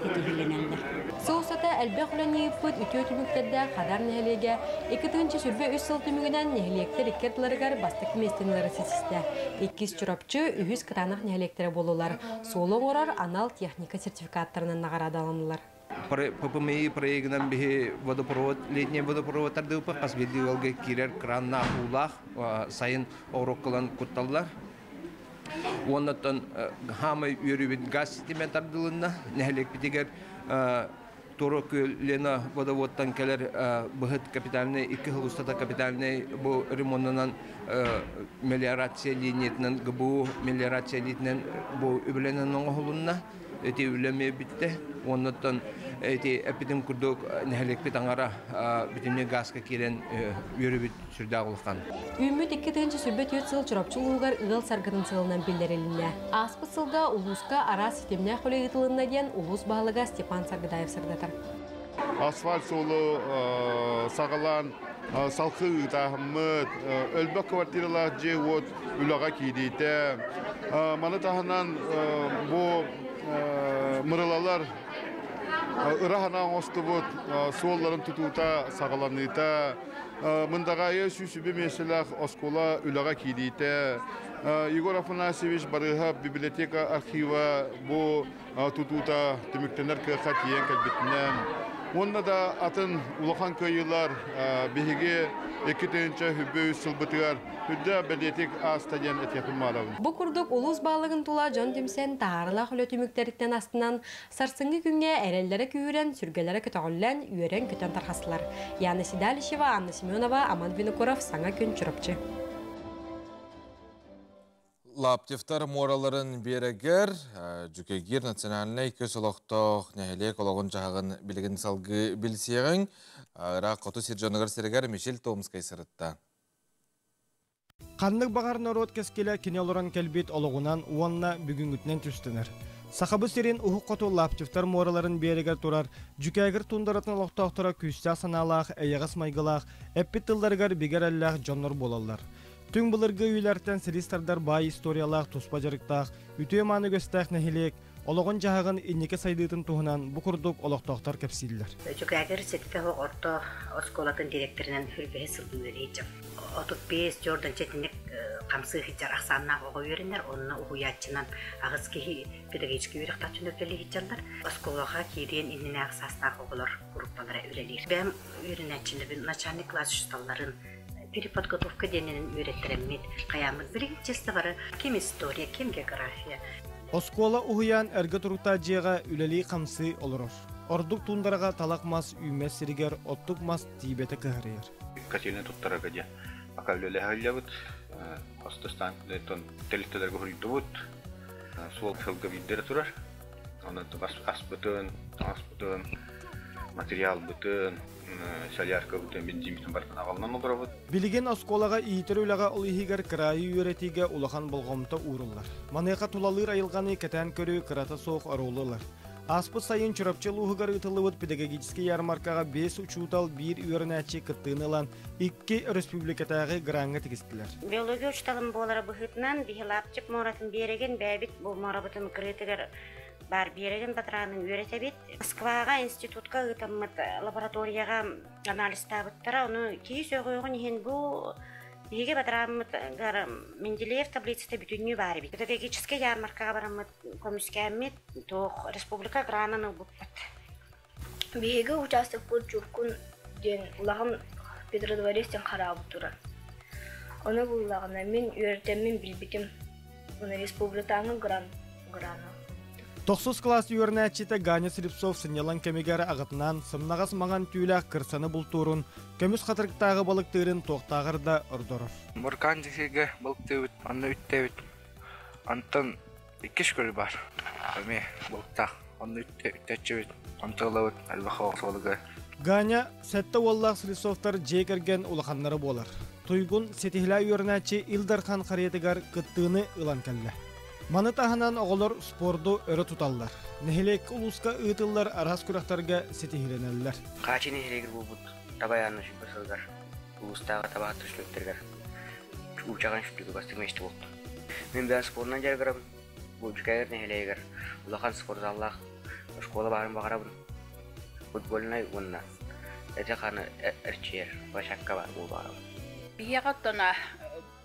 етігіленелдер. Соғысата әлбәқ үләне еппіт үті өтіміктерді қадар нәхелеге 2-тінші сүрбе 3 сыл түмігінен нәхелектер иккерділерігер бастық местенлері сетісті. 2 чұрапчы үйіз қытанақ нәхелектері болулар. Солың орар анал техника сертификаттарынан нағарады алынылар. ППМИ проектынан бе водопровод, летний водопровод ардыпы, қасбелдеуелге кирер кранна улах, сайын ороккалан кутталлар. Оннаттан хамы үйребет газ системет ардылынна, нәхелек бітегер Торок Лена водоводтан келер бұғыт капитальный, 2 ғылыстата капитальный бұл ремонтынан мелиорация линиетінен, ГБУ мелиорация линиетінен бұл үбіленен оңғылынна, өте үлеме бітті. Оннаттан эти эпидем курдук нәһәлекпе таңара бүтүнне газга кирен йөрүбүт сүрдагылыккан. Үмүт 2-нче сүрбөт 4 сыл чурапчылыгар ыгыл саргынын сылынан билдирилинне. Аспы сылда улуска ара системне холегитылынна ден улус баалыга Степан Саргыдаев сырдатар. Асфальт солу сагалан салкы тахмыт өлбөк квартиралар же вот үлага кийдите. Маны таханан бу мырылалар Ираханан остубут суолларын тутута сагаланыта мындагайы сүсүбү меселах оскола үлага кийдите. Егор Афанасьевич барыга библиотека архива бу тутута түмүктенер кыхатиен калбитинен. Онда да атын улахан көйылар беге 2-нче хүббөй сылбытыгар хүддә библиотек астаден этехим марабын. Бу курдук улус баалыгын тула Жон Тимсен таарыла хөлөтүмүктәрдән астынан сарсыңгы күнгә әрәлләре күйрән, сүргәләре көтәгәллән, үйрән көтән тархаслар. Яна Сидалишева, Анна Семенова, Аман Винокуров саңа күн чурапчы. Лаптифтар мораларын берегер, жүкегер национальный көсілоқтоқ нәхелек олығын жағын білген салғы білсеғін, рақ қоту сержанығыр серегер Мишель Томскай сырытта. Қанлық бағар народ кескелі кенелоран кәлбет олығынан уанна бүгін үтінен түстінер. Сақабы серен ұхық қоту лаптифтар мораларын берегер тұрар, жүкегер тундыратын олықтақтыра күсті саналақ, әйеғас майғылақ, әппет тылдарғар бегер әлләқ жоннор болалар. Түң бұлырғы үйлерден сілістардар бай историялақ, тұспа жарықтақ, үтіе маны көстәқ нәхелек, олығын жағығын иннеке сайдыйтын туғынан бұқырдық олықтақтар кәпсейлер. Жүкәгер сетіпе орто осколатын директорынан хүрбеге сылдың өлейчім. 35 жордан четінек камсы хиджар ахсанна ого үйренер, онна уятчынан агыс ки педагогический үйректачын өтөлі хиджарлар. Осколага кирен инненак састак оголор группалары үлелер. Бем үйренәчилебин начальник класс үсталларын переподготовка дененин үйреттеремит. Каямыз биринчisi бары ким история, ким география. Оскола уһуян эрге турута жега үлели камсы олорор. Ордук тундарага талакмас үймес сиригер оттук мас тибете кыһарыйар. Катилин туттарага же акаллеле халлабыт, астастан тон телителерге хуритубут, суол филга виддер турар. Онан аспытын, материал бытын, солярка бытын бензин битен бартын агалнан олдырабыт. Билиген осколага иитер үлага олихигер кырайы үйретиге улахан болгомта уурулар. Манайка тулалыр айылганы кетен көрүү кырата соох орулулар. Аспыт сайын чурапчыл уһугар ытылыбыт педагогический ярмаркага 5 учутал 1 үйренәчи кыттыынылан 2 республикатагы гранга тигистилер. Биология учталым болары быхытнан бихилапчык моратын береген бәбит бу морабытын кырытыгар бар береген батыранын үйретебит. Москвага институтка ытаммыт лабораторияга анализ табыттара, оны кии сөйгөйгөн ихин бу Биге батыраммыт Менделеев таблицата бүтүннү бар бит. Педагогический ярмаркага бараммыт комиссияммит тох республика грананы бутпат. Биге участок бут журкун ден улагам Петродворецтен карап тура. Оны булагана мен үйрөтөмүн билбитим. Оны республиканын граны. 9 класс үйренәчите Ганя Срипсов сынялан кемигер агытынан сымнагас маңан түйләк кырсаны бултурун көмүс хатырыктагы балыктырын токтагырда ордорор. Муркан дисеге балыктыбыт, анны үттебит. Антон икиш көрү бар. Эме балыкта, анны үттечебит, антылабыт, албаха солуга. Ганя сетте Wallah Срипсовтар жекерген улаханнары болар. Туйгун сетихла үйренәчи Илдархан Хариятыгар кыттыны ылан келле. Маны таханан оголор спорду өрө туталлар. Нехилек улуска ытыллар арас күрәхтәргә сетихленәлләр. Качы нехилегер булбут. Табаянны шүпсәлгәр. Улустагы табат төшлектергәр. Учаган шүплеге бастырмешти булды. Мен бән спортнан җәргәрәм. Бу җигәр нехилегер. Улахан спорт заллах. Школа барын багарабын. Футбольный унна. Эте ханы эрчер, башакка бар бу барабын. Бияга тона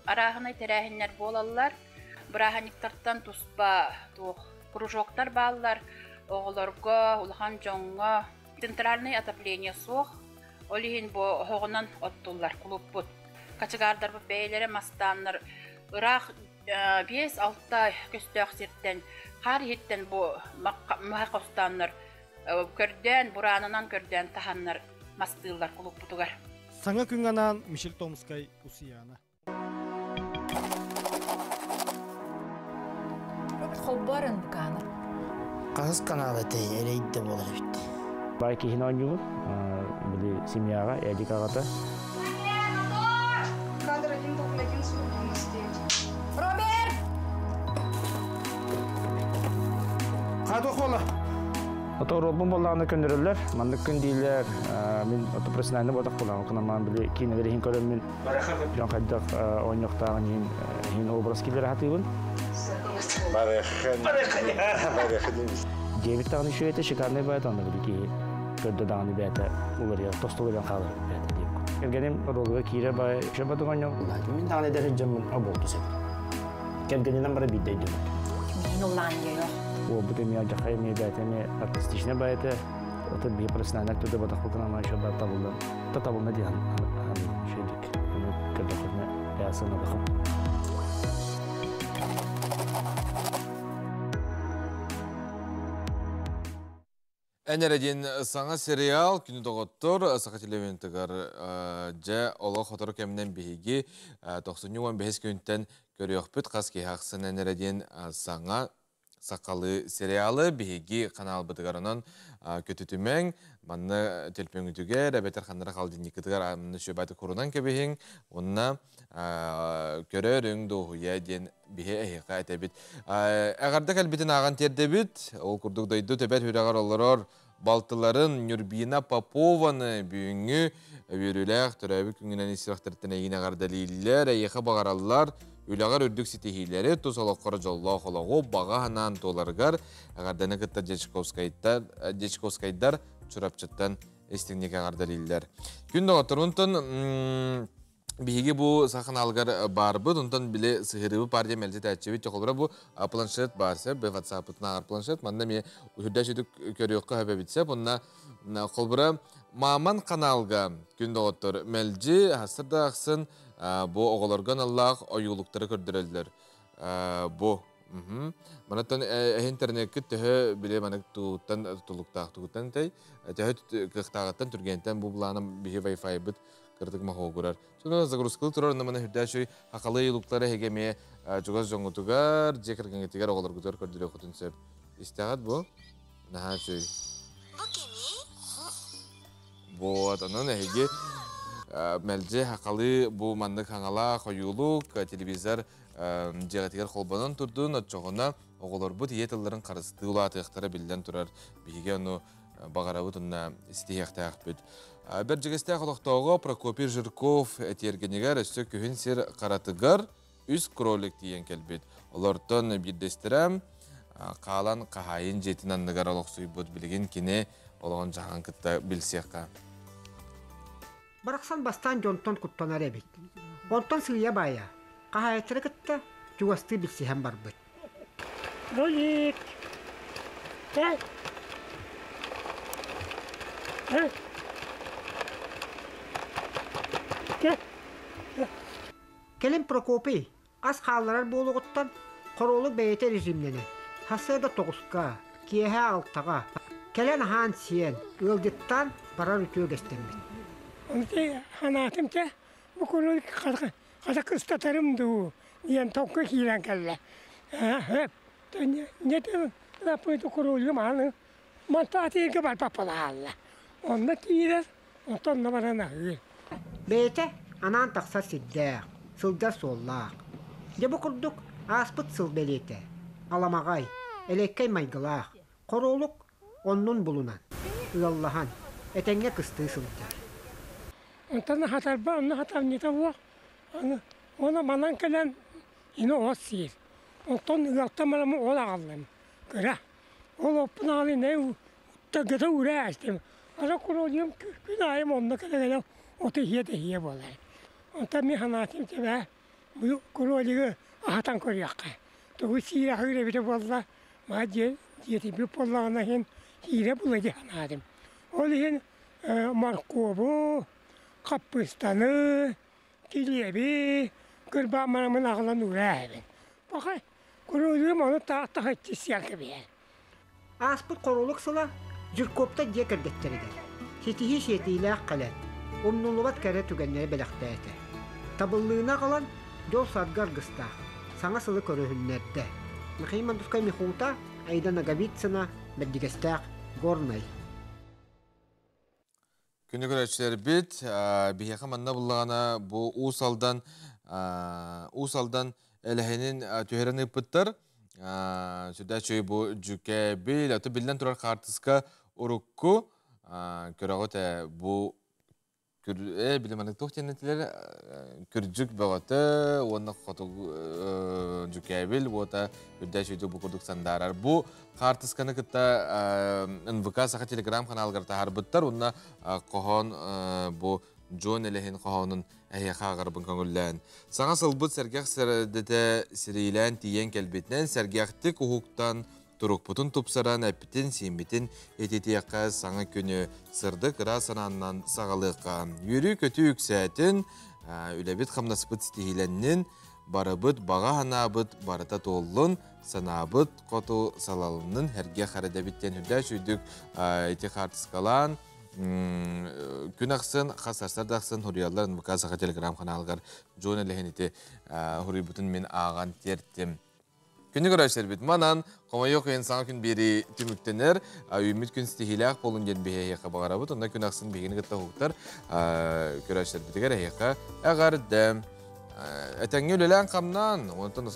арахны терәһиннәр болаллар. Браханиктардан туспа кружоктар баллар, оголорго, улхан жоңго, центральный отопление суох, олихин бо хогонан оттуллар клуббут. Качыгардар бу бейлери мастаннар, ырах 5-6 көстөк сирттен, хар хиттен бу махакостаннар, көрден, буранынан көрден таханнар мастыллар клуббутугар. Саңа күнганан Мишель Томскай Усияна. Холбарын канал. Каз каналы тейелейді болар бит. Байки хинонюгун, били семьяга, эдикагата. Кадр 1:1 Роберт! Кадо хола. Оторобун болланы көндөрөлөр, мандык күн дейлер, мен отопрофессиональный бодак болам, кынаман били кинелер хин көрөм мен. Жон кайдак ойноктагы хин образ килер хатыбын. Девять тагын еще это шикарный байт, он великий. Когда даны байта уверен, то что уверен халы байта дип. Келгеним ролга кире бай, шеба дуганьо. Мен тагын дәрежә җәм аболды сен. Келгенем бара бидде дип. Мин уланья. О, бу темя жахай ми байта ми артистичне байта. Это би профессиональный кто-то бодак покана еще байта булды. Татабылна диан. Шедик. Когда ходна ясына бахым. Энередин саңа сериал күні доғыттыр сақа телевентігар жа олы қотыры кәмінен бейге 90-15 күнттен көріоқ бүт қас кейхақсын энередин саңа сақалы сериалы бейге қанал бұдығарынан көтітімен манны телпен үтіге рәбетер қандыра қалдын екітігар амны шөбәті құрынан кәбейін онына көрер өң доғуя ден бейе әйіға әтәбіт. Әғардық әлбетін аған тердебіт, ол күрдік дойды төбәт хүрағар олырыр балтыларын Нюрбина Попованы бүйіңі өріләқ түрәбі күнгінен исірақтырттын әйін ағардалилер, әйіға бағаралар, үлағар үрдік сетехилері, тұз олаққары жоллау қолағу бағағанан толарғар, ағарданы күтті Дечковскайдар чұрапчыттан естігнек ағардалилер. Күнді ғатырынтын Биһиги бу сахан алгар барбыт, онтан биле сыгырыбы партия мелжет әтчебит жоқолбыра бу планшет барса, бе WhatsApp-ытын ағар планшет, манда ме үхірдә жүдік көріққа хөбе бітсе, бұнна қолбыра маман каналга күнді оттыр мелжи, хасырда ақсын бу оғыларған Аллах ойулуқтары көрдірелдер. Бу Манаттан интернетке төһө биле манак тулуктан тай төһө кыктагаттан түргентен бу буланым биһи Wi-Fi бит кырдык махогурар. Шуна загрузкыл турар намана хүдәшөй хакалы юлуктары хегеме жугаз жоңутугар жекергенгетигер оголор гүтөр көрдүлө хотунсеп. Истагат бу. Нахашөй. Бу атанан хеге мелже хакалы бу мандык хаңала коюлук телевизор жегатигер холбанан турдун отчогона оголор бу тиетеллерин карысты улатыктары билден турар биге ону багарабытына истияктак бит. Бер жегесте холоктого Прокопий Жирков этергенегер өсө күһүн сер каратыгар үз кролик диен келбит. Олортон бирдестирем калан кахайын жетинандыгар олоксуйбут билген кине олгон жахан кытта билсекка. Бараксан бастан жонтон куттанар эбит. Онтон сыя бая. Кахайтыры кытта жуасты билсиһен барбыт. Ролик. Келин Прокопий аз халларар болугуттан королук бейте режимлене. Хасыга 9-ка, киэхэ 6-га. Келен хан сиен ылдыттан барар үтүү кестембит. Онте ханатымча бу королук кадак ыстатарымду диен токко кийлен келле. Нете лапыйты королук маны мантатыйга бар папалаалла. Онна кийлер, онтонна барана хыр. Бейте анан такса сиддэ. Сылдар соллақ. Дебі күрдік аспыт сыл белеті. Аламағай, элеккей майгылақ. Королук оннун булунан. Ұяллахан, әтенге кысты сылдар. Онтаны хатарба, онны хатар нета уақ. Оны манан кәлен ины оғыз сиыр. Онтан ұялта марамы ол ағалым. Күрә. Ол опын алы не ұттағыда ұра әстем. Ара королуым күн айым онны кәлегелі оты хие болай. Онта ми ханатым тебе бу королугу ахатан көрөккө. Тугу сире хыре бите болла. Маje жети бу боллагана хен сире булады ханатым. Ол хен маркобу, капыстаны, килеби, кырба марамын агылан урабы. Бакай, королугу мону таакта хаттысяк бе. Аспыт королук сыла Жиркопта жекергеттеридер. Сетихи сетилак калат. Умнулубат кәре түгеннері беләқтәйті. Табыллığına қалан жол садгар гыста. Саңа сылы көріхіннерді. Михайман тұскай михута айдан агавитсына бәддігестәк горнай. Күні көрәтшілер бит, бейеқі манна бұллағана бұл ұсалдан әліхенін түйерін ұппыттыр. Сүрдә чөй бұл жүке бейл, әті білден тұрар қартысқа ұрыққу. Көрәғыт бұл билеманык тохтенетилер күржүк багаты онна хоту жүкәбил бота үдәшүдү бу курдук сандарар бу картысканы кытта НВК саха телеграм каналгар тахарбыттар онна кохон бу Джон элехин кохонун әйяха гарбын көңүллән саңа сылбыт сәргәх сәрдәтә сирилән тиен келбетнән сәргәхти кухуктан Турукпутун тупсаран әппитин симбитин ететияққа саңа күні сырды кыра сананнан сағалыққа. Юрі көті үксәтін үләбіт қамнаспыт стихиленнен барыбыт баға ханабыт барыта толлын санабыт қоту салалының әрге қарадабиттен үрдә шүйдік еті қартысқалан күн ақсын, қасарсардақсын хурияларын мұқасаға телеграм қаналғар жон әліхен еті хурибутын мен аған терттім. Күнні көрәшілер бит. Манан, қомайық ең саңа күн бері түміктенер, үміт күн стихилях болын ген бейе еқа бағара бұд, онда күн ақсын бейгені ғытта хуқтар көрәшілер бітігер еқа әғарды. Әтәңе өлелән қамнан, онтан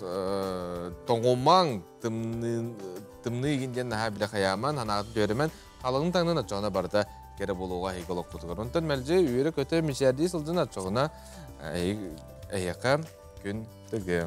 тоңымаң тымны егінден наға білі қаяман, ханағыты бөрімен, қалығын таңнын атчағына барда кері болуға хейгілік құтығыр. Онтан мәлже үйері көті мешәрдей сылдың атчағына әйеқа күн түгі.